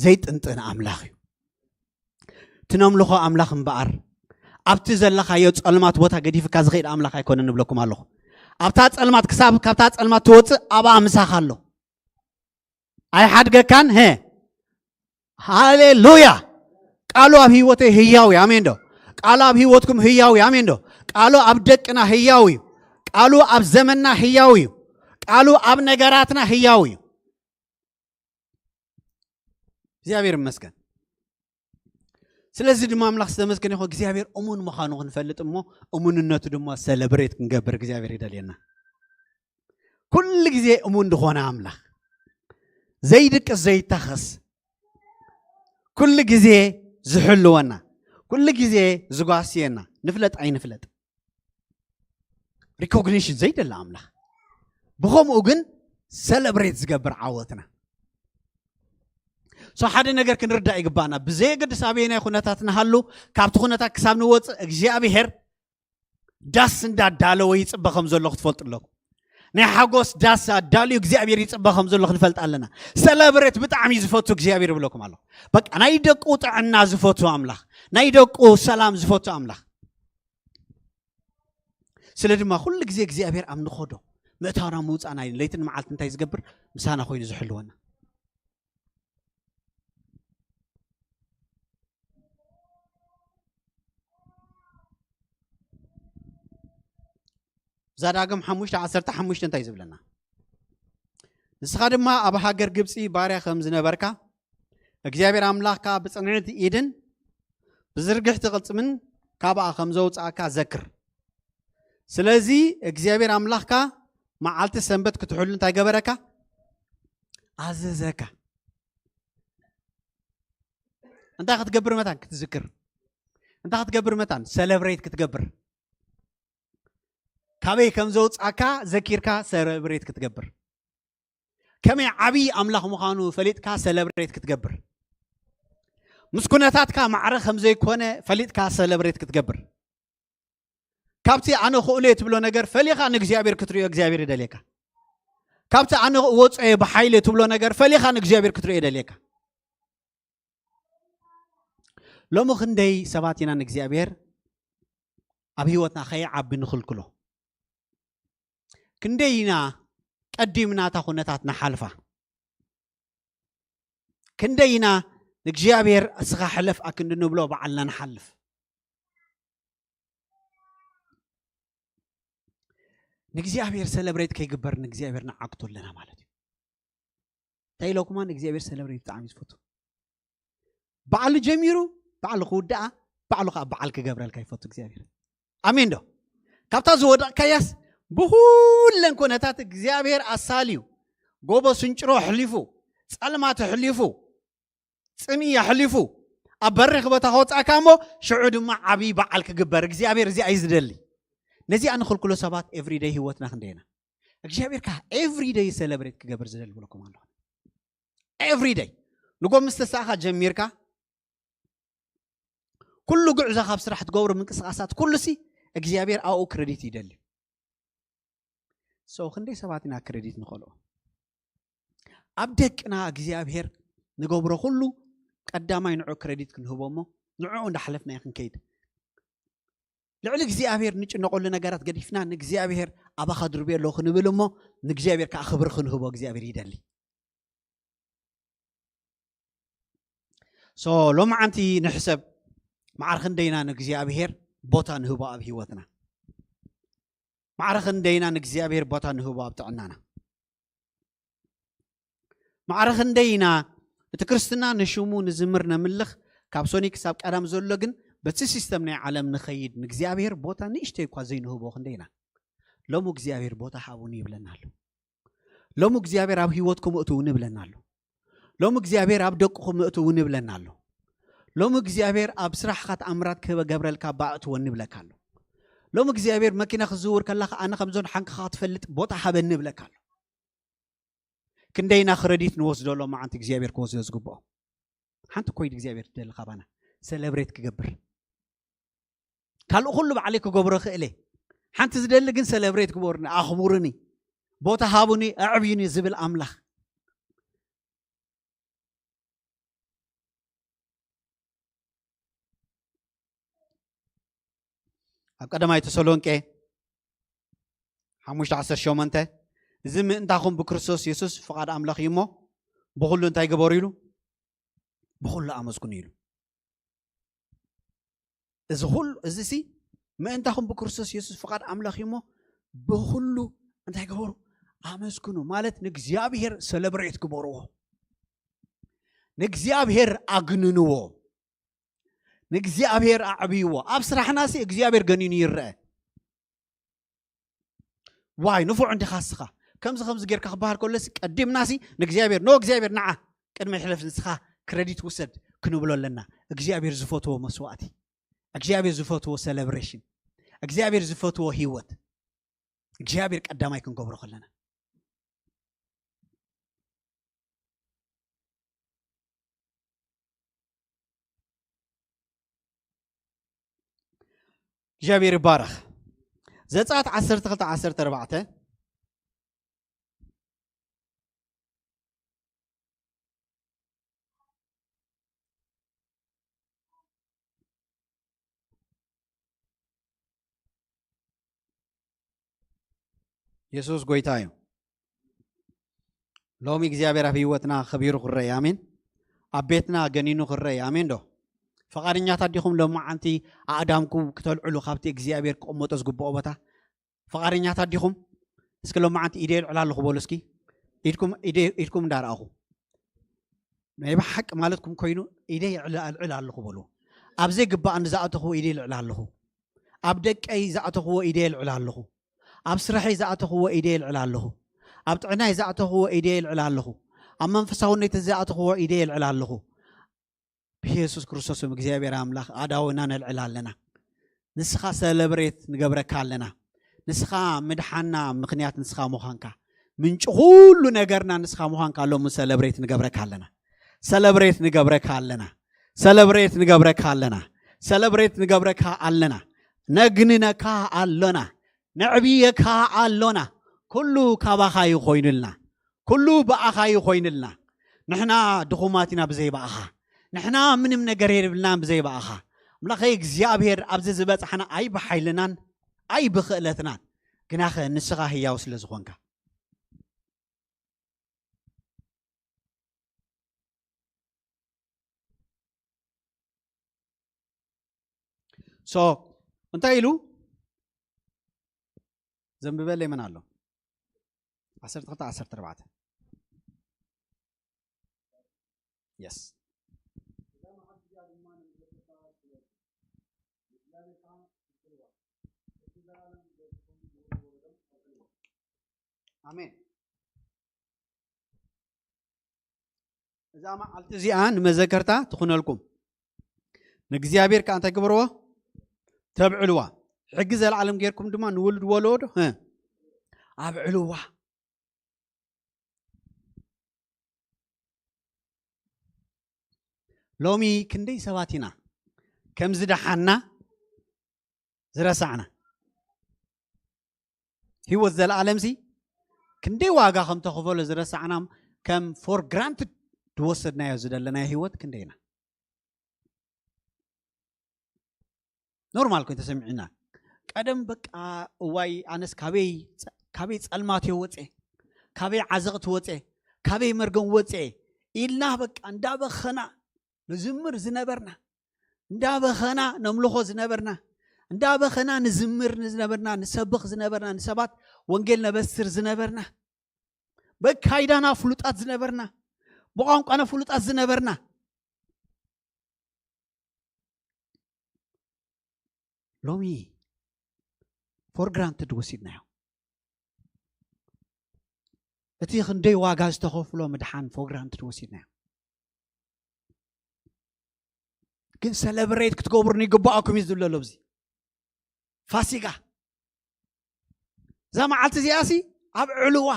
ዘይጥንጥን ኣምላኽ እዩ እቲ ነምልኾ ኣምላኽ እምበኣር ኣብቲ ዘለኻዮ ጸልማት ቦታ ገዲፍካ ዝኸይድ ኣምላኽ ኣይኮነን ንብለኩም ኣለኹ ኣብታ ጸልማት ክሳብ ካብታ ጸልማት ትወፅእ ኣብኣ ምሳኻ ኣሎ ኣይሓድገካን ሃሌሉያ ቃሉ ኣብ ህይወተይ ህያው እዩ ኣሜን ዶ ቃሉ ኣብ ህይወትኩም ህያው እዩ ኣሜን ዶ ቃሉ ኣብ ደቅና ህያው እዩ ቃሉ ኣብ ዘመንና ህያው እዩ ቃሉ ኣብ ነገራትና ህያው እዩ እግዚአብሔር ይመስገን ስለዚ ድማ ኣምላኽ ዝተመስገነ ይኹን እግዚአብሔር እሙን ምዃኑ ክንፈልጥ እሞ እሙንነቱ ድማ ሰለብሬት ክንገብር እግዚአብሔር ይደልየና ኩሉ ግዜ እሙን ዝኾነ ኣምላኽ ዘይድቅስ ዘይታኸስ ኩሉ ግዜ ዝሕልወና ኩሉ ግዜ ዝጓስየና ንፍለጥ ኣይንፍለጥ ሪኮግኒሽን ዘይደላ ኣምላኽ ብኸምኡ ግን ሰለብሬት ዝገብር ዓወትና ሶ ሓደ ነገር ክንርዳእ ይግባእና ብዘየገድስ ኣበየናይ ኩነታት ንሃሉ ካብቲ ኩነታት ክሳብ ንወፅእ እግዚአብሔር ዳስ እንዳዳለወ ይፅበ ከም ዘሎ ክትፈልጡ ኣለኩም ናይ ሓጎስ ዳስ ኣዳልዩ እግዚአብሔር ይፅበ ከም ዘሎ ክንፈልጥ ኣለና ሰለብሬት ብጣዕሚ ዝፈቱ እግዚአብሔር ይብለኩም ኣለኹ በቃ ናይ ደቁ ጥዕና ዝፈቱ ኣምላኽ ናይ ደቁ ሰላም ዝፈቱ ኣምላኽ ስለ ድማ ኩሉ ግዜ እግዚአብሔር ኣብ ንኸዶ ምእታውና ምውፃእና ለይትን መዓልቲ እንታይ ዝገብር ምሳና ኮይኑ ዝሕልወና زاداقم حموشت عصرت حموشت انتاي زبلنا نسخة ما أبا هاجر جبسي باريا خمزنا بركة እግዚአብሔር አምላክ በጽንዕት ኢድን በዝርግህ ተቀጽምን ካባ ከምዘው ጻካ ዘክር ስለዚህ እግዚአብሔር አምላክ ማዓልተ ሰንበት ክትሑል እንታይ ገበረካ አዘዘካ እንታ ክትገብር መታን ክትዝክር እንታ ክትገብር መታን ሴሌብሬት ክትገብር ካበይ ከምዘው ጻካ ዘኪርካ ሴሌብሬት ክትገብር كمي عبي أملاك مخانو فليتك سيلبريت كتجبر مسكوناتك معرخ خمزة كونه فليتك سيلبريت كتجبر كابتي أنا خوليت بلو نجر فليخ أنا جزيابير كتري جزيابير دليكا كابتي أنا واتس بحيلة تبلو نجر فليخ أنا جزيابير كتري دليكا لو مخندي سباتينا نجزيابير أبي واتنا خي عب نخل كله كندينا قدمنا تاخونتاتنا حلفة كندينا نجيابير اسخا حلف اكن نبلو بعلنا نحلف نجيابير سيلبريت كيغبر نجيابير نعقتو لنا مالتي تايلو كمان نجيابير سيلبريت تعمي فوتو بعل جميرو بعل خودع بعل خا بعل كغبرل كيفوتو نجيابير امين دو كابتا زودا كياس بهولن كونتات نجيابير اساليو غوبو سنچرو حليفو صلمات حليفو صمي يحلفو ابرخ بتاخوت اكامو شعود ما عبي بعل كغبر نجيابير زي ايزدلي نزي أنا خل كل سبات every day هوتنا خندينا. أجيابير كه every day celebrate كجبر زلل بقولكم عنه. every day. نقوم مستساخة جمير كه. كل جعزة خابس راح تقور من قصات كل شيء أجيابير أو كريديت يدلي. so خندي سباتنا كريديت نخلو. أبدك أنا أجيابير نقوبره كله قدامه ينعو كريديت كنهبومه نعو نحلفنا يخن كيد. لعل እግዚአብሔር ንጭነቆል ነገራት ገዲፍና ንእግዚአብሔር አባ ኸድር ቤሎ ክንብልሞ ንእግዚአብሔር ካኽብር ክንህቦ እግዚአብሔር ይደሊ ሶ ሎማዓንቲ ንሕሰብ ማዕርኽን ደይና ንእግዚአብሔር ቦታ ንህቦ ኣብ ህይወትና ማዕርኽን ደይና ንእግዚአብሔር ቦታ ንህቦ ኣብ ጥዕናና ማዕርኽን ደይና እቲ ክርስትና ንሽሙ ንዝምር ነምልኽ ካብ ሶኒ ክሳብ ቀዳም ዘሎ ግን بس السيستم ناي عالم نخيد نجزيابير بوتا نيشتي كوازين هو بوخندينا لو مجزيابير بوتا حاوني بلنالو لو مجزيابير اب هيوتكم اتوني بلنالو لو مجزيابير اب دقكم اتوني بلنالو لو مجزيابير اب سرح خات امرات كبا جبريل كابا اتوني بلكالو لو مجزيابير ماكينه خزور كلا انا خمزون حنك خات فلت بوتا حبن بلكالو كندينا خريديت نوسدو لو ما انت جزيابير كوز يزغبو حنت كويد جزيابير دل خبانا سيلبريت كجبر كالو كله بعليك جبر خيله حنت زدل جن سيلبريت كبرني أخبرني بوتا هابوني أعبيني زبل أملاخ أبقى ما يتسولون كه حموش تعسر شو منته زم أنت أخون بكريستوس يسوع فقد أملاخ يمو بقول أنت يجبريلو بقول لا أمسكنيلو إذا إذا سي ما أنت هم بكريستوس يسوع فقط أملاك يمو بخلو أنت هيكبروا أمسكنوا مالت نجزيابير سيلبريت كبروه نجزيابير أغننوه نجزيابير أعبيوه أبصرح ناسي نجزيابير جنيني الرأي واي نفع عندي خاصة كم خمس غير كخبار كلس قديم ناسي نجزيابير نو جزيابير نعه قدم يحلف نسخة كريديت وسد كنوبلو لنا نجزيابير زفوتو مسواتي እግዚአብሔር ዝፈትዎ ሴሌብሬሽን እግዚአብሔር ዝፈትዎ ህይወት እግዚአብሔር ቀዳማይ ክንገብሮ ከለና እግዚአብሔር ይባረክ ዘጸአት 12:14 يسوس قويتايو لومي እግዚአብሔር ኣብ ህይወትና خبير خري آمين أبيتنا جنينو خري آمين دو فقارنيا تديكم لما أنتي أقدامكم كتلعلو خابتي እግዚአብሔር قومت أزقبوا أبتا فقارنيا تديكم اسكلو ما أنتي إيديل على الله بولسكي إيدكم دار أخو ما يبقى حق مالتكم كوينو إيدي على الله بولو أبزي قبا أن زعته إيديل على الله أبدك أي زعته إيديل على الله أبصرحي زعته هو إيديل على الله أبطعناي زعته هو إيديل على الله أما انفساوني تزعته هو إيديل على الله بيسوس كريستوس مجزيابير أملاخ أداونا نلعلال لنا نسخة سيلبريت نقبرك لنا نسخة مدحنا مقنيات نسخة مخانكا من كل نجرنا نسخة مخانكا لو من سيلبريت نقبرك لنا سيلبريت نقبرك لنا سيلبريت نقبرك لنا سيلبريت نقبرك لنا نجننا كا لنا نعبيك علونا كله كباخاي خوينلنا كله بأخاي خوينلنا نحنا دخوماتنا بزي بأخا نحنا من نجرير بلنا بزي بأخا ملاخي እግዚአብሔር ኣብዚ ዝበፅሐና ኣይ ብሓይልናን ኣይ ብኽእለትናን ግናኸ ንስኻ ህያው ስለ ዝኾንካ سو انت إلو زنب بالي من الله 10 يس آمين إذا ما قلت زيان مذكرتا تخون لكم نجزيابير كأنت كبروه تبعلوا حجز العالم غيركم دما نولد ولود ها أبعلوا لومي كندي سواتنا كم زدحنا زرسعنا هو ذا العالم زي كندي واقع خم تخفول زرسعنا كم for granted توصلنا يا زد لنا هيوت كندينا نورمال كنت سمعنا قدم بقى واي أنس كابي الماتي وتأ كابي عزقت وتأ كابي مرجون وتأ إلنا بق أنداب خنا نزمر زنبرنا أنداب خنا نملخو زنبرنا أنداب خنا نزمر زنبرنا نسبخ زنبرنا نسبات وانجلنا بسر زنبرنا بق هيدانا فلوتات زنبرنا بقام أنا فلوتات زنبرنا لومي for granted وسيدنا أتي خندي واجاز تخوف لو مدحان for granted وسيدنا كن celebrate كتقبرني قباكم يزدل لبزي فاسيقة زي ما عالت زياسي أبعلوا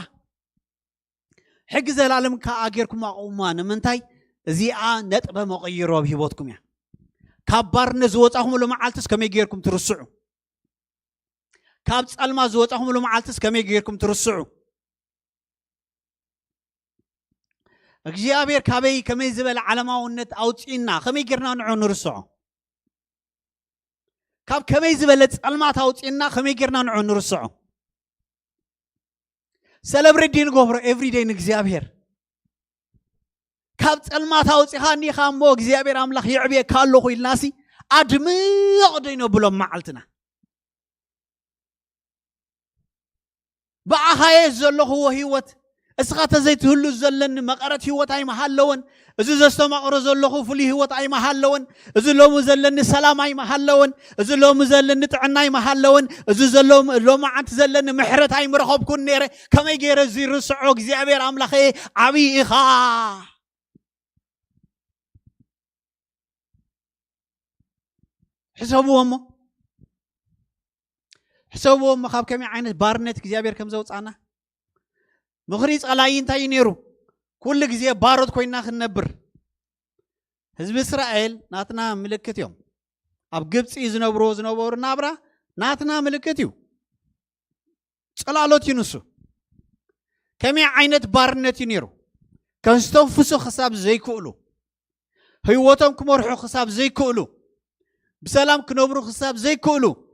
حجز العالم كأجركم أمان منتاي زيا نتبه مغيروا بهبوتكم يا كبر نزوت أهم لو ما عالتس كم يجيركم ترسعوا كابت المازوت أهم لو ما عالتس كم يجيركم ترسعوا أجيابير كابي كم يزبل علما ونت أوتينا كم يجيرنا نعون نرسعوا كاب كم يزبل المات أوتينا كم يجيرنا نعون نرسعوا celebrate دين غفر every day نجيابير كابت المات أوتيخاني خامو أجيابير أملاخ يعبي كالو خوي الناسي أدمي أقدينه بلوم معلتنا بقى هاي الزلة هو هيوت اسقاط زيت هلو الزلن مقرت هيوت أي محل لون إذا زستو مقر زلة هو فلي هيوت أي محل لون إذا لو مزلن السلام أي محل لون إذا لو مزلن تعنا أي محل لون إذا لو ما عند زلن محرت أي مرخب كن نير كم يجير الزير السعوك زيابير أملاخي عبي إخا حسابهم مخاب كمي عين بارنت كزيابير كم زوج أنا مغريز علاين تاي نيرو كل جزية بارد كوينا خنبر حزب إسرائيل ناتنا ملكت يوم أب جبت إذن بروز نابرا ناتنا ملكت يوم صلالوت ينسو كمي عينت بارنت نيرو كنستوفسو خساب زي كولو هيوتهم كمرحو خساب زي كولو بسلام كنبرو خساب زي كولو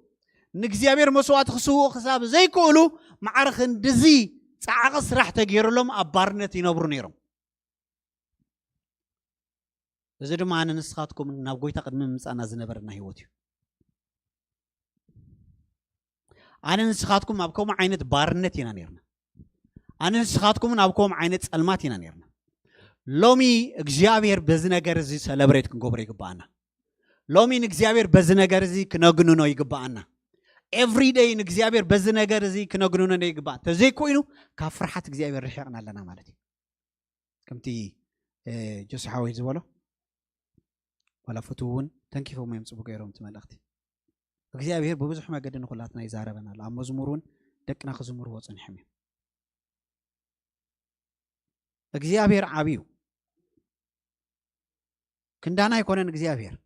نجزيابير مسوات خسوه خساب زي كولو معرخن دزي تعاقص راح تغير لهم أبارنت ينبرو نيرم إذا ما أنا نسخاتكم نبغي تقدم أنا زنبرنا هيوتي أنا نسخاتكم أبكم عينة بارنت ينانيرنا أنا نسخاتكم أبكم عينة المات ينانيرنا لومي إجزيابير بزنا جرزي سلبريت كنقبري كبانا لومي نجزيابير بزنا جرزي كنقنونو يكبانا every day نجزيابير بزنا جرزي كنقنونو يكبا تزي كوينو كفرحة إجزيابير رحقنا لنا مالتي كمتي جس حاوي زوالو ولا فتوون تنكيفو ما يمسبو غيرهم تملختي إجزيابير ببزح ما قد نقولاتنا يزاربنا لا مزمورون دكنا خزمور وصن حمي إجزيابير عبيو كندانا يكونن إجزيابير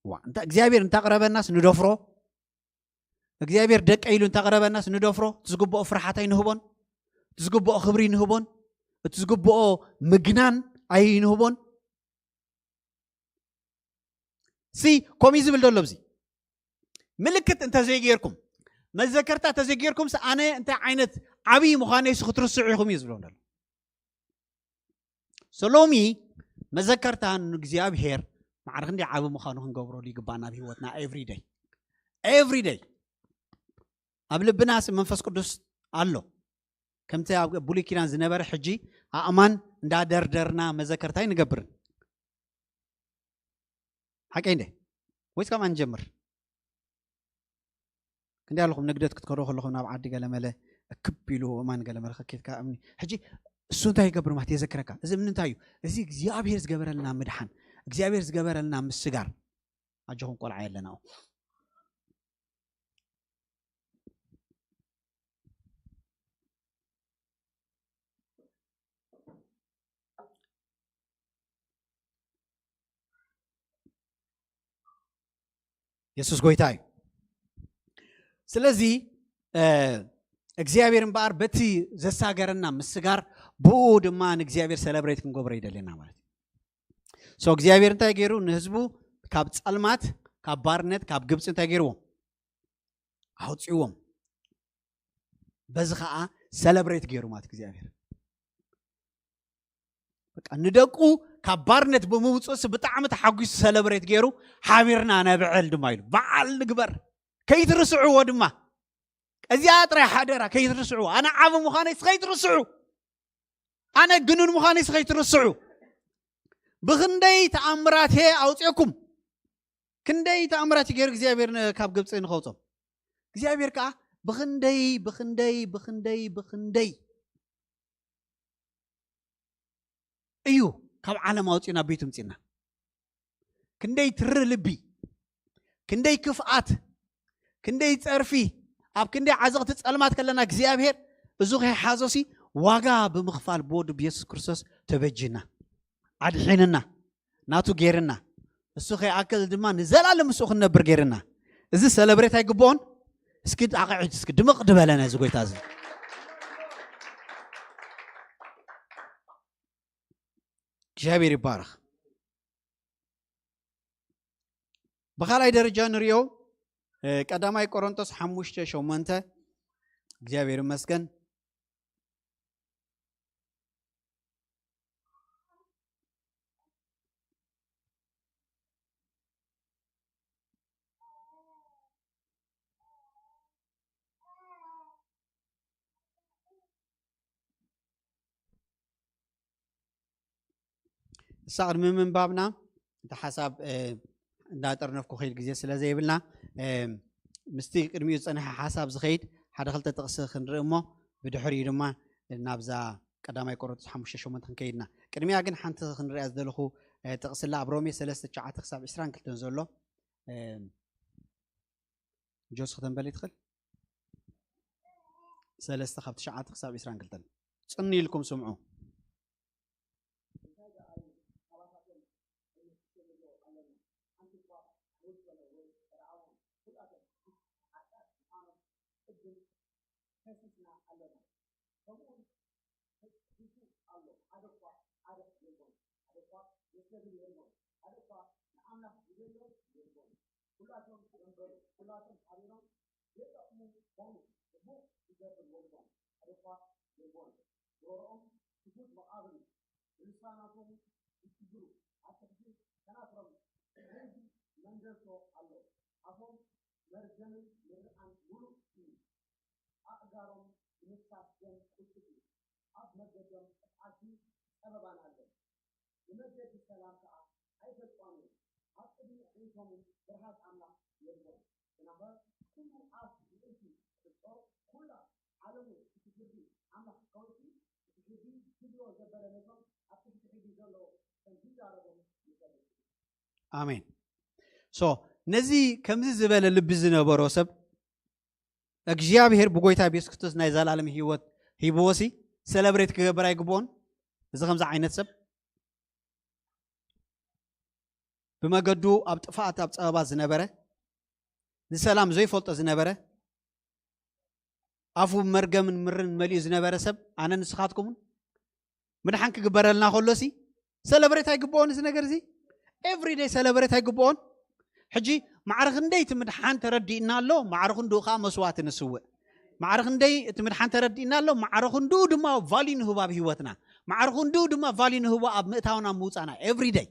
وانت إجزيابير انت قرب الناس ندفرو إجزيابير دك أيلو انت قرب الناس ندفرو تسقبوا فرحتين نهبون تسقبوا خبرين نهبون تسقبوا مجنان أي نهبون سي كوميز بالدولبزي ملكت انت زيجيركم ما ذكرت تزيجيركم أنا انت عينت عبي مخانيس خطر السعيكم يزبلون سلومي ما ذكرت عن إجزيابير معرخ ندي عاب مخانو هنقبرو لي قبانا بهوتنا every day قبل بناس منفس قدس الله كم تي بولي كيران زنبر حجي أمان ندا دردرنا مذكرتاي نقبر حكي عنده ويس كمان جمر كندي لكم نقدت كتكرو خلكم ناب عادي قال مله كبيلو ما نقال مله خكيت كامني حجي السنتاي قبر ما تيذكرك اذا من انتايو ازي እግዚአብሔር ዝገበረልና መድሓን እግዚአብሔር ዝገበረልና ምስጋር አጀሁን ቆልዓ የለናው ኢየሱስ ጎይታይ ስለዚህ እግዚአብሔርን ባር በቲ ዘሳገርና ምስጋር ቦድማን እግዚአብሔር ሰለብሬት ክንጎብረ ይደለና ማለት ሶ እግዚአብሔርን ታይገሩ ንህዝቡ ካብ ጻልማት ካብ ባርነት ካብ ግብጽን ታይገሩ አውጽዩም በዝኻ ሰለብሬት ገሩ ማለት እግዚአብሔር በቃ ንደቁ ካብ ባርነት በመውጽስ በጣም ተሐጉስ ሰለብሬት ገሩ ሓቢርና ነብዕል ድማይሉ በዓል ንግበር ከይትርስዑ ወድማ እዚያ ጥራ ሓደራ ከይትርስዑ አና ዓብ ሙኻነይ ከይትርስዑ አና ግኑን ሙኻነይ ከይትርስዑ ብኽንደይ ተአምራት ሄ አውጽኩም ክንደይ ተአምራት ገር እግዚአብሔር ካብ ግብጽ ንኸውጾም እግዚአብሔር ካ ብኽንደይ እዩ ካብ ዓለም አውጽና ቤቱም ጽና ክንደይ ትር ልቢ ክንደይ ክፍአት ክንደይ ጸርፊ ኣብ ክንደይ ዓዘቕቲ ጸልማት ከለና እግዚአብሔር እዙኸ ሓዞሲ ዋጋ ብምኽፋል ቦድ ኢየሱስ ክርስቶስ ተበጅና አድሒንና ናቱ ጌርና እሱኸ አከል ድማ ንዘላለም እሱ ክነብር ጌርና እዚ ሰለብሬት አይግቦን እስኪ አቃዕት እስኪ ድምቅ ድበለና እዚ ጎይታ እዚ እግዚአብሔር ይባረክ በኻላይ ደረጃ ንሪዮ ቀዳማይ ቆሮንቶስ 5:8 እግዚአብሔር ይመስገን صار من بابنا انت حسب دا طرنفكو خيل غزي سلازي يبلنا مستي قدمي صنح حساب زخيد حدا خلطه تقس خنرمو بدحري دما نابزا قداماي قرطس 5:8 كيدنا قدميا كن حنت خنرياز دلخو تقسلا ابرومي 3:9 حساب 20 كلتن زلو جوس ختم بلي تخل 3:9 حساب 20 كلتن صني لكم سمعوا አሜን ሶ ነዚህ ከምዚ ዝበለ ልብ ዝነበሮ ሰብ እግዚአብሔር በጎይታ ኢየሱስ ክርስቶስ ናይ ዘላለም ህይወት ሂቦሲ ሰለብሬት ክገበር አይግቦን እዚ ከምዛ ዓይነት ሰብ በመገዱ ኣብ ጥፋት ኣብ ጸባ ዝነበረ ዝሰላም ዘይፈልጦ ዝነበረ አፉ መርገምን ምርን መልዩ ዝነበረ ሰብ አነ ንስኻትኩም ምድሓን ክግበረልና ከሎሲ ሰለብሬት አይግቦን እዚ ነገር እዚ every day celebrate አይግቦን ሕጂ ማዕረኽ እንደይ ትምድሓን ተረዲእና ኣሎ ማዕረኽ እንዱኻ መስዋዕት ንስውዕ ማዕረኽ እንደይ ትምድሓን ተረዲእና ኣሎ ማዕረኽ እንዱ ድማ ቫልዩ ንህባ ህይወትና ማዕረኽ እንዱ ድማ ቫልዩ ንህባ ኣብ ምእታውና ምውፃና every day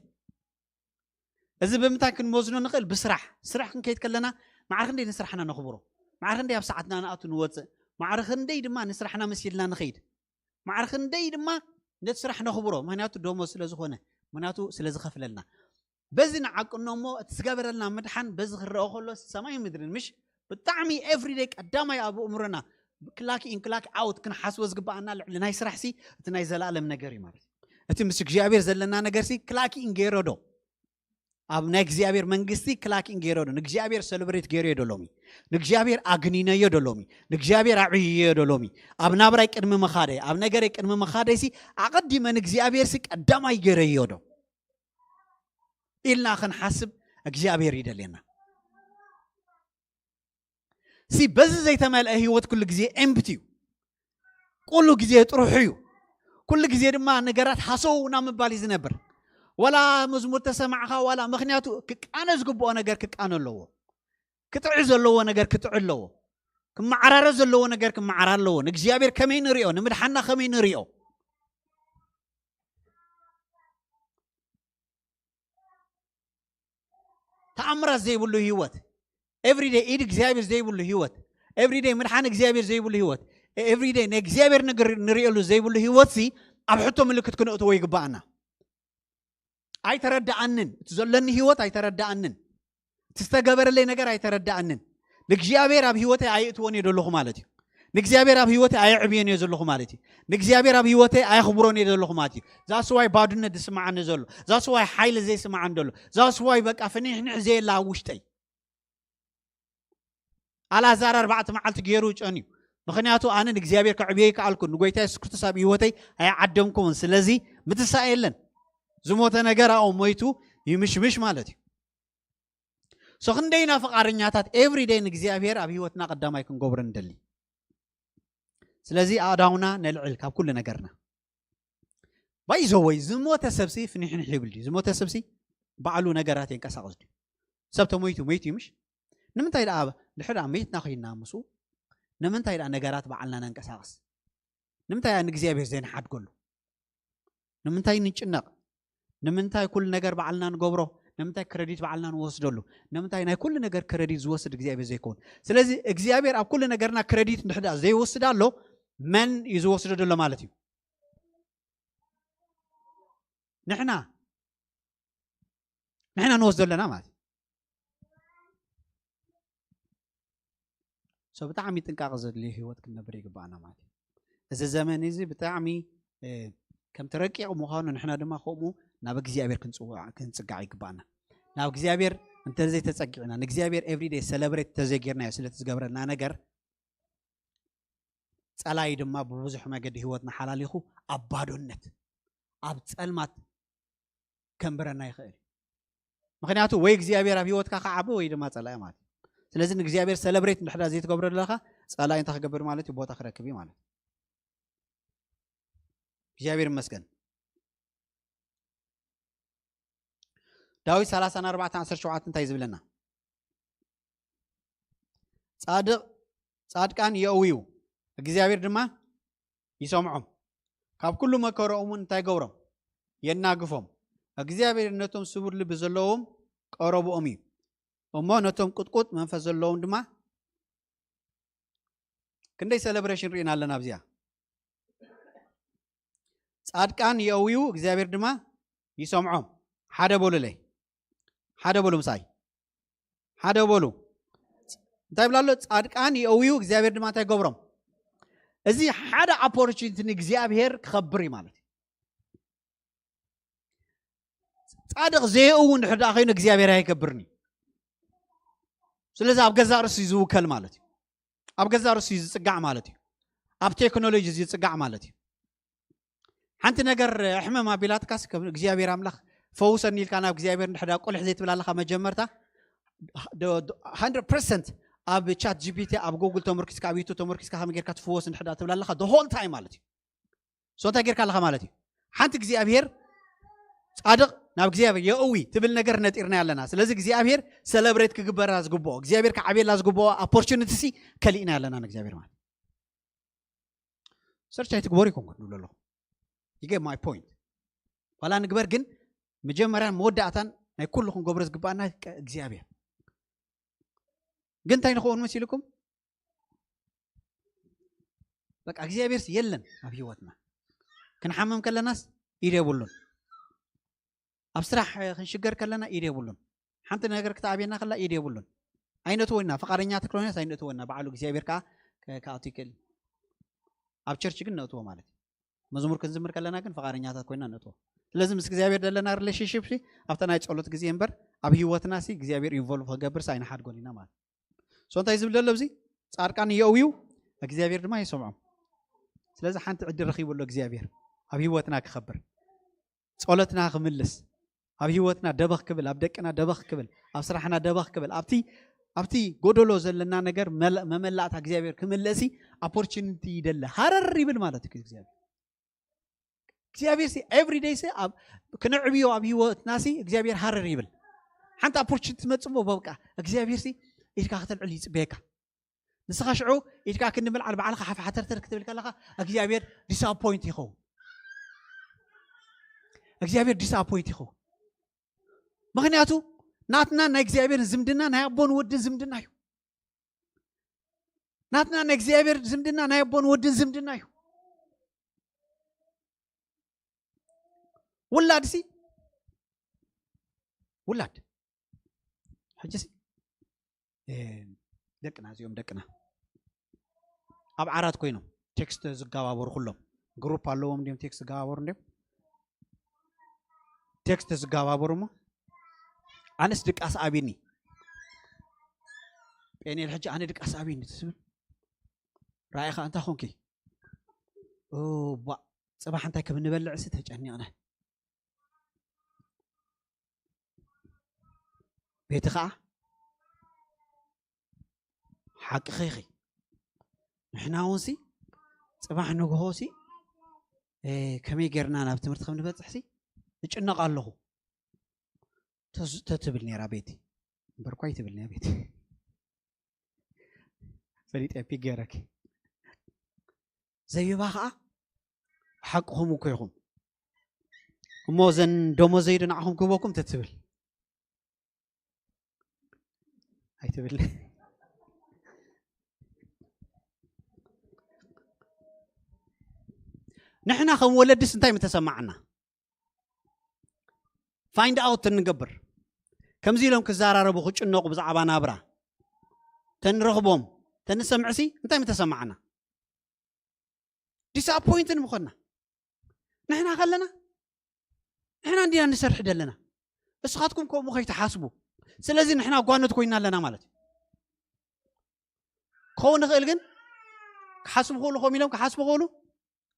إذا بمتاكن موزنو نقل بسرح سرح كن كيت كلنا معرخن دي نسرحنا نخبره معرخن دي بساعتنا نقطو نوصل معرخن دي دما نسرحنا مسيلنا نخيد معرخن دي دما نسرح نخبره مهنياتو دومو سلازخونه مهنياتو سلازخفللنا بزن عقلنا مو تسقبر لنا مدحن بزخ الرأخلو سماي مدرن مش بتعمي every day قدامي أبو أمرنا كلاكي إن كلاك out كن حسوز قبعنا لنا يسرح سي تناي زلالم نجاري مارس أتي مسك جابير زلنا نجارسي كلاكي إن جيرودو أب نجزيابير منجستي كلاكي إن جيرودو نجزيابير سلبريت جيرودو لومي نجزيابير أغنينا يدولومي نجزيابير عبي يدولومي أب نابرايك إنم مخادي أب نجاريك إنم مخادي سي أقدي من نجزيابير سك قدام يجري يدو إلنا خن حسب نجزيابير يدلنا سي بس زي تمال هيوت كل جزء empty كل جزء تروحيو كل جزء ما نجارات حسو نام بالي زنبر ولا مزمور تسمعها ولا مخنياتو أنا زقبو أنا جر أنا لو كتعز اللو أنا جر كتعل لو كم عرارز اللو أنا جر كم عرار لو نجزيابير كمين ريو نمر حنا خمين ريو تأمر زي بقول له هيوت every day إيد إجزابير زي بقول له هيوت every day مرحان إجزابير زي بقول له هيوت every day نجزابير نريو له زي بقول له هيوت سي أبحثهم اللي كتكون أتوي قبعنا أي تردد عنن تزلني هيوت أي تردد عنن تستجبر لي نجار أي تردد عنن نجزابير أب هيوت أي تواني يدلهم مالتي نجزابير أب هيوت أي عبيان يزلهم مالتي نجزابير أب هيوت أي خبروني يدلهم مالتي ذا سواي بعدنا دسمع عن نزل ذا سواي حيل زي سمع عن دلو ذا سواي بق أفني زي لا وشتي على زار 4 معلت جيروج أنيو مخنياتو أنا نجزابير كعبيك علىكم نقولتها سكرت ساب هيوتي أي عدمكم سلزي متسائلن زموت نجارة أو ميتو يمش مالتي سخن دينا فقارنياتات every day نجزابير أبي هيوتنا قدام يكون قبرن دلي سلزي أداونا نلعل كاب كل نجارنا بايزوي زموت سبسي في نحن حبلي زموت سبسي بعلو نجاراتين كساقصدي سبتو ميتو مش نمنتايد أبا لحد عميت ناخينا مسو نمنتايد نجارات بعلنا ننكساقص نمنتايد نجزابير زين حد كله نمنتايد نجنق نمنتاي كل نجار بعلنا نجبره نمنتاي كريديت بعلنا نوصله نمنتاي ناي كل نجار كريديت زوصد إجزابير زي كون سلازي إجزابير أب كل نجارنا كريديت نحدا زي وصد له من يزوصد له مالتي نحنا نوصد لنا مالتي سو بتعمي تنقاقز اللي هو كنا بريق بعنا مالتي إذا زمان يزي بتعمي كم تركي أو مخانا نحنا دما خومو ناب إجزابير كنصقع يقبعنا ناب إجزابير أنت زي تتصقعنا نجزابير every day celebrate تزقيرنا يسلة تزقبرنا نجر تسألاي دما بوزح ما قد هوتنا حلال يخو أبادو النت أبتسألمات كم برنا يخير مخنياتو وي إجزابير أبي هوت كاخا عبو وي دما تسألاي مات سلازم إجزابير celebrate نحنا زي تقبر لها تسألاي انت خقبر مالتي بوت آخر كبي مالتي إجزابير مسكن داوي 34:17 انتي زبلنا صادقان يأويو إجزابير دما يسمعهم كاب كل ما كرههم انتي قورم يناقفهم إجزابير نتوم سبور اللي بزلهم قربوا أمي وما نتوم قط من فزلهم دما كندي celebration رينا لنا بزيا صادقان يأويو إجزابير دما يسمعهم حدا بولو لي حدا بولو مساي حدا بولو طيب لالو صادقان يأويو إجزابير دما تاي قبرم ازي حدا opportunity إجزابير كخبري مالتي صادق زيو نحدا أخينا إجزابير هاي كبرني سلازا أبقى رسي يزوكل مالتي أبقى رسي يزقع مالتي أب تكنولوجي يزقع مالتي حنت نجر إحنا ما بلاد كاس إجزابير أملاخ فوسني الكلام إجزابير نحدا كل حزيت ولا لخا مجمرتا 100% أب chat GPT أب جوجل تمركز كابيتو تمركز كهم غير كتفوس نحدا ولا لخا the whole time مالتي صوتا غير كلها مالتي حنت إجزابير صادق ناب إجزابير يأوي تبل نجر نتيرنا يالنا سلازي إجزابير celebrate كجبر راس جبوا إجزابير كعبير راس جبوا opportunity سي كلينا يالنا إجزابير مال سرچ هيك بوريكم نقول له you get my point ولا نقبر جن مجمران مودعتان ናይ ኩልኩም ገብሮ ዝግባአና እግዚአብሔር ግን እንታይ ንኸውን መሲልኩም በቃ እግዚአብሔር የለን ኣብ ህይወትና ክንሓመም ከለናስ ኢድ የብሉን ኣብ ስራሕ ክንሽገር ከለና ኢድ የብሉን ሓንቲ ነገር ክተዓብየና ከላ ኢድ የብሉን ኣይነትወና ፈቃደኛ ተክሎናስ ኣይነትወና በዓሉ እግዚአብሔር ከኣቱ ይክእል ኣብ ቸርች ግን ነእትዎ ማለት መዝሙር ክንዝምር ከለና ግን ፈቃደኛታት ኮይና ነእትዎ ስለዚ ምስ እግዚአብሔር ዘለና ሪሌሽንሺፕ ኣብታ ናይ ጸሎት ግዜ እምበር ኣብ ህይወትና እግዚአብሔር ኢንቮልቭ ክገብር ኣይንሓድጎን ኢና ማለት ሶ እንታይ ዝብል ዘሎ ኣብዚ ጻድቃን የእውዩ እግዚአብሔር ድማ ይሰምዖም ስለዚ ሓንቲ ዕድል ረኺብሎ እግዚአብሔር ኣብ ህይወትና ክኸብር ጸሎትና ክምልስ ኣብ ህይወትና ደበኽ ክብል ኣብ ደቅና ደበኽ ክብል ኣብ ስራሕና ደበኽ ክብል ኣብቲ ጎደሎ ዘለና ነገር መመላእታ እግዚአብሔር ክምለሲ ኦፖርቹኒቲ ይደለ ሃረር ይብል ማለት እዩ እግዚአብሔር ኤቭሪ ዴይ ክንዕብዮ ኣብ ህይወትና እግዚአብሔር ሃረር ይብል ሓንቲ ኦፖርቹኒቲ ትመጽሞ በቃ እግዚአብሔር ኢድካ ክትልዕል ይጽበየካ ንስኻ ሽዑ ኢድካ ክንምልዓል በዓልካ ሓተርተር ክትብል ከለኻ እግዚአብሔር ዲስአፖይንት ይኸው እግዚአብሔር ዲስአፖይንት ይኸው ምክንያቱ ናትና ናይ እግዚአብሔር ዝምድና ናይ አቦን ወድን ዝምድና እዩ ናትና ናይ እግዚአብሔር ዝምድና ናይ አቦን ወድን ዝምድና እዩ ውላድ ሕጂሲ ደቅና እዚኦም ደቅና ኣብ ዓራት ኮይኖም ቴክስት ዝጋባበሩ ኩሎም ግሩፕ ኣለዎም እንዲም ቴክስት ዝጋባበሩ እንዲም ቴክስት ዝጋባበሩ ሞ ኣነስ ድቃስ ኣቢኒ ጴኔል ሕጂ ኣነ ድቃስ ኣቢኒ ትስብል ራእይኻ እንታይ ኾንኪ ፅባሕ እንታይ ከም እንበልዕሲ ተጨኒቕና ቤት ከዓ ሓቂ ኸይኺ ንሕና እውን ፅባሕ ንግሆ ከመይ ጌርና ናብ ትምህርቲ ከም ንበፅሕ እጭነቕ ኣለኹ ተትብል ነራ ቤቲ እምበር ኳ ይትብል ነያ ቤቲ ፈሊጥ ኤፒ ገይረኪ ዘይባ ከዓ ሓቅኹም እኮ ኢኹም እሞ ዘን ደሞ ዘይዱ ንዓኹም ክህበኩም ተትብል ኣይትብል ንሕና ከም ወለድስ እንታይ ምተሰማዕና ፋይንድ ኣውት እንገብር ከምዚ ኢሎም ክዘራረቡ ክጭነቁ ብዛዕባ ናብራ ተንረኽቦም ተንሰምዕሲ እንታይ ምተሰማዕና ዲስአፖይንትን ምኾና ንሕና ከለና ንሕና እንዲና ንሰርሕ ደለና እስኻትኩም ከምኡ ከይተሓስቡ ስለዚ ንሕና ጓነት ኮይና ኣለና ማለት ክኸውን ንኽእል ግን ክሓስቡ ክእሉ ኸም ኢሎም ክሓስቡ ክእሉ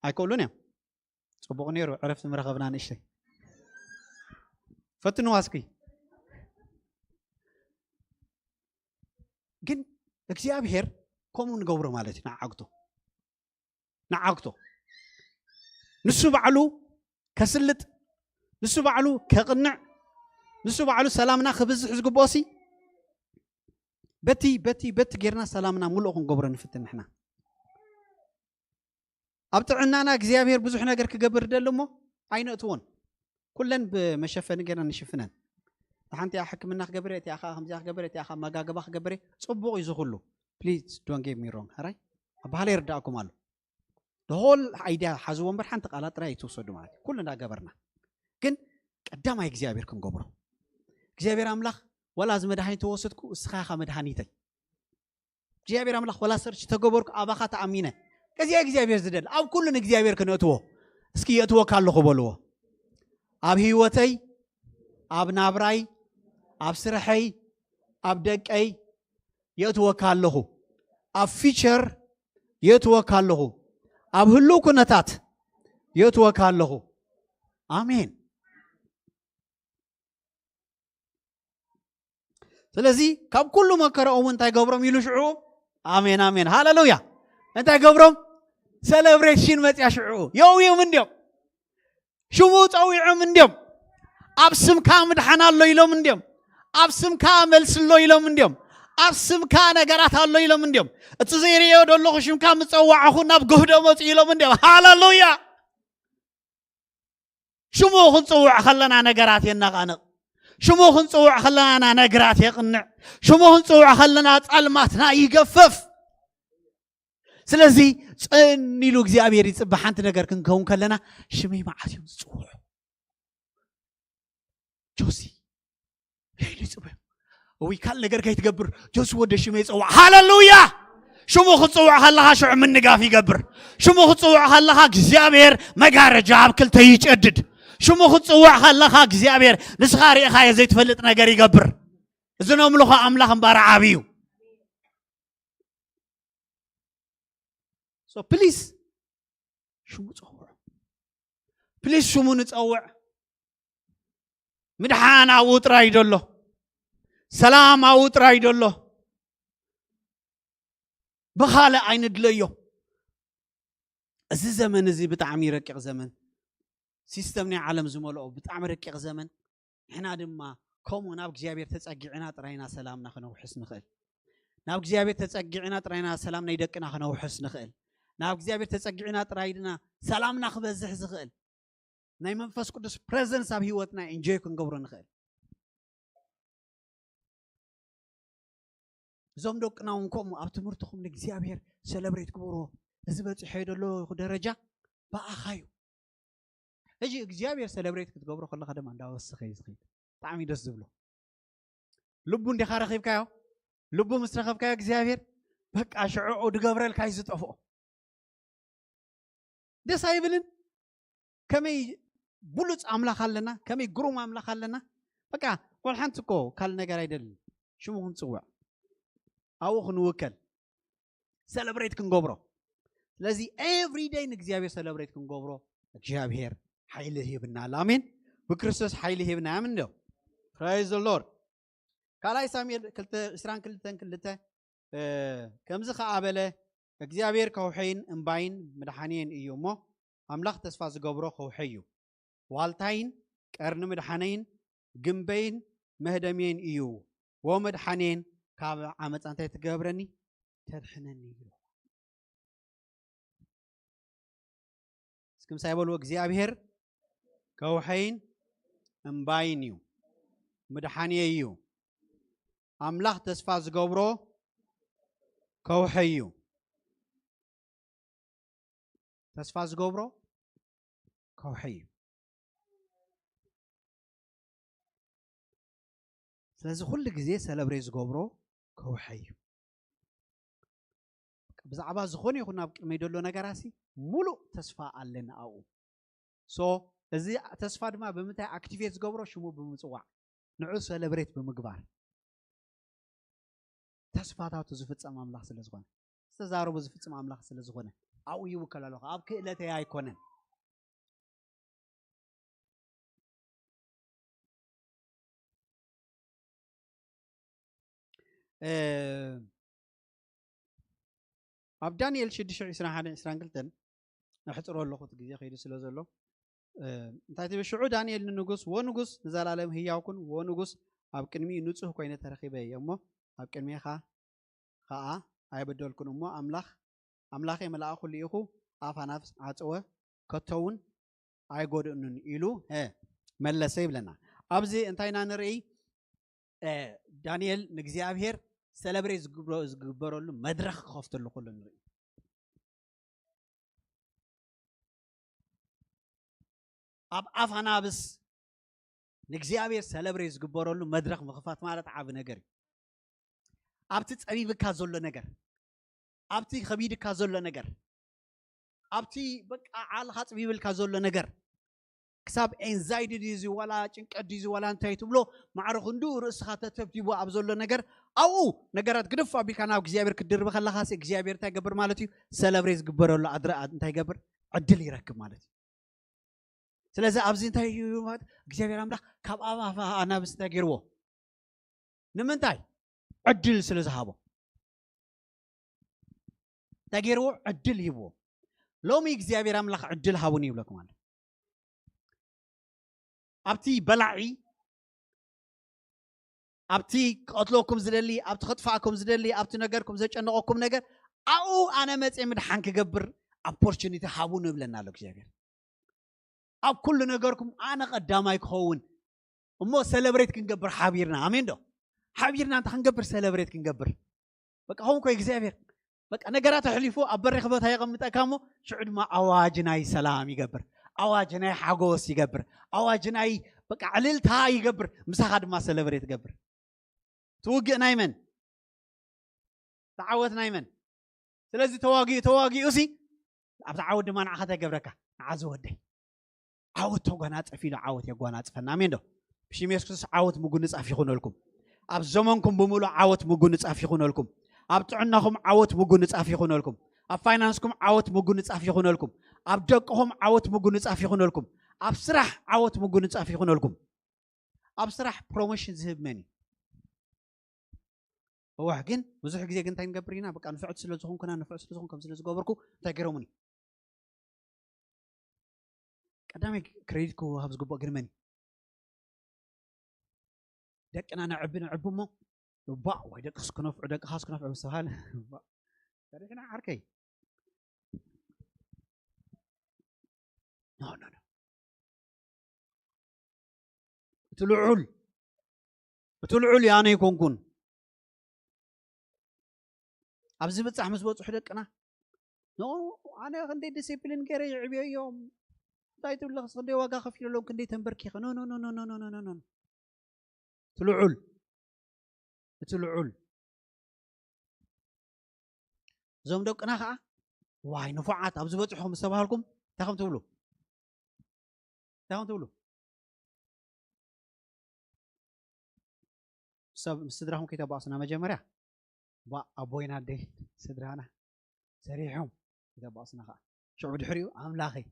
ኣይክእሉን እዮም ፅቡቕ ነይሩ ዕረፍቲ ምረኸብና ንእሽተይ ፈትኑ ዋስኪ ግን እግዚአብሔር ከምኡ ንገብሮ ማለት እዩ ንዓግቶ ንሱ ባዕሉ ከስልጥ ንሱ ባዕሉ ከቕንዕ ንሱ ባዕሉ ሰላምና ክብዝሕ ዝግብኦሲ በቲ ጌርና ሰላምና ሙሉእ ክንገብሮ ንፍትን ንሕና ኣብ ጥዕናና እግዚአብሔር ብዙሕ ነገር ክገብር ደሎ እሞ ኣይነእትዎን ኩለን ብመሸፈኒ ጌርና ንሽፍነን ሓንቲ ሕክምና ክገብረ እቲ ኣኻ ከምዚ ክገብረ እቲ ኣኻ መጋገባ ክገብረ ጽቡቕ እዩ ዝኹሉ ፕሊዝ ዶንት ጌት ሚ ሮንግ ሃራይ ኣባህለ ይርዳእኩም ኣሎ ሆል አይዲያ ሓዝዎ እምበር ሓንቲ ቃላት ጥራይ ይትወሰዱ ማለት ኩሉ እንዳገበርና ግን ቀዳማይ እግዚአብሔር ክንገብሮ እግዚአብሔር አምላኽ ወላ ዝ መድኃኒት ተወሰድኩ እስኻኻ መድኃኒተይ እግዚአብሔር አምላኽ ወላ ሰርች ተገበርኩ ኣባኻ ተኣሚነ ከዚያ እግዚአብሔር ዝደል ኣብ ኩሉን እግዚአብሔር ክነእትዎ እስኪ የእትዎ ካለኹ በልዎ ኣብ ህይወተይ ኣብ ናብራይ ኣብ ስራሐይ ኣብ ደቀይ የእትዎ ካለኹ ኣብ ፊቸር የእትዎ ካለኹ ኣብ ህሉ ኩነታት የእትዎ ካለኹ አሜን ስለዚህ ካብ ኩሉ መከራኦም እንታይ ገብሮም ኢሉ ሽዑ አሜን አሜን ሃሌሉያ እንታይ ገብሮም ሴሌብሬሽን መጽያ ሽዑ የውዮም እንዲዮም ሽሙ ጸዊዖም እንዲዮም ኣብ ስምካ ምድሓና ኣሎ ኢሎም እንዲዮም ኣብ ስምካ መልስሎ ኢሎም እንዲዮም ኣብ ስምካ ነገራት ኣሎ ኢሎም እንዲዮም እቲ ዘይርዮ ደለኹ ሽምካ ምጸዋዕኹ ናብ ጎህዶ መጽ ኢሎም እንዲዮም ሃሌሉያ ሽሙ ክንጽውዕ ከለና ነገራት የናቃንቕ شمو خنصوع خلنا نقرات يقنع شمو خنصوع خلنا ጻልማትና ይገፈፍ ስለዚህ ጸኒሉ እግዚአብሔር ይጽባህ አንተ ነገር ክንከውን ከለና ሽሜ ማዓትዩ ጽውዕ ጆሲ ሄሊ ጽውዕ ወይ ካል ነገር ከይትገብር ጆሲ ወደ ሽሜ ጽውዕ ሃሌሉያ شمو خصوع خلها شع من نقاف يقبر شمو خصوع خلها እግዚአብሔር መጋረጃ አብክል ተይጨድድ شمو خصوع خلها እግዚአብሔር ንስኻሪ ኻየ ዘይትፈልጥ ነገር ይገብር እዝነው ምልኹ አምላኽ እምባር ዓብዩ so please شمو ጽውዕ please شمو ንጽውዕ ምድሓና ውጥራ ይደሎ ሰላም አውጥራ ይደሎ بخاله عين دليو ازي زمن ازي بتعمي رقيق زمن سيستمني عالم زملو بتعمي رقيق زمن احنا دما كومو ناب እግዚአብሔር ተጸግዕና ጥራይና ሰላምና خنوحس نخل ناب እግዚአብሔር ተጸግዕና ጥራይና ሰላምና ይደቅና خنوحس نخل ناب እግዚአብሔር ተጸግዕና ጥራይድና ሰላምና خبزح ዝخل ናይ መንፈስ ቅዱስ ፕሬዘንስ ኣብ ህይወትና ኢንጆይ ክንገብሮ ንخل زوم دوقناون كوم اب تمرتكم لእግዚአብሔር سيلبريت كبرو እዚ በጽሕ ሄደሎ ደረጃ ባአኻዩ እጂ እግዚአብሔር سيلبريت ክትገብሮ ከለኻ ደማ እንዳወስኸ ይዝኸይ ጣዕሚ ደስ ዝብሎ ልቡ እንዲኻረኺብካዮ ልቡ ምስትረኸብካዮ እግዚአብሔር በቃ ሽዑ ድገብረልካ ይዝጠፎ ደስ አይብልን ከመይ ቡሉጽ አምላኽ አለና ከመይ ግሩም አምላኽ አለና በቃ ወልሓንትኮ ካል ነገር አይደል ሽሙን ጽዋዕ أو خنوكل celebrate كنجبرو لذي every day نجزيابير celebrate كنجبرو نجزيابير حيله يبنا آمين بكريستوس حيله يبنا آمين ده praise the Lord كلاي سامير كلت إسران كلته كم زخ عبله نجزيابير كوحين إمباين مدحانين إيومه أملاخ تسفاز جبرو كوحيو والتاين كأرن مدحانين جنبين مهدمين إيو ومدحانين كاب عمت أنت تجبرني تدحنني سكم سايبول وجزيابير كوحين امباينيو مدحانيو أملاخ تسفاز جبرو كوحيو تسفاز جبرو كوحيو لازم كل جزء سلبريز جبرو كوحيو بزعبا زخوني يخونا ميدولو نجاراسي ملو تسفى علينا أو so إذا تسفى دما بمتى activate جبرو شو مو بمتوع نعوز سلبريت بمقبار تسفى تاو تزفت أمام الله سلزخونه استزارو بزفت أمام الله سلزخونه أو يوكل له أب كلا تياي كونن أب دانيال شدش عسران حدا عسران قلتن نحتروا الله خد جزية خير سلازلو انتهي بشعور دانيال النجوس ونجوس نزال عليهم هي يكون ونجوس أب كنمي نوتسه كوينة ترخيبه يومه أب كنمي خا أي بدل كن أملاخ ملاك اللي يخو أف نفس عتوه كتون أي قد إنن إلو ملا سيب لنا أبزي انتهينا نري دانيال نجزي أبهر celebrate جبرولو مدرخ خفت له كل نري أب أنا بس نجزي أبهر celebrate جبرولو مدرخ مخفات ما رتعب نجري أبتي تسألي بكازول نجر أبتي خبير كازول نجر أبتي بك على خاطر بيبل كازول نجر كسب anxiety ديزي ولا ጭንቀት ديزي ولا أنت يتبلو معرخ ندور إسخاتة تبتيبو أبزول نجر أو نجارات قدف أبي كان أو جزيابير كدير بخلا خاص جزيابير تجبر مالتي سلابريز جبر ولا أدرى أنت يجبر عدل يركب مالتي سلازة أبزين تاي يوم جزيابير أملاك كاب أنا بس تجربه نمن تاي عدل سلازة هابو تجربه عدل يبو لو مي جزيابير أملاك عدل هابوني ولا كمان أبتي بلعي أبتي قتلوكم زللي أبتي خطفاكم زللي أبتي نجاركم زج أنا أقوم نجار أو أنا متأمل حنك جبر opportunity حابون بلنا لك جابر أب كل نجاركم أنا قدامك هون እሞ ሰለብሬት ክንገብር ሓቢርና ኣሜን ዶ ሓቢርና እንታ ክንገብር ሰለብሬት ክንገብር በቃ ሆን ኮ እግዚአብሔር በቃ ነገራት ሕሊፉ ኣብ በሪ ክፈታ ይቐምጠካ እሞ ሽዑ ድማ ኣዋጅ ናይ ሰላም ይገብር ኣዋጅ ናይ ሓጎስ ይገብር ኣዋጅ ናይ በቃ ዕልልታ ይገብር ምሳኻ ድማ ሰለብሬት ይገብር ትውግእ ናይ መን ተዓወት ናይ መን ስለዚ ተዋጊኡ ሲ ኣብ ዓወት ድማ ንዓኻ ተገብረካ ንዓዝ ወደይ ዓወት ተጓናፀፍ ኢሉ ዓወት የጓናፅፈና ኣሜን ዶ ብሽም ኢየሱስ ክርስቶስ ዓወት ምጉንፃፍ ይኹነልኩም ኣብ ዘመንኩም ብምሉእ ዓወት ምጉንፃፍ ይኹነልኩም ኣብ ጥዕናኹም ዓወት ምጉንፃፍ ይኹነልኩም ኣብ ፋይናንስኩም ዓወት ምጉንፃፍ ይኹነልኩም ኣብ ደቅኹም ዓወት ምጉንፃፍ ይኹነልኩም ኣብ ስራሕ ዓወት ምጉንፃፍ ይኹነልኩም ኣብ ስራሕ ፕሮሞሽን ዝህብ መን እዋሕ ግን ብዙሕ ግዜ ግን እንታይ ንገብር ኢና በቃ ንፍዕት ስለ ዝኾንኩና ንፍዕት ስለ ዝኾንኩም ስለ ዝገበርኩ እንታይ ገይሮሙኒ ቀዳማይ ክሬዲት ክወሃብ ዝግባእ ግን መን ደቅና ንዕቢ እሞ ባእ ወይ ደቅስ ክነፍዑ ደቅኻ ክነፍዑ ብዝተባሃለ ታሪክና ዓርከይ ኖ እቲ ልዑል ያነ ይኮንኩን ኣብዚ በፃሕ ምስ በፅሑ ደቅና ኖ ኣነ ክንደይ ዲሲፕሊን ገይረ ይዕብዮ እዮም እንታይ ትብለኽስ ክንደይ ዋጋ ከፊሉ ኣለዎም ክንደይ ተንበርኪኸ ኖ እቲ ልዑል እዞም ደቅና ከዓ ዋይ ንፉዓት ኣብ ዝበፅሖም ምስ ተባሃልኩም እንታይ ከም ትብሉ ሰብ ምስ ስድራኹም ከይተባእሱና መጀመርያ ኣቦይና ደይ ስድራና ሰሪሖም ከይተባእሱና ከዓ ሽዑ ድሕሪኡ ኣምላኸይ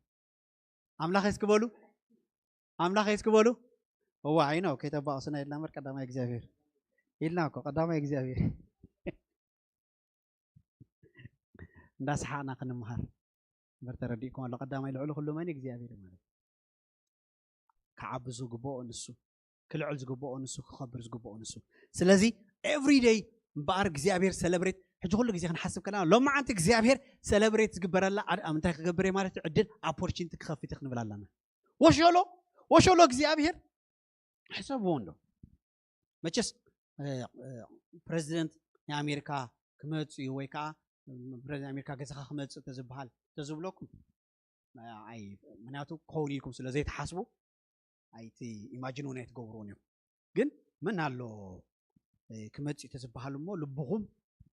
እስክበሉ እዋ ዓይኖ ከይተባእሱና ኢልና እምበር ቀዳማይ እግዚአብሔር ኢልና እኮ ቀዳማይ እግዚአብሔር እንዳስሓቅና ክንምሃር እምበር ተረዲእኩም ኣሎ ቀዳማይ ልዕሉ ኩሉ መን እግዚአብሔር ማለት ከዓቢ ዝግብኦ ንሱ ክልዕል ዝግብኦ ንሱ ክኸብር ዝግብኦ ንሱ ስለዚ ኤቭሪ ዴይ እምበኣር እግዚአብሔር ሰለብሬት ሕጂ ኩሉ ግዜ ክንሓስብ ከለና ሎማዓንቲ እግዚአብሔር ሰለብሬት ዝግበረላ ምንታይ ክገብር እየ ማለት ዕድል ኦፖርቹኒቲ ክኸፍት ክንብል ኣለና ወሸሎ እግዚአብሔር حسابه عنده مچس بريزيدنت يا امريكا كمصي ويكا بريزيدنت امريكا ገሰኻ ክመጽ ተዝብሃል ተዝብለኩም አይ ምናቱ ኮውሊኩም ስለዚህ ተሐስቡ አይቲ ኢማጂን ሆነ ትገብሩን እዩ ግን ምን አሎ ክመጽ ተዝብሃልሞ ልብኹም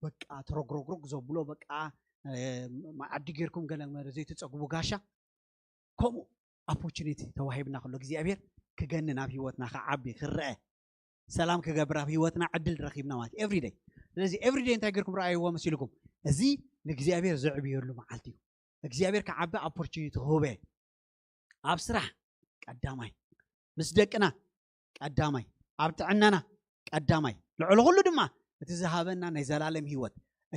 በቃ ተረግረግረግ ዘብሎ በቃ አዲገርኩም ገለ መረዘይ ተጸጉቡ ጋሻ ኮሙ ኦፖርቹኒቲ ተዋሂብና ከሎ እግዚአብሔር كجنن في هوتنا خعبي خرقة سلام كجبرة في هوتنا عدل رخيبنا مات every day لذي every day أنت أجركم رأي هو مسيلكم زي نجزيابير زعبي يرلو معلتيو نجزيابير كعبة opportunity هوبه أبصرح قدامي مسدكنا قدامي أبتعننا قدامي لعلو كله دما تزهابنا نزال عالم هوت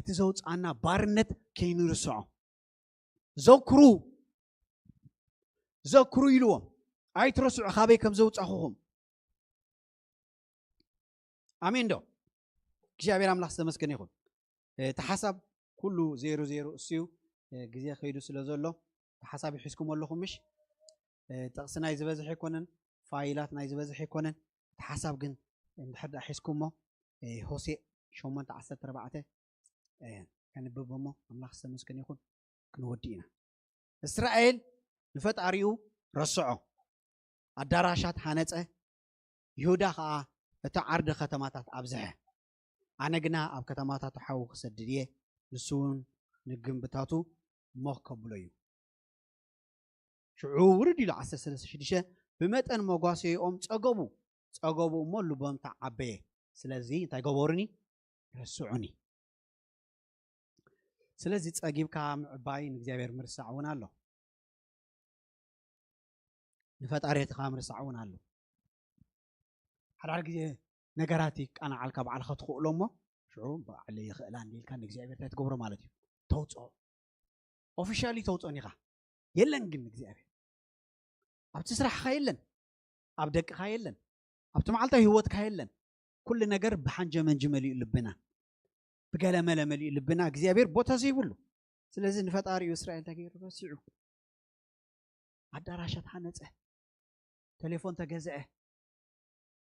تزوج أنا بارنت كينو رسعو ذكروا يلوم أي ترسع خابي كم زوج أخوهم أمين دو كجابير أملاح سمسكن يخون تحسب كله 0 سيو جزية خيدو سلازولو تحسب يحسكم والله مش تقصنا يزبزح يكونن فايلات نايزبزح يكونن تحسب جن نحد أحسكمه هوسي شو ما تعسر تربعته كان ببمه أملاح سمسكن يخون كنودينا إسرائيل نفت أريو رسعه الدراشات حنتة يهودا خا تعرض ختماتات أبزح أنا جنا أب ختماتات حوق سدرية نسون نجم بتاعته ما قبليه شعور دي العساس الشديشة بمتى أنا مقاسي تجابو ما لبام تعبيه سلزي تجاورني رسعني سلزي تجيب كام باين زي مرسعون الله نفترة خامر سعون على حرارة جزء نجاراتي أنا على كاب على خط خلومه شو على خلان ديل كان نجزء تجبره مالتي توتو officially توتو نيغا يلن جن نجزء أبتسرح خيلن أبدك خيلن أبتمعلته هوت خيلن كل نجار بحنجة من جملي لبنا بقال ملي لبنا جزء بوتازي بلو سلزين فتاري إسرائيل تغير بسيعو الدراشات حنته تليفون تجزئه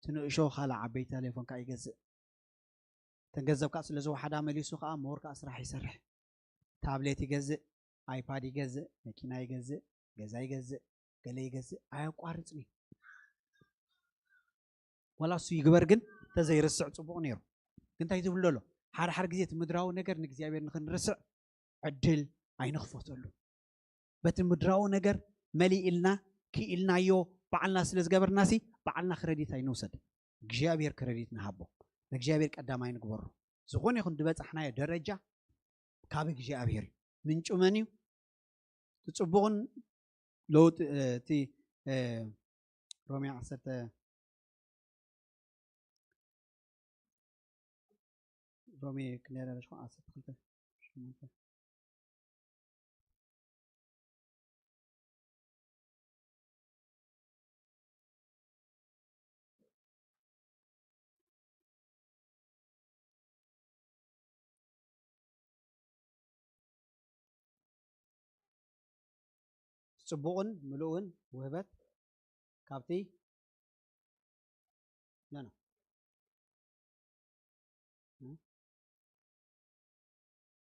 تنقشو خالا عبي تليفون كا يجزء تنجذب كاس لزو حدا مليسو خا مور كاس راح يسرح تابلت يجزء ايباد يجزء ماكينه يجزء جزا يجزء قال يجزء ايقارصني ولا سو يغبر ግን ተዘይርስዕ ጽቡቕ ነይሩ ግን ታይ ትብሎ ሎ ሓር ግዜ ምድራዊ ነገር ንእግዚአብሔር ንኽንርስዕ ዕድል ኣይንኽፈተሉ በቲ ምድራዊ ነገር መሊኢልና ክኢልናዮ ባዕልና ስለ ዝገበርናሲ ባዕልና ክሬዲት ኣይንውሰድ እግዚአብሔር ክሬዲት ንሃቦ ንእግዚአብሔር ቀዳማይ ንግበሮ ዝኾነ ይኹን ድበፅሕናዮ ደረጃ ካብ እግዚአብሔር ምንጩ መን እዩ ጽቡቕን ለውጥ እቲ ሮሜ 10 رومي كنيرة شو عاصف خلته شو ممكن صبون ملون وهبت كابتي لا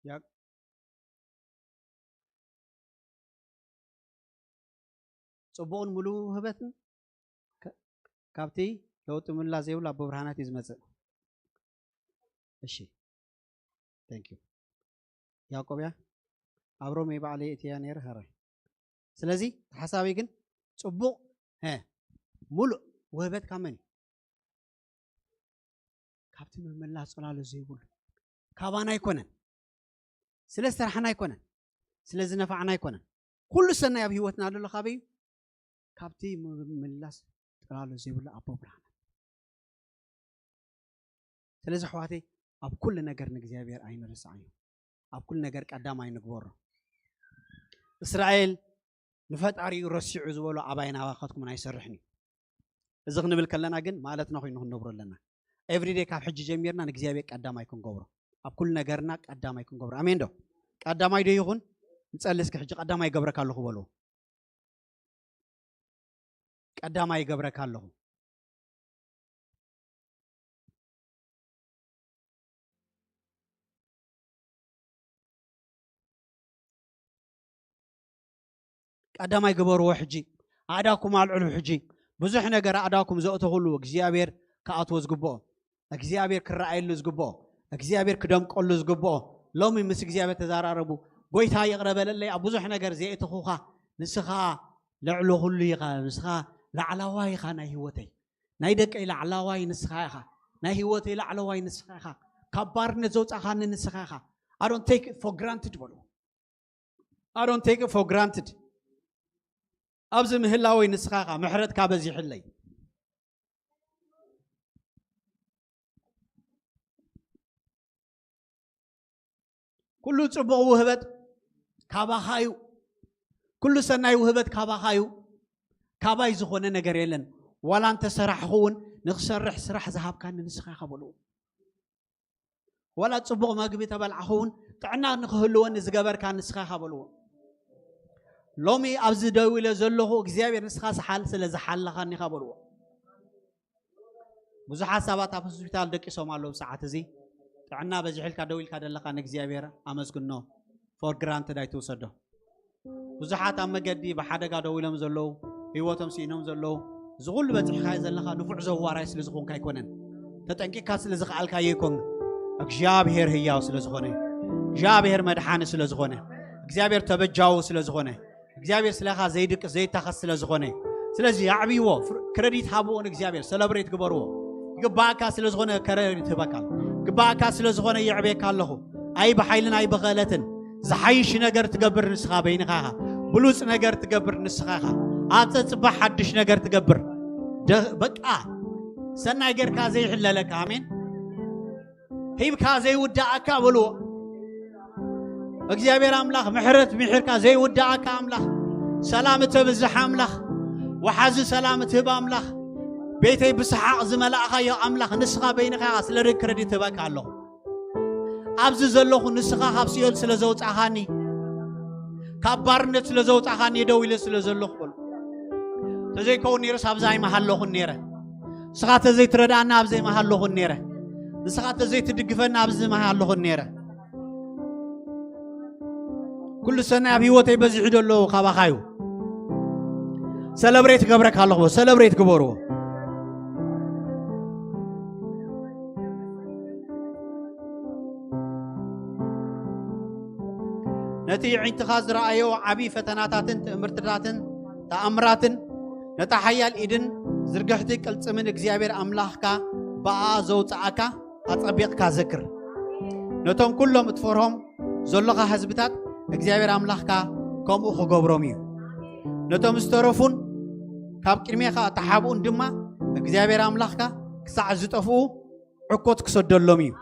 ياك صبون ملو هبتن كابتي لو تملا زيو لابو برهانات يزمص እሺ ثانك يو ያዕቆብያ አብሮ ሜባለ እቲያ ነር ሀረ ስለዚህ ሐሳቤ ግን ጽቡቅ ሙሉ ወህበት ካመን ካብቲ መመላ ጸላለ ዘይቡል ካባና ይኮነን ስለ ሰርሐና ይኮነን ስለ ዝነፋዕና ይኮነን ሁሉ ሰናይ ኣብ ህይወትና አለ ለኻበይ ካብቲ መመላስ ጸላለ ዘይቡል አቦ ብርሃን ስለዚህ ሐዋቴ ኣብ ኩሉ ነገር ንእግዚአብሔር አይንርሳዩ ኣብ ኩሉ ነገር ቀዳማይ ንግበሮ እስራኤል ንፈጣሪ ረሲዑ ዝበሎ አባይና ዋኸትኩም አይሰርሕኒ እዚ ክንብል ከለና ግን ማለት ነው ኮይኑ ክንነብሮ ኣለና ኤቭሪ ዴይ ካብ ሕጂ ጀሚርና ንእግዚአብሔር ቀዳማይ ክንገብሮ ኣብ ኩሉ ነገርና ቀዳማይ ክንገብሮ አሜን ዶ ቀዳማይ ዶ ይኹን ንጸልስክ ሕጂ ቀዳማይ ገብረካ ኣለኹ በሎ ቀዳማይ ገብረካ ኣለኹ ቀዳማይ ገበርዎ ሕጂ አዳኩም አልዕሉ ሕጂ ብዙሕ ነገር አዳኩም ዘእተሁሉ እግዚአብሔር ከአትወ ዝግብኦ እግዚአብሔር ክራአይሉ ዝግብኦ እግዚአብሔር ክደምቆሉ ዝግብኦ ሎሚ ምስ እግዚአብሔር ተዛራረቡ ጎይታ ይቅረበለለይ ኣብ ብዙሕ ነገር ዘእተኹኻ ንስኻ ልዕሉ ሁሉ ኢኻ ንስኻ ላዕላዋይ ኢኻ ናይ ህይወተይ ናይ ደቀይ ላዕላዋይ ንስኻ ኢኻ ናይ ህይወተይ ላዕላዋይ ንስኻ ኢኻ ካብ ባርነት ዘውፃኻኒ ንስኻ ኢኻ I don't take it for granted በሉ I don't take it for granted أبز مهلاوي نسخاها محرد كابزي حلي كل صبغ وهبت كابا هايو كل سنة وهبت كابا هايو كابا يزخون نجريلن ولا أنت سرحون نخسرح سرح ذهب كان نسخاها بلو ولا صبغ ما قبي تبلعون تعنا نخلون نزجبر كان نسخاها بلو لومي أبز دوي لزلله እግዚአብሔር ንስኻስ ሓል ስለ ዝሓለኻኒ ኸበልዎ ብዙሓት ሰባት ኣብ ሆስፒታል ደቂሶም ኣለዉ ሰዓት እዚ ጥዕና በዚ ሒልካ ደው ኢልካ ደለኻ ንእግዚአብሔር ኣመስግኖ ፎር ግራንትድ ኣይትውሰዶ ብዙሓት ኣብ መገዲ ብሓደጋ ደው ኢሎም ዘለዉ ህይወቶም ሲኢኖም ዘለዉ እዚ ኩሉ በፂሕካዮ ዘለኻ ንፉዕ ዘዋራይ ስለ ዝኾንካ ኣይኮነን ተጠንቂቕካ ስለ ዝኽኣልካዮ ይኮን እግዚአብሔር ህያው ስለ ዝኾነ እግዚአብሔር መድሓኒ ስለ ዝኾነ እግዚአብሔር ተበጃው ስለ ዝኾነ እግዚአብሔር ስለኻ ዘይድቅ ዘይታኸስ ስለ ዝኾነ ስለዚህ ያዕቢዎ ክሬዲት ሃብዎን እግዚአብሔር ሰለብሬት ግበርዎ ግባእካ ስለ ዝኾነ ክሬዲት ህበካል ግባእካ ስለ ዝኾነ ይዕቤካ ኣለኹ ኣይ ብሓይልን ኣይ ብኽእለትን ዝሓይሽ ነገር ትገብር ንስኻ በይንኻ ኢኻ ብሉፅ ነገር ትገብር ንስኻ ኢኻ ኣብ ፅባሕ ሓድሽ ነገር ትገብር በቃ ሰናይ ጌርካ ዘይሕለለካ ኣሜን ሂብካ ዘይውዳእካ በልዎ እግዚአብሔር አምላክ ምሕረት ምሕርካ ዘይውዳእካ አምላክ ሰላም ተብዝሕ አምላክ ወሓዚ ሰላም ትህብ አምላክ ቤተይ ብስሓቅ ዝመላእኻዮ አምላክ ንስኻ በይንኻ ስለ ክሬዲት ህበካ ኣለኹ ኣብዚ ዘለኹ ንስኻ ካብ ሲኦል ስለ ዘውፃኻኒ ካብ ባርነት ስለ ዘውፃኻኒ ደው ኢለ ስለ ዘለኹ በሉ ተዘይከውን ነይረስ ኣብዛ ኣይመሃለኹን ነይረ سخات زي تردانا بزي ما هالله النيرة سخات زي تدقفنا بزي ما هالله النيرة كل سنة بهوتي بزي له خابا خايو سلبريت قبرك الله سلبريت قبره نتي عين تخاز رأيو عبي فتناتاتن تأمرتاتن تأمراتن نتا حيال إيدن زرقحتك التمن اكزيابير أملاحكا بقى زوت عكا أطبيقكا ذكر نتوم كلهم اتفورهم زلقا حزبتات اكزيابير أملاحكا كم أخو قبروميو نتوم استرفون كاب كرميخا تحابون دما اكزيابير أملاحكا كسع زتفو عكوت كسدلوميو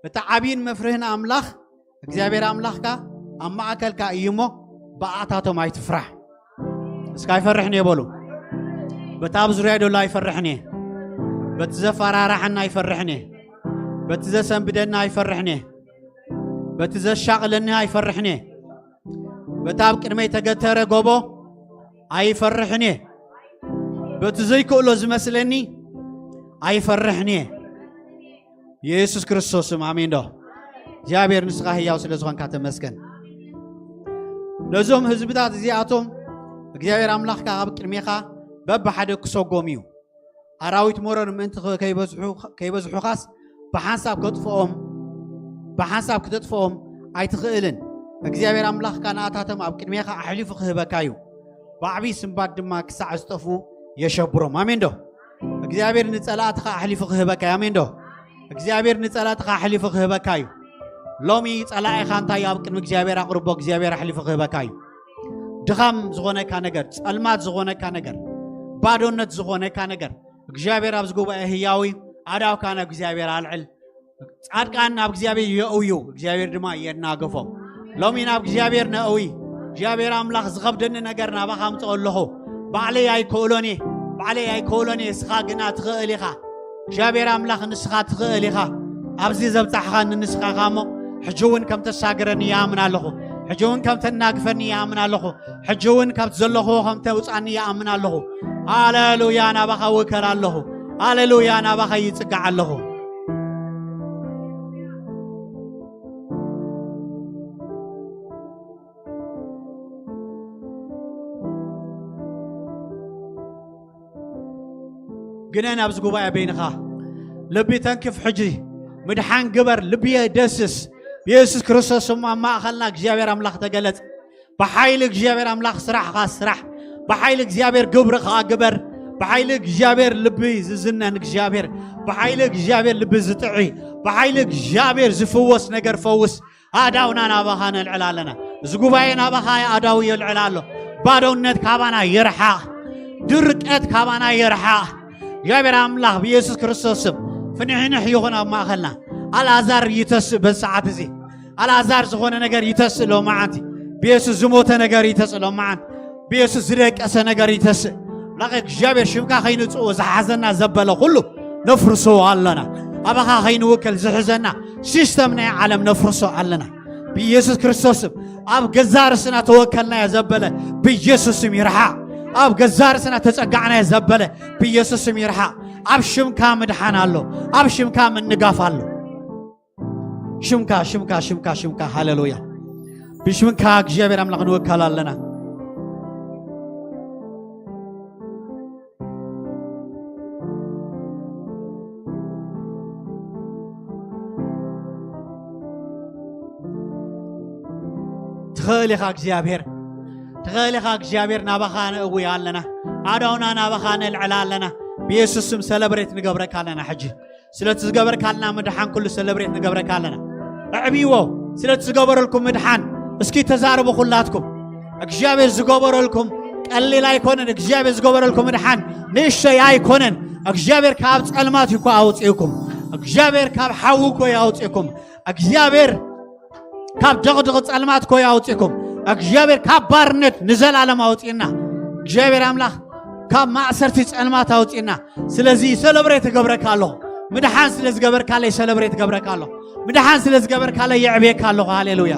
نتا عبين مفرهن أملاح اكزيابير أملاحكا أما أكل كأيمو بقعتاتو ما يتفرح اسكا يفرحني يبولو بتاب زريادو لا يفرحني بتزفر راحنا يفرحني بتزسم بدنا يفرحني بتزشغلنا يفرحني بتاب كرمي تقتر قبو يفرحني بتزي كله زمسلني يفرحني يسوع كريستوس آمين دو جابير نسخة هي وصل زخان كاتم مسكن لزوم هزبتات زياتهم እግዚአብሔር አምላክ ካብ ቅድሜኻ በብሓደ ክሰጎምዩ ኣራዊት ሞረር ምእንቲ ከይበዝሑኻስ ብሓንሳብ ክትጥፍኦም ኣይትኽእልን እግዚአብሔር ኣምላኽካ ንኣታቶም ኣብ ቅድሜኻ ኣሕሊፉ ክህበካ እዩ ብዓብዪ ስምባት ድማ ክሳዕ ዝጠፉ የሸብሮም ኣሜን ዶ እግዚአብሔር ንጸላእትኻ ኣሕሊፉ ክህበካ እዩ ኣሜን ዶ እግዚአብሔር ንጸላእትኻ ኣሕሊፉ ክህበካ እዩ ሎሚ ጸላኢኻ እንታይ ኣብ ቅድሚ እግዚአብሔር ኣቕርቦ እግዚአብሔር ኣሕሊፉ ክህበካ እዩ ድኻም ዝኾነካ ነገር ጸልማት ዝኾነካ ነገር ባዶነት ዝኾነካ ነገር እግዚአብሔር ኣብ ዝጉባኤ ህያዊ ኣዳውካ ናብ እግዚአብሔር ኣልዕል ጻድቃን ናብ እግዚአብሔር የእውዩ እግዚአብሔር ድማ የናገፎም ሎሚ ናብ እግዚአብሔር ነእዊ እግዚአብሔር ኣምላኽ ዝኸብደኒ ነገር ናባኻ ኣምፅኦ ኣለኹ ባዕለይ ኣይክእሎኒ እስኻ ግና ትኽእል ኢኻ እግዚአብሔር ኣምላኽ ንስኻ ትኽእል ኢኻ ኣብዚ ዘብፃሕኻኒ ንስኻ ሞ ሕጂ እውን ከም ተሳግረኒ ይኣምን ኣለኹ ሕጂ እውን ከም ተናግፈኒ ይኣምን ኣለኹ ሕጂ እውን ካብቲ ዘለኽዎ ከም ተውፃኒ ይኣምን ኣለኹ ሃሌሉያ ናባኻ ውከል ኣለኹ ሃሌሉያ ናባኻ ይጽጋዕ ኣለኹ ግነን ኣብዚ ጉባኤ በይንኻ ልቢ ተንክፍ ሕጂ ምድሓን ግበር ልብየ ደስስ بيسوع كريستوس ما أخلنا እግዚአብሔር አምላክ ተገለጽ በኃይል እግዚአብሔር አምላክ ስራሕኻ ስራሕ በኃይል እግዚአብሔር ግብርኻ ግበር በኃይል እግዚአብሔር ልብ ዝዝነን እግዚአብሔር በኃይል እግዚአብሔር ልብ ዝጥዒ በኃይል እግዚአብሔር ዝፍወስ ነገር ፈውስ አዳውና ናባኻ ንልዕላለና ዝጉባኤ ናባኻ አዳው ይልዕላሎ ባዶነት ካባና ይርሓቕ ድርቀት ካባና ይርሓቕ እግዚአብሔር አምላክ በኢየሱስ ክርስቶስ ፍንሕንሕ ይኹን ኣብ ማእኸልና አልዓዛር ይተስእ በሰዓት እዚ አልዓዛር ዝኾነ ነገር ይተስእ ሎ ማዓንቲ በኢየሱስ ዝሞተ ነገር ይተስእ ሎ ማዓንቲ በኢየሱስ ዝደቀሰ ነገር ይተስእ ላኸ እግዚአብሔር ሽምካ ኸይንጽኦ ዝሓዘና ዘበለ ኩሉ ነፍርሶ ኣለና ኣባኻ ኸይንውከል ዝሕዘና ሲስተም ናይ ዓለም ነፍርሶ ኣለና በኢየሱስ ክርስቶስ ኣብ ገዛ ርስና ተወከልና ዘበለ በኢየሱስ ይርሓቕ ኣብ ገዛ ርስና ተጸጋዕና ዘበለ በኢየሱስ ይርሓቕ ኣብ ሽምካ ምድሓን ኣሎ ኣብ ሽምካ ምንጋፍ ኣሎ ሽምካ ሃሌሉያ ብሽምካ እግዚአብሔር አምላክ ንወከል ኣለና ትኽእል ኢኻ እግዚአብሔር ናባኻ ንእዊ ኣለና ኣዳውና ናባኻ ንልዕል ኣለና በኢየሱስ ስም ሰለብሬት ንገብረካ ኣለና ሕጂ ስለቲ ዝገበርካልና ምድሓን ኩሉ ሰለብሬት ንገብረካ ኣለና እዕቢዎ ስለቲ ዝገበረልኩም ምድሓን እስኪ ተዛርቡ ኩላትኩም እግዚአብሔር ዝገበረልኩም ቀሊል ኣይኮነን እግዚአብሔር ዝገበረልኩም ምድሓን ንእሽተይ ኣይኮነን እግዚአብሔር ካብ ጸልማት ይኮ ኣውፅኢኩም እግዚአብሔር ካብ ሓዊ ኮ ኣውፅኢኩም እግዚአብሔር ካብ ደቕድቕ ጸልማት ኮ ኣውፅኢኩም እግዚአብሔር ካብ ባርነት ንዘላለም ኣውፅኢና እግዚአብሔር ኣምላኽ ካብ ማእሰርቲ ጸልማት ኣውፅኢና ስለዚ ሰለብሬት ገብረካ ኣለኹ ምድሓን ስለ ዝገበርካለይ ሰለብሬት ገብረካ ኣለኹ ምድሓን ስለ ዝገበርካለይ የዕብየካ ኣለኹ ሃሌሉያ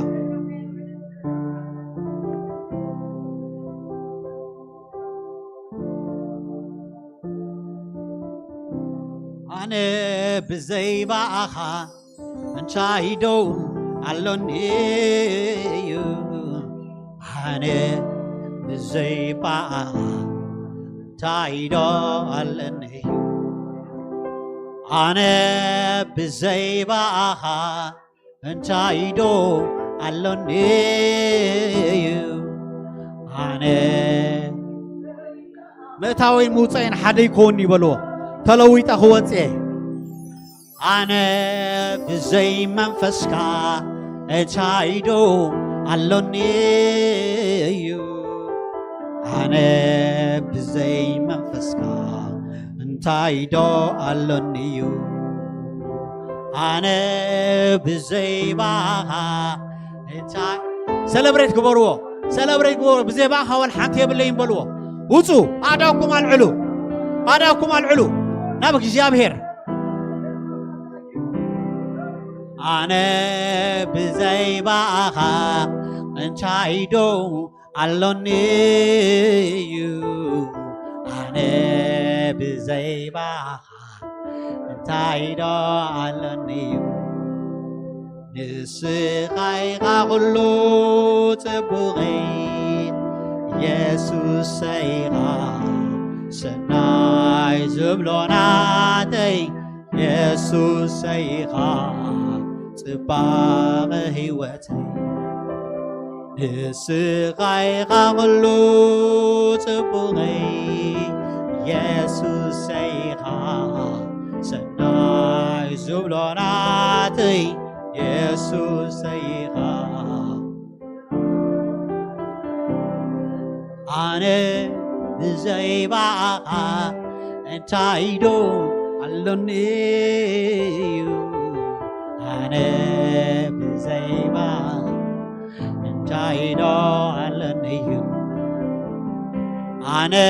أنا بزيباها انشايدو علوني أنا بزيباها تايدو علوني أنا بزيباها انشايدو علوني أنا متاوي موصين حدا يكون يبلو تلويت أخواتي أنا بزي منفسكا اتشايدو علوني أنا بزي منفسكا انتايدو علوني أنا بزي باها انتاي سلبريت كبروا سلبريت كبروا بزي باها والحانتي بالليل بلو وصو أداكم العلو أداكم العلو نبك جابهر أنا بزيباها انشايدو علوني أنا بزيباها انشايدو علوني نسخي غلو تبغي يسوع سيغا سناي زبلوناتي يسوع سيغا تباغ هيوتي نسخي غلو تبغي يسوع سيغا سناي زبلوناتي يسوع سيغا أنا بزيباها انتايدو علوني أنا بزيباها انتايدو علوني أنا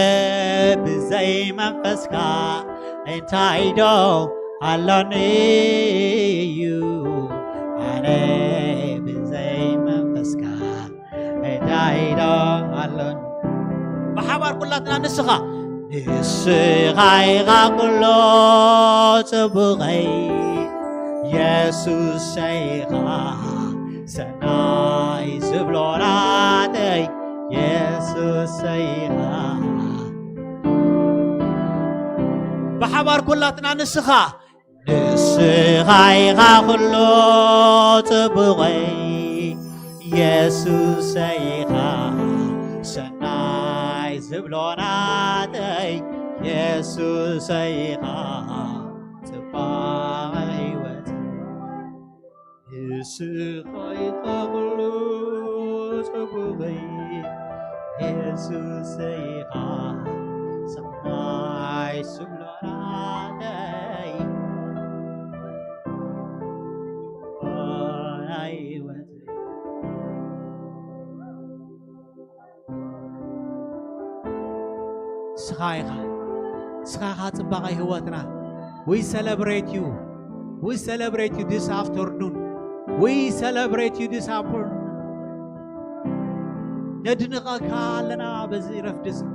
بزي منفسكا انتايدو علوني أنا بزي منفسكا انتايدو علوني بحبار كلاتنا نسخة نسخة كلو تبغي يسوع سيغا سناي زبلوناتي يسوع سيغا بحبار كلاتنا نسخة نسخة كلو تبغي يسوع سيغا سناي زبلوناتي يسوع سيغا تباغي وتي يسوع يقبلو تبغي يسوع سيغا سناي زبلوناتي تباغي وتي سخايخا تبقى هواتنا. We celebrate you. We celebrate you this afternoon. We celebrate you this afternoon. ندنقك لنا بزرف دزي.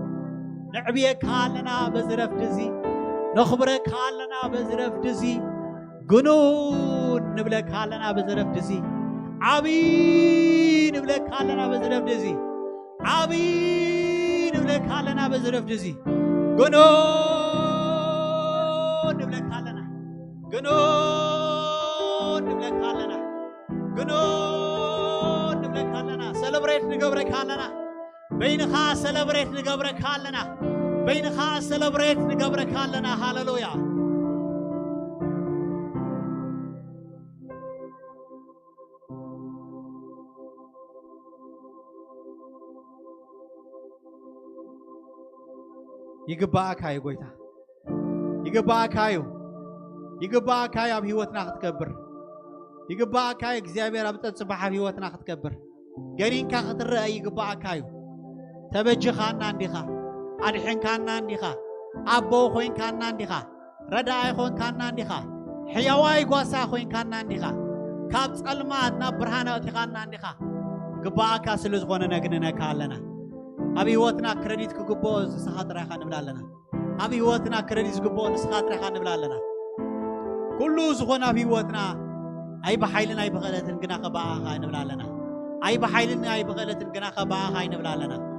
نعبيك لنا بزرف دزي. نخبرك لنا بزرف دزي. جنون نبلك لنا بزرف دزي. عبين نبلك لنا بزرف دزي. عبين نبلك لنا بزرف دزي. جنون نبلك لنا. جنون نبلك لنا. جنون نبلك لنا. celebrate نقبرك لنا. بينها celebrate نقبرك لنا. بينها celebrate نقبرك لنا. هاللويا. يقبعك هاي قويتا يقبعك هايو يقبعك هاي أبي هوتنا خطكبر يقبعك هاي إخزابير أبي تصبح أبي هوتنا خطكبر قرين كاخطر رأي يقبعك هايو تبجي خان نانديخا أرحين كان نانديخا أبو خوين كان نانديخا رداي خوين كان نانديخا حيواي قواسا خوين كان نانديخا كابس المات نبرهانا وتخان نانديخا يقبعك سلوز خونا نقننا كالنا أبي واتنا كريديت كوبوز سخات رايحة نبلالنا أبي واتنا كريديت كوبوز سخات رايحة نبلالنا كل زخنا في وطنا أي بحيلنا أي بغلة الجناح بقى هاي نبلا لنا أي بحيلنا أي بغلة الجناح بقى هاي نبلا لنا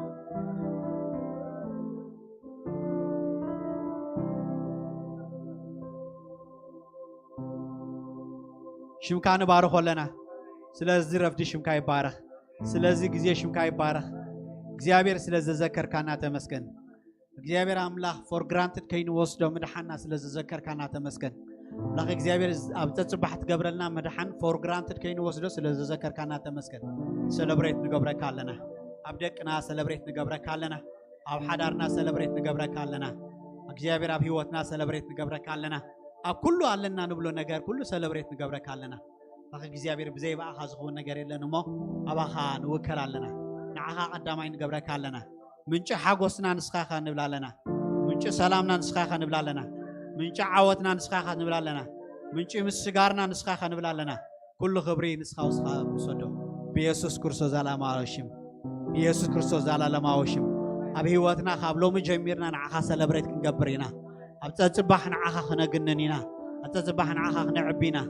شمكان بارخ لنا سلازي رفدي شمكاي بارخ سلازي جزية شمكاي بارخ እግዚአብሔር ስለዘዘከርካና ተመስገን እግዚአብሔር አምላክ for granted ከይን ወስዶ መድሓና ስለዘዘከርካና ተመስገን ላክ እግዚአብሔር ኣብ ተጽባሕት ገብረልና መድሓን for granted ከይን ወስዶ ስለዘዘከርካና ተመስገን celebrate ንገብረካ ኣለና ኣብ ደቅና celebrate ንገብረካ ኣለና ኣብ ሓዳርና celebrate ንገብረካ ኣለና እግዚአብሔር ኣብ ህይወትና celebrate ንገብረካ ኣለና ኣብ ኩሉ ኣለና ንብሎ ነገር ኩሉ celebrate ንገብረካ ኣለና ላክ እግዚአብሔር ብዘይ ባእኻ ዝኸውን ነገር የለን እሞ ኣባኻ ንውከል ኣለና نعها قدامين قبرك كلنا منش حقوسنا نسخة نبلا لنا منش سلامنا نسخة نبلا لنا منش عوتنا نسخة نبلا لنا منش مسجارنا نسخة نبلا لنا كل خبري نسخة وسخة بسودو بيسوس كرسوز على ما وشم بيسوس كرسوز على ما وشم أبي وقتنا خابلو مجميرنا نعها سلبريت كنقبرينا أبتتصبح نعها خنا جننينا أبتتصبح نعها خنا عبينا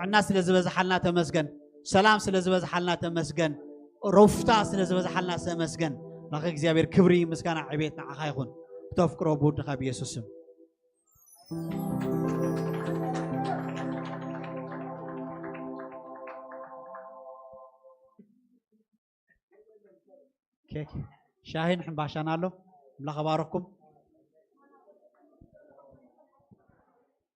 الناس اللي زبز حالنا تمسجن سلام اللي زبز حالنا تمسجن رفتا سنزبز حالنا سمسجن لقى እግዚአብሔር ክብሪ ምስጋና ዕቤትና ዓኻ ይኹን ተፍቅሮ ቦድኻ በኢየሱስ ስም ኬክ ሻሂን ሕምባሻና ኣሎ ምላ ኸባረኩም